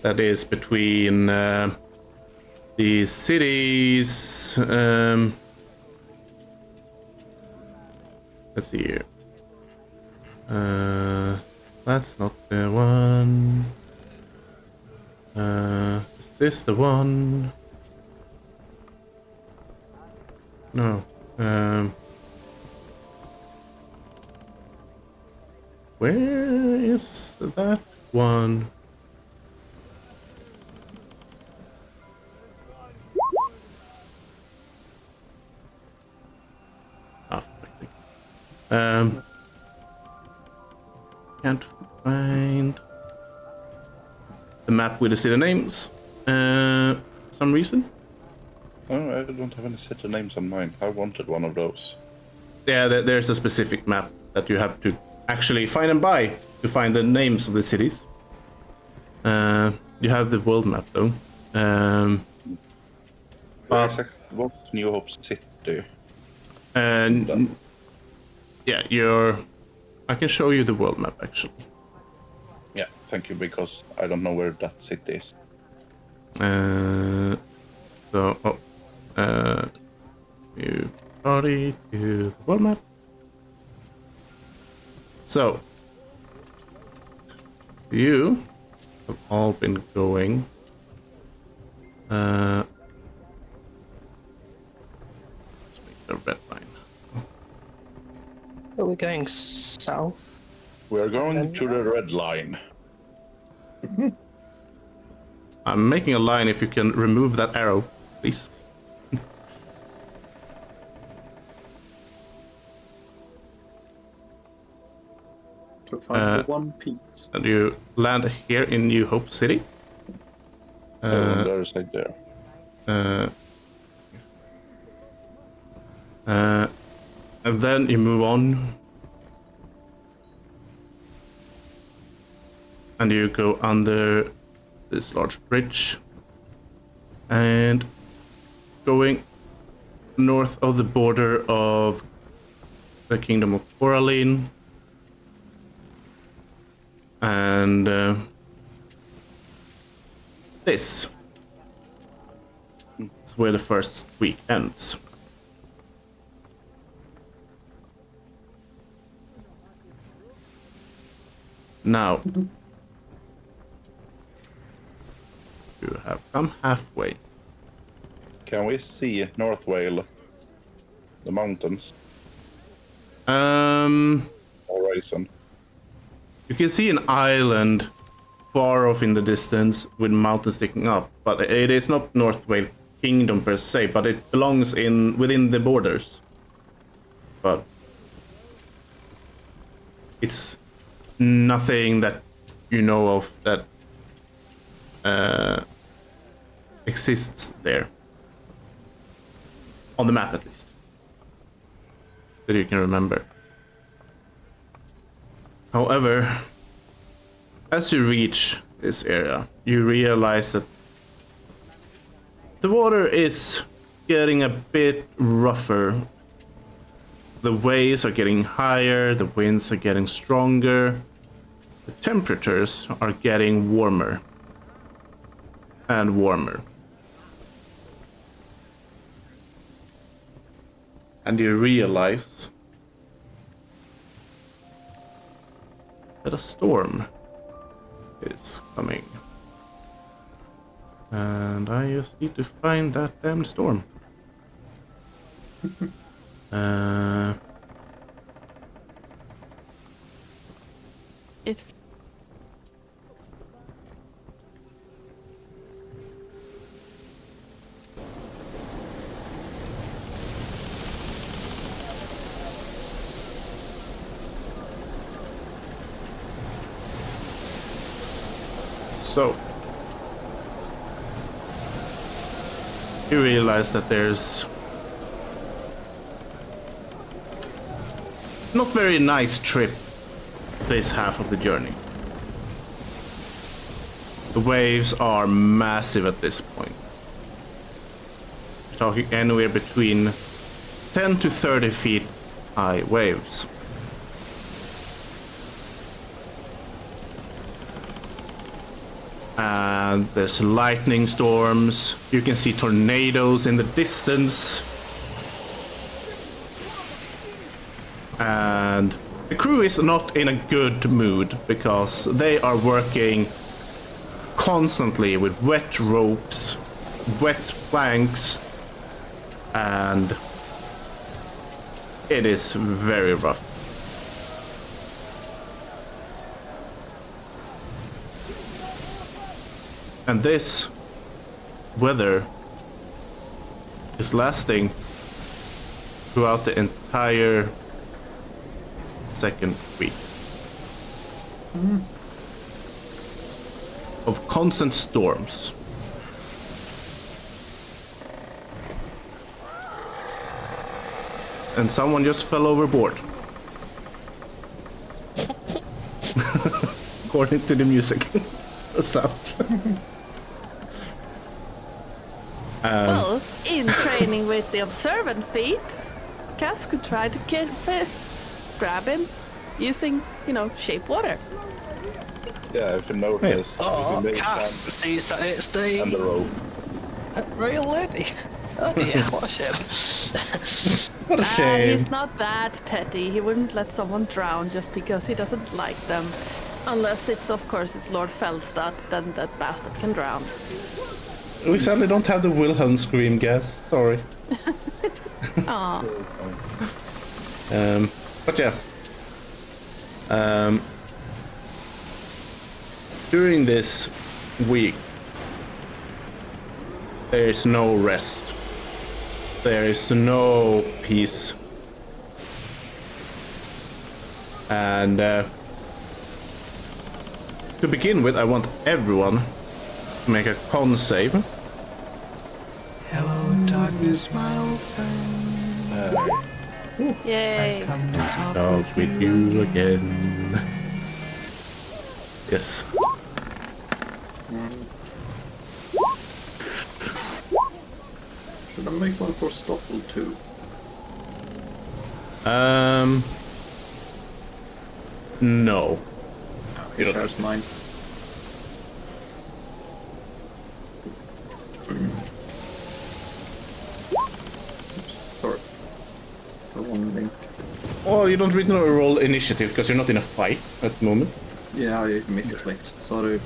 that is between the cities. Let's see here. That's not the one. Is this the one? No. Where is that one? Can't find the map with the city names. For some reason. Oh, I don't have any city names on mine. I wanted one of those. Yeah, there's a specific map that you have to actually find and buy to find the names of the cities. You have the world map though. What's New Hope City? And yeah, I can show you the world map actually. Yeah, thank you, because I don't know where that city is. You party to the world map. So you have all been going. Let's make the red line. Are we going south? We are going to the red line. I'm making a line. If you can remove that arrow, please. To find the One Piece. And you land here in New Hope City. There's like there. And then you move on. And you go under this large bridge. And going north of the border of the Kingdom of Coraline. And this is where the first week ends. Now, you have come halfway. Can we see North Whale? The mountains? Horizon. You can see an island far off in the distance with mountains sticking up, but it is not North Whale Kingdom per se, but it belongs within the borders. But it's nothing that you know of that exists there. On the map, at least. That you can remember. However, as you reach this area, you realize that the water is getting a bit rougher. The waves are getting higher, the winds are getting stronger, the temperatures are getting warmer and warmer. And you realize that a storm is coming. And I just need to find that damn storm. It So, you realize that there's not very nice trip this half of the journey. The waves are massive at this point. We're talking anywhere between 10 to 30 feet high waves. And there's lightning storms. You can see tornadoes in the distance. And the crew is not in a good mood because they are working constantly with wet ropes, wet planks, and it is very rough. And this weather is lasting throughout the entire second week. Of constant storms. And someone just fell overboard. According to the music. Sound. Well, in training with the observant feet, Cass could try to grab him using, shape water. Yeah, if you notice, Oh, if you make Cass sees that it's the and the rope. real lady. Oh dear, what a shame. What a shame. He's not that petty. He wouldn't let someone drown just because he doesn't like them. Unless it's, of course, it's Lord Felstad, then that bastard can drown. We sadly don't have the Wilhelm scream gas. Sorry. Aw. But yeah. During this week, there is no rest. There is no peace. And to begin with, I want everyone to make a con save. Hello, darkness, my old friend. Yay. Come to talk Talk with you again. Yes. Should I make one for Stoffel too? No. He shares mine. Sorry. The one link. Oh, you don't really roll initiative because you're not in a fight at the moment. Yeah, I misclicked. Sorry.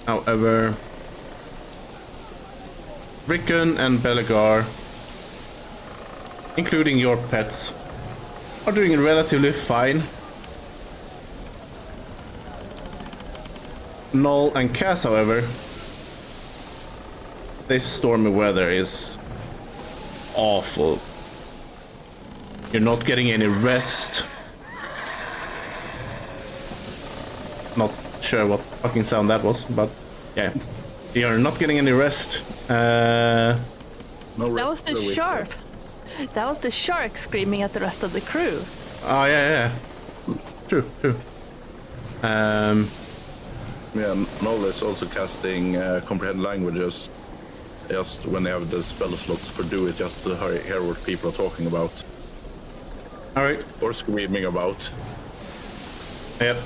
However, Rickon and Belagar, including your pets, are doing relatively fine. Null and Cass, however, this stormy weather is awful. You're not getting any rest. Not sure what fucking sound that was, but yeah. You're not getting any rest. Uh, No That rest was the for week. shark. That was the shark screaming at the rest of the crew. Oh yeah. True. Yeah, Noel is also casting comprehend languages just when they have the spell slots for do it, just to hear what people are talking about Alright. or screaming about. Yep.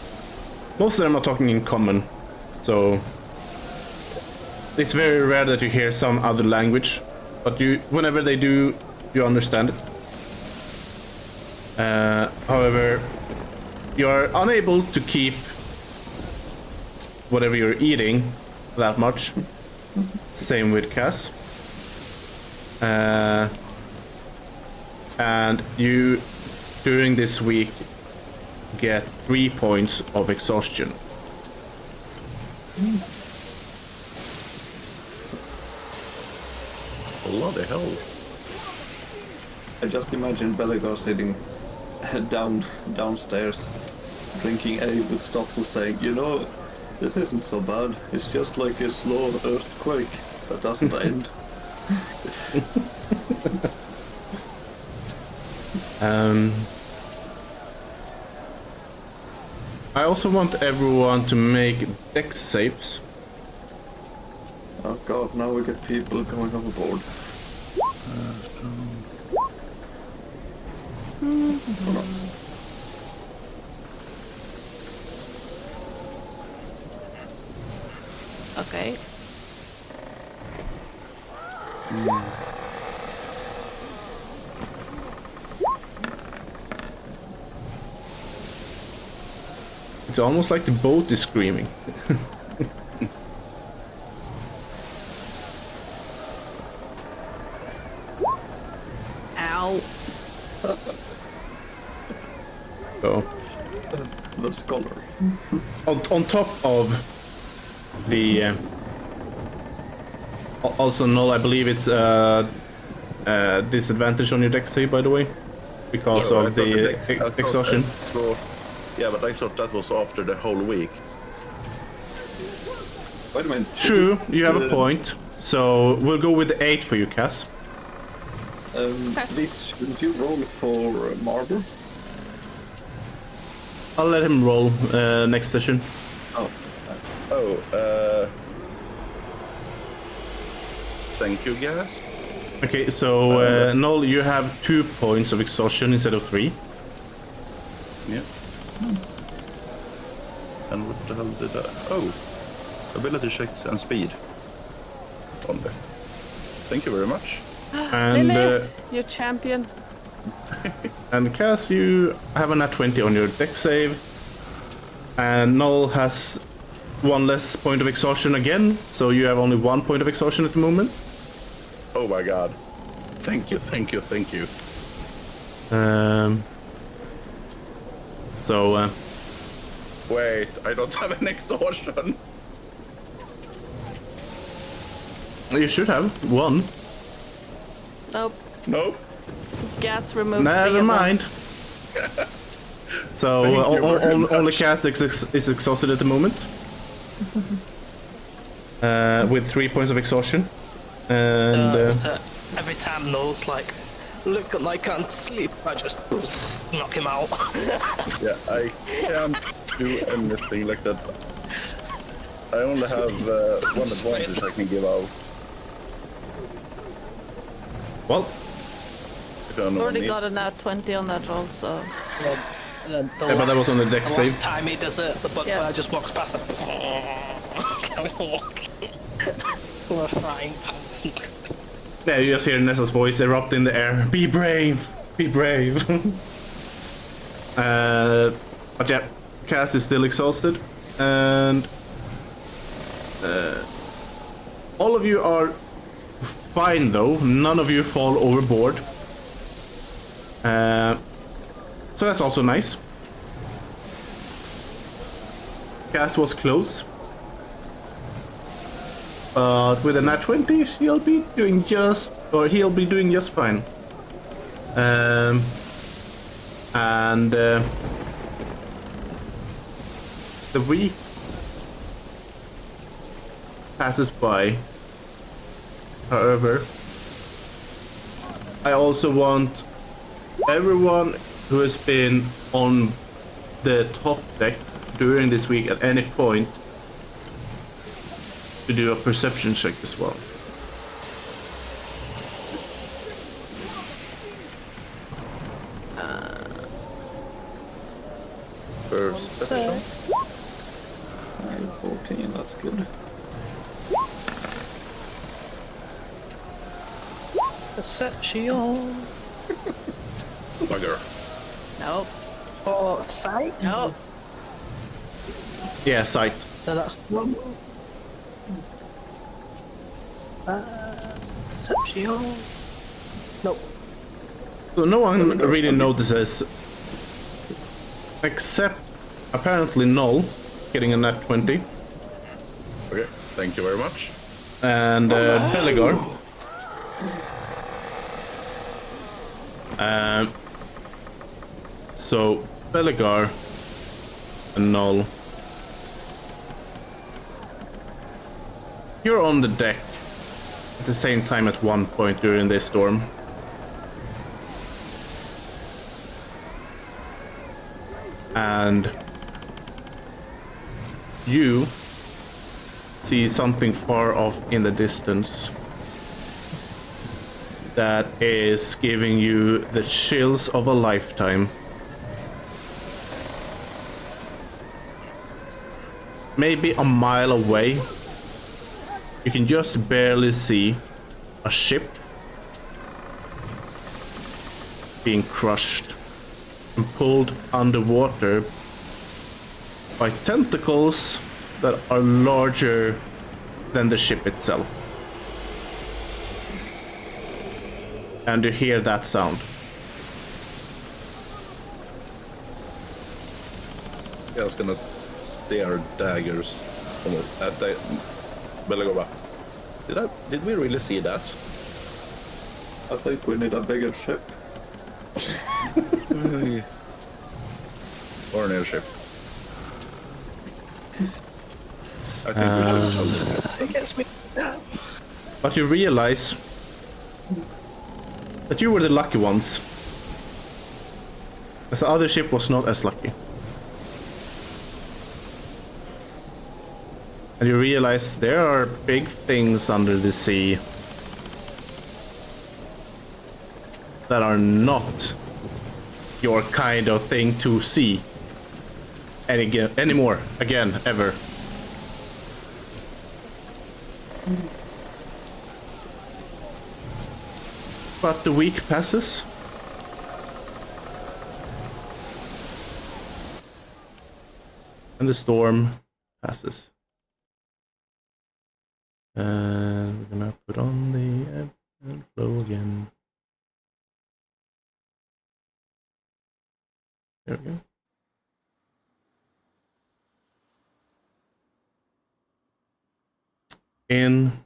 Most of them are talking in common, so it's very rare that you hear some other language, but whenever they do, you understand it. However, you are unable to keep whatever you're eating that much. Same with Cass. And you, during this week, get 3 points of exhaustion. Bloody hell. I just imagine Belagar sitting downstairs drinking ale with Stoffel saying, you know, this isn't so bad. It's just like a slow earthquake that doesn't end. I also want everyone to make dex saves. Oh god, now we get people going overboard. Oh no. Okay. It's almost like the boat is screaming. Ow. So, The scholar. on top of the also null, I believe it's disadvantage on your dex save, by the way, because Oh, I of thought the I thought exhaustion. so, yeah, but I thought that was after the whole week. Wait a minute. True, you have a point. So we'll go with the 8 for you, Cass. Leeds, shouldn't you roll for Marble? I'll let him roll next session. Oh, Thank you, guys. Okay, so Null, you have 2 points of exhaustion instead of 3. Yeah. And what the hell did I... Oh, ability checks and speed. On there. Thank you very much. And Lilith, you champion. and Cass, you have a nat 20 on your dex save. And Null has 1 less point of exhaustion again, so you have only 1 point of exhaustion at the moment. Oh my god. Thank you, thank you, thank you. So Wait, I don't have an exhaustion. you should have 1. Nope. Nope. Gas removed. Never mind. So Thank you very much. only Cass is exhausted at the moment. With 3 points of exhaustion. And So every time Noel's like, look, I can't sleep, I just knock him out. Yeah, I can't do anything like that. I only have 1 advantage I can give out. well, I don't know. Already got a nat 20 on that roll, so. And then the yeah, but that was on the dex last save. time he does it, the bugbear Yeah. just walks past him. We're frying pan just knocks him. Yeah, you just hear Nessa's voice erupt in the air. Be brave! Be brave! But yeah, Cass is still exhausted. And all of you are fine though. None of you fall overboard. So that's also nice. Cass was close. But with a nat 20, he'll be doing just fine. And the week passes by. However, I also want everyone who has been on the top deck during this week at any point to do a perception check as well. Perception. 14, that's good. Perception. Bugger. Nope. Or sight? Nope. Yeah, sight. So that's one. Perception. Nope. So no one really notices, except apparently Null getting a nat 20 Okay, thank you very much. and Belegar. So Belegar, a null. You're on the deck at the same time at one point during this storm. And you see something far off in the distance that is giving you the chills of a lifetime. Maybe a mile away, you can just barely see a ship being crushed and pulled underwater by tentacles that are larger than the ship itself. And you hear that sound. I was gonna stare daggers at the Belagova. Did we really see that? I think we need a bigger ship. Or an airship. I think we should tell them. It gets me. But you realize that you were the lucky ones, as the other ship was not as lucky. And you realize there are big things under the sea that are not your kind of thing to see anymore, again, ever. But the week passes. And the storm passes. And we're gonna put on the ebb and flow again. There we go. In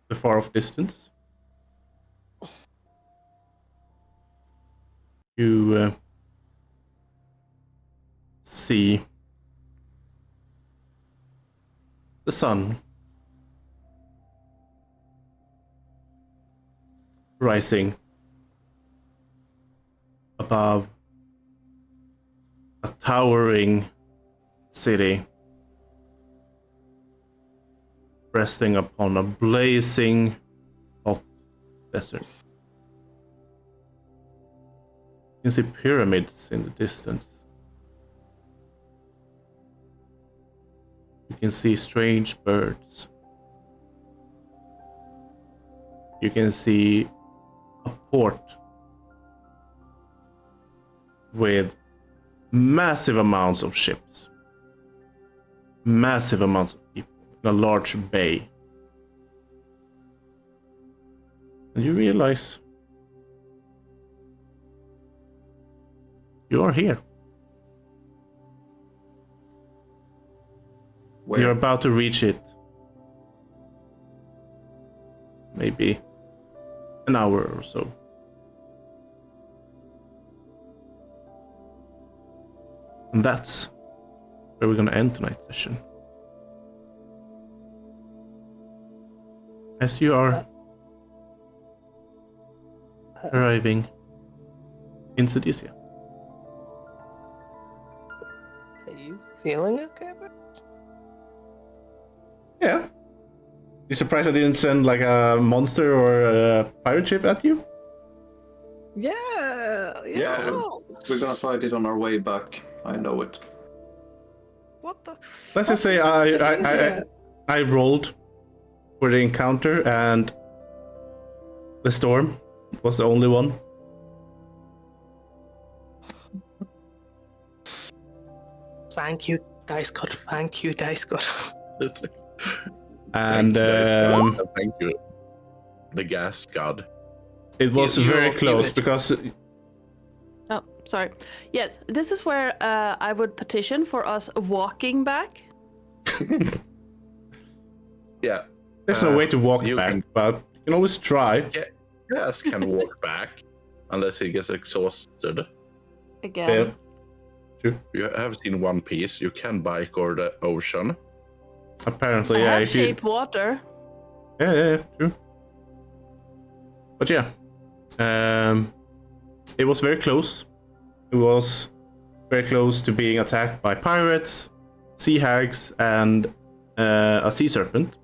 the far off distance, you see the sun rising above a towering city, resting upon a blazing hot desert. You can see pyramids in the distance. You can see strange birds. You can see a port with massive amounts of ships, massive amounts of people in a large bay. And you realize you are here. Where? You're about to reach it. Maybe an hour or so. And that's where we're gonna end tonight's session. As you are arriving in Sedesia. Are you feeling okay? Yeah. You surprised I didn't send like a monster or a pirate ship at you? Yeah. Yeah. No. We're gonna fight it on our way back. I know it. What the? Let's just say I rolled for the encounter and the storm was the only one. Thank you, Dice God. Thank you, Dice God. And thank you, the gas god. it was You very were close it. because Oh, sorry. Yes, this is where I would petition for us walking back. Yeah. there's no way to walk you back, can- but you can always try. Gas can walk back unless he gets exhausted. Again. true. You have seen One Piece. You can bike or the ocean. Apparently, I yeah. have If you, shaped water. yeah, true. But yeah, it was very close. It was very close to being attacked by pirates, sea hags, and a sea serpent.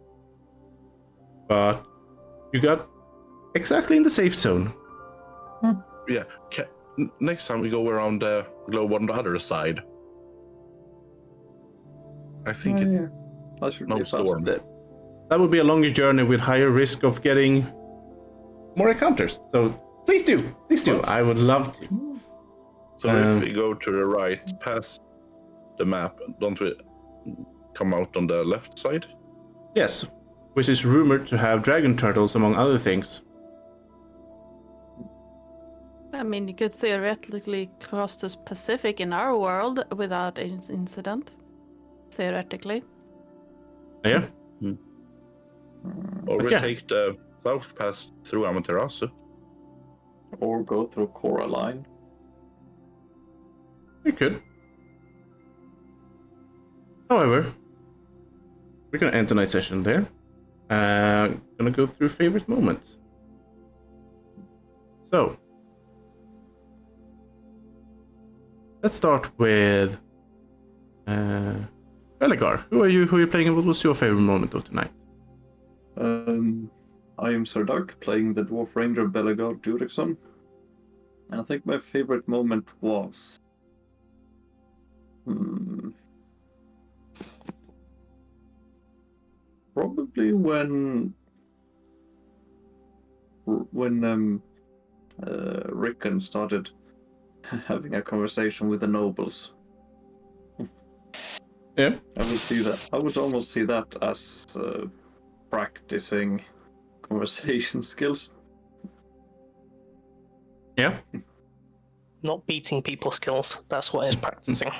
But you got exactly in the safe zone. Yeah. Next time we go around the globe on the other side. I think it's That should no be fast. storm. That would be a longer journey with higher risk of getting more encounters. So please do. I would love to. So if we go to the right, past the map, don't we come out on the left side? Yes, which is rumored to have dragon turtles among other things. I mean, you could theoretically cross the Pacific in our world without incident. Theoretically. Yeah. Or But we yeah. take the south pass through Amaterasu. Or go through Coraline. We could. However, we're gonna end tonight's session there. Gonna go through favorite moments. So, let's start with Belegar. Who are you playing and what was your favorite moment of tonight? I am Sir Dark, playing the Dwarf Ranger Belegar Juriksson. And I think my favorite moment was... probably when Rickon started having a conversation with the nobles. Yeah. I would almost see that as practicing conversation skills. Yeah. Not beating people skills. That's what he's practicing.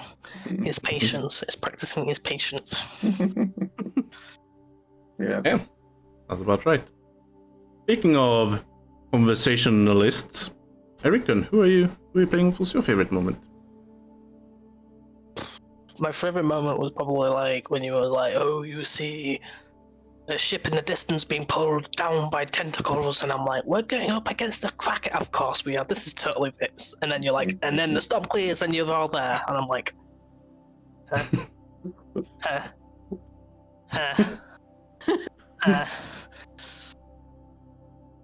His patience. It's practicing his patience. Yeah. Yeah. That's about right. Speaking of conversationalists, Rickon, who are you playing? What was your favorite moment? My favorite moment was probably like when you were like, oh, you see a ship in the distance being pulled down by tentacles, and I'm like, we're going up against the Kraken. Of course we are. This is totally fits. And then you're like, and then the storm clears, and you're all there, and I'm like, huh?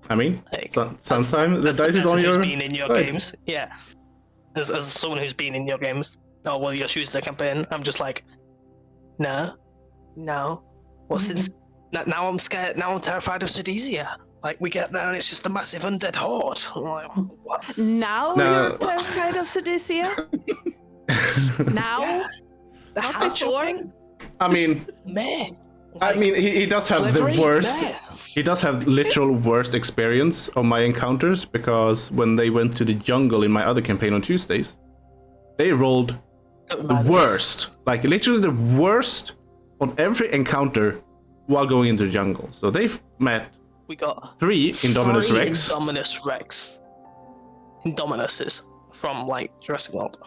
I mean, Like, sometimes the dice is on your who's been in your side. games, yeah. As someone who's been in your games, oh well, your shoes the campaign. I'm just like, no. Well, since now I'm scared. Now I'm terrified of Sidesia. Like we get there and it's just a massive undead horde. I'm like, what? Now No. you're terrified of Sidicia? Now? Yeah. The Not hand before? chopping? I mean, Man. I mean, he does have Slavery? the worst. Meh. He does have literal worst experience of my encounters because when they went to the jungle in my other campaign on Tuesdays, they rolled Don't the mind me. worst, like literally the worst on every encounter while going into the jungle. So they've met We got 3 Indominus 3 Rex. Indominus Rex. Indominuses from like Jurassic World.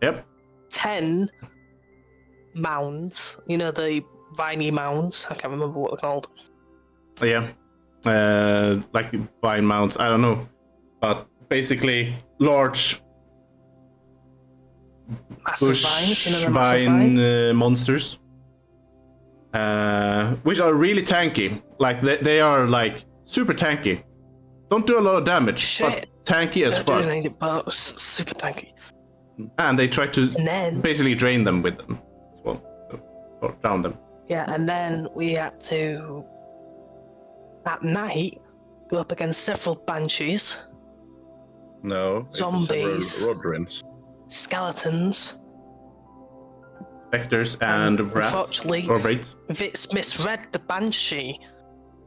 Yep. 10 mounds. You know the viney mounds. I can't remember what they're called. Yeah. Like vine mounts, I don't know. But basically large Massive bush vines. You know the massive vine vines. monsters. Which are really tanky. Like they are like super tanky. Don't do a lot of damage, Shit. but tanky as Don't fuck. do anything, but super tanky. And they try to And then basically drain them with them as well. So, or drown them. yeah, and then we had to at night go up against several banshees, No. it's Zombies. several Rodrins. skeletons. Spectres and rats unfortunately, or wraiths. Vitz misread the banshee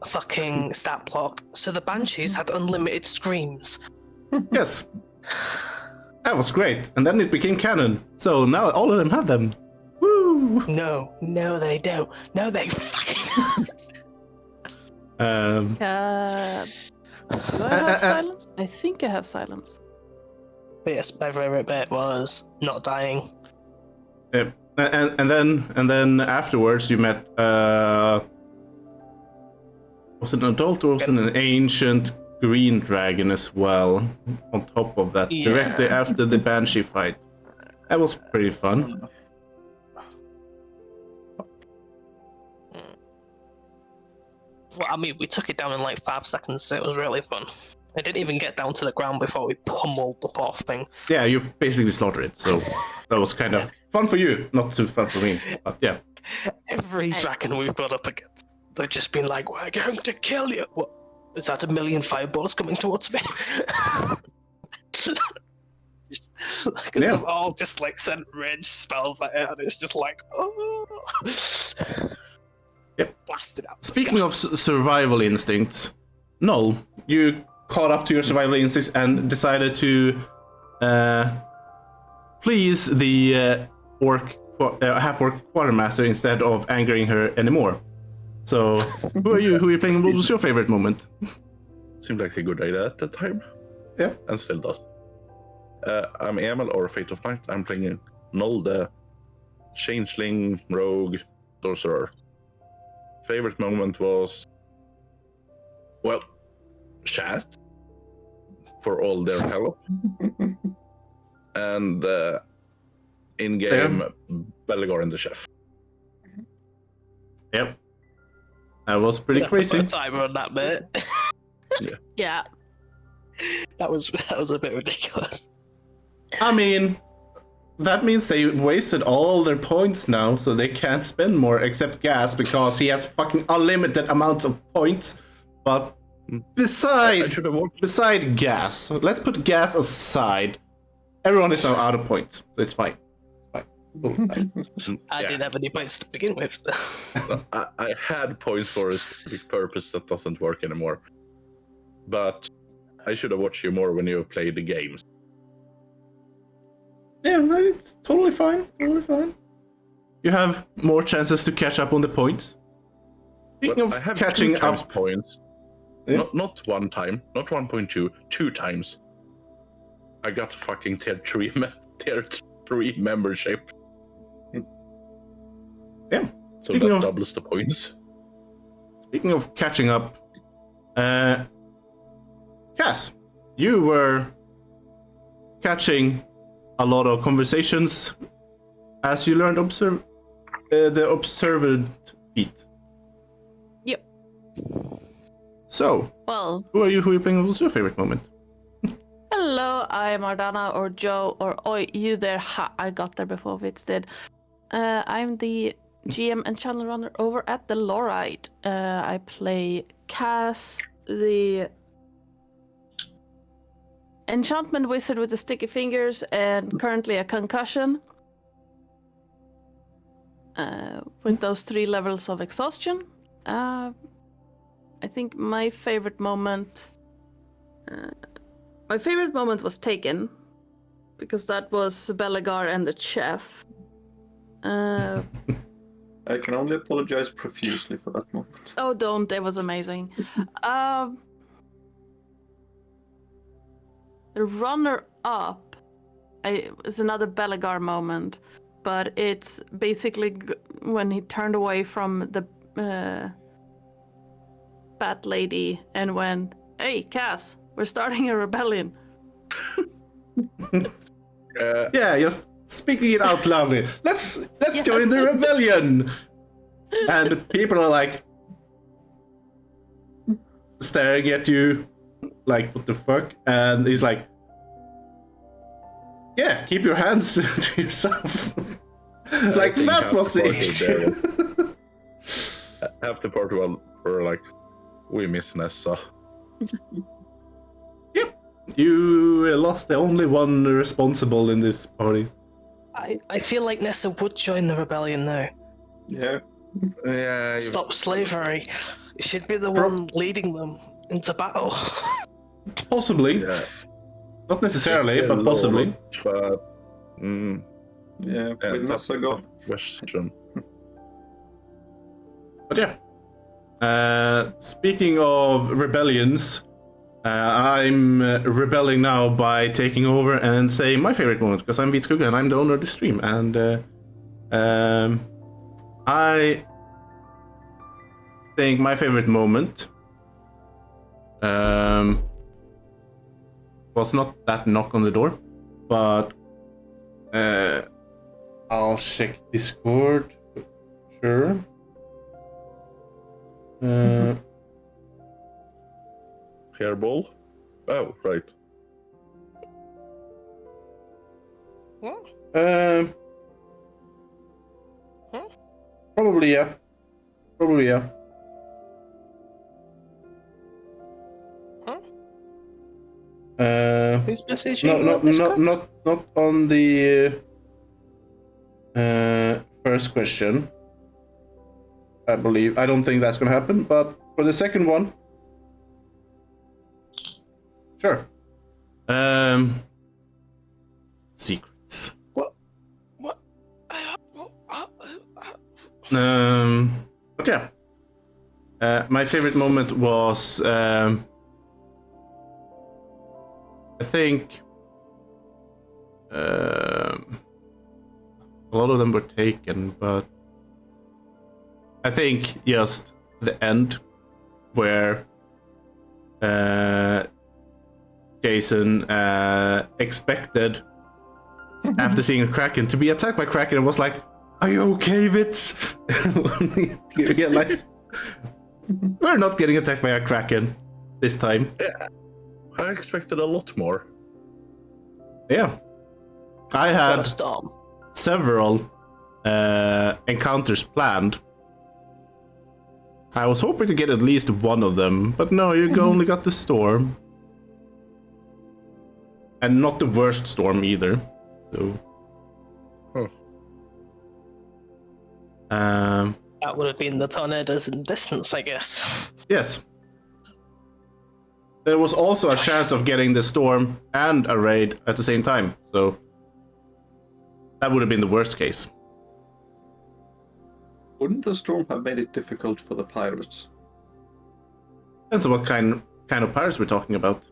fucking stat block, so the banshees had unlimited screams. Yes. That was great. And then it became canon. So now all of them have them. Woo! No, they don't. No, they fucking Um, Do I have silence? I think I have silence. But yes, my favorite bit was not dying. Yeah. And then afterwards you met was it an adult or was it an ancient green dragon as well? On top of that, Yeah. directly after the banshee fight, that was pretty fun. Well, I mean, we took it down in like 5 seconds. So it was really fun. I didn't even get down to the ground before we pummeled the poor thing. Yeah, you basically slaughtered it, so that was kind of fun for you, not too fun for me. But yeah, Every dragon we've got up against, they've just been like, "We're going to kill you." What? Is that 1,000,000 fireballs coming towards me? Because Yeah. they've all just like sent rage spells at it, and it's just like, oh. Yep. Blasted out. Speaking of survival instincts, Null, you caught up to your survival instincts and decided to please the half-orc quartermaster instead of angering her anymore. So, who are you? Who are you playing? What was your favorite moment? Seemed like a good idea at the time. Yeah. And still does. I'm Emil, or Fate of Night. I'm playing Null, the changeling, rogue, sorcerer. Favorite moment was, well, chat for all their help. And in-game, Bellegar and the chef. Yep. That was pretty crazy. Put a timer on that bit. Yeah. that was a bit ridiculous. I mean, that means they wasted all their points now, so they can't spend more except Gas because he has fucking unlimited amounts of points. But beside Gas, let's put Gas aside. Everyone is now out of points, so it's fine. I didn't have any points to begin with. I had points for a specific purpose that doesn't work anymore. But I should have watched you more when you played the games. Yeah, it's totally fine. Totally fine. You have more chances to catch up on the points. Speaking Well, I of have catching 2 times up, points. Yeah. Not one time, not 1.2, 2 times. I got fucking tier 3 membership. Yeah. So Speaking that of- doubles the points. Speaking of catching up, Cass, you were catching a lot of conversations as you learned the observant feat. Yep. So, Well, who are you? Who are you playing? What was your favorite moment? hello, I'm Ardana or Joe or Oi, you there. Ha, I got there before Vitz did. I'm the GM and channel runner over at the Lorite. I play Cass, the enchantment wizard with the sticky fingers and currently a concussion. With those 3 levels of exhaustion. I think my favorite moment was Taken, because that was Bellegar and the chef. I can only apologize profusely for that moment. Oh, don't! It was amazing. The runner-up is another Bellegar moment, but it's basically when he turned away from the fat lady and went, "Hey, Cass, we're starting a rebellion." Yeah, just speaking it out loudly. Let's join the rebellion. And people are like staring at you, like, what the fuck? And he's like, yeah, keep your hands to yourself. Like, think that half was the the party issue. Half the party were like, we miss Nessa. Yep. You lost the only one responsible in this party. I feel like Nessa would join the rebellion though. Yeah. Yeah, Stop slavery. She'd be the one leading them into battle. Possibly. yeah. Not necessarily, It's but a possibly. lot, but Yeah, yeah, with that's Nessa a got question. But yeah. Speaking of rebellions, I'm rebelling now by taking over and saying my favorite moment, because I'm Beats Kuga and I'm the owner of the stream. And I think my favorite moment was not that knock on the door, but I'll check Discord. Sure. Hairball? Oh, right. What? Huh? Probably yeah. Probably yeah. Huh? Who's messaging no, you no, on Discord? not on the first question. I believe. I don't think that's gonna happen, but for the second one, sure. Secrets. What? But yeah. My favorite moment was I think a lot of them were taken, but I think just the end where Jason expected after seeing a Kraken to be attacked by Kraken and was like, "Are you okay, Vitz?" You realize we're not getting attacked by a Kraken this time. Yeah, I expected a lot more. Yeah. I Got a had storm. several encounters planned. I was hoping to get at least one of them, but no, you only got the storm. And not the worst storm either. So. Huh. That would have been the tornadoes in distance, I guess. Yes. There was also a chance of getting the storm and a raid at the same time, so that would have been the worst case. Wouldn't the storm have made it difficult for the pirates? Depends on what kind of pirates we're talking about.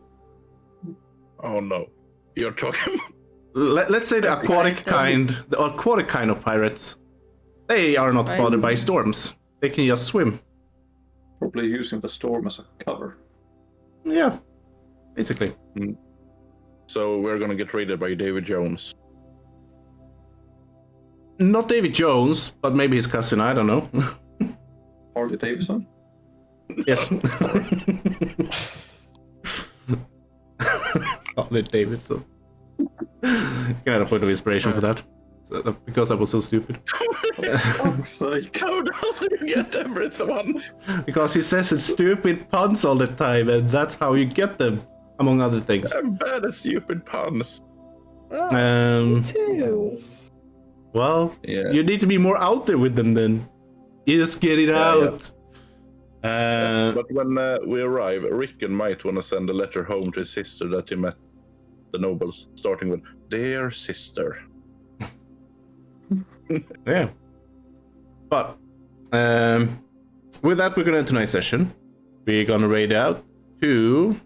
Oh no. You're talking... Let's say the aquatic kind of pirates. They are not bothered by storms. They can just swim. Probably using the storm as a cover. Yeah, basically. So we're gonna get raided by David Jones. Not David Jones, but maybe his cousin, I don't know. Harley Davidson? Yes. Harley Davidson. Can have a point of inspiration for that. So, because I was so stupid. Fuck's sake. How do you get everyone? Because he says it's stupid puns all the time, and that's how you get them, among other things. I'm bad at stupid puns. Um, Too. well, Yeah. you need to be more out there with them then. You just get it out. But when we arrive, Rickon might want to send a letter home to his sister that he met the nobles, starting with, "Dear sister." Yeah. But with that, we're gonna end tonight's session. We're gonna raid out to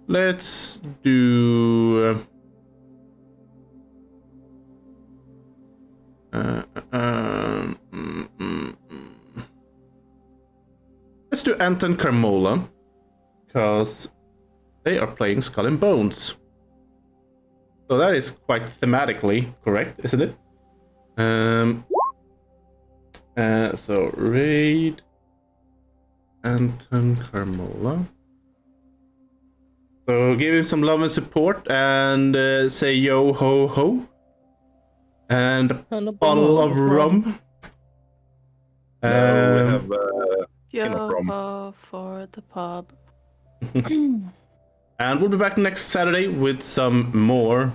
let's do let's do Anton Carmola, because they are playing Skull and Bones. So that is quite thematically correct, isn't it? So raid Anton Carmola. So give him some love and support and say yo ho ho. And a bottle of rum. We have Yo for the pub. And we'll be back next Saturday with some more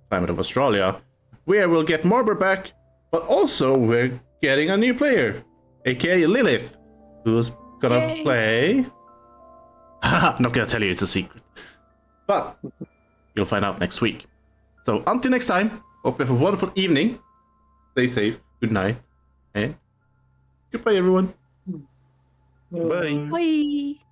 Calamity of Astralia, where we'll get Marber back, but also we're getting a new player, aka Lilith, who's gonna play. Not gonna tell you, it's a secret. But you'll find out next week. So until next time, Hope you have a wonderful evening. Stay safe. Good night. And goodbye, everyone. Bye. Bye.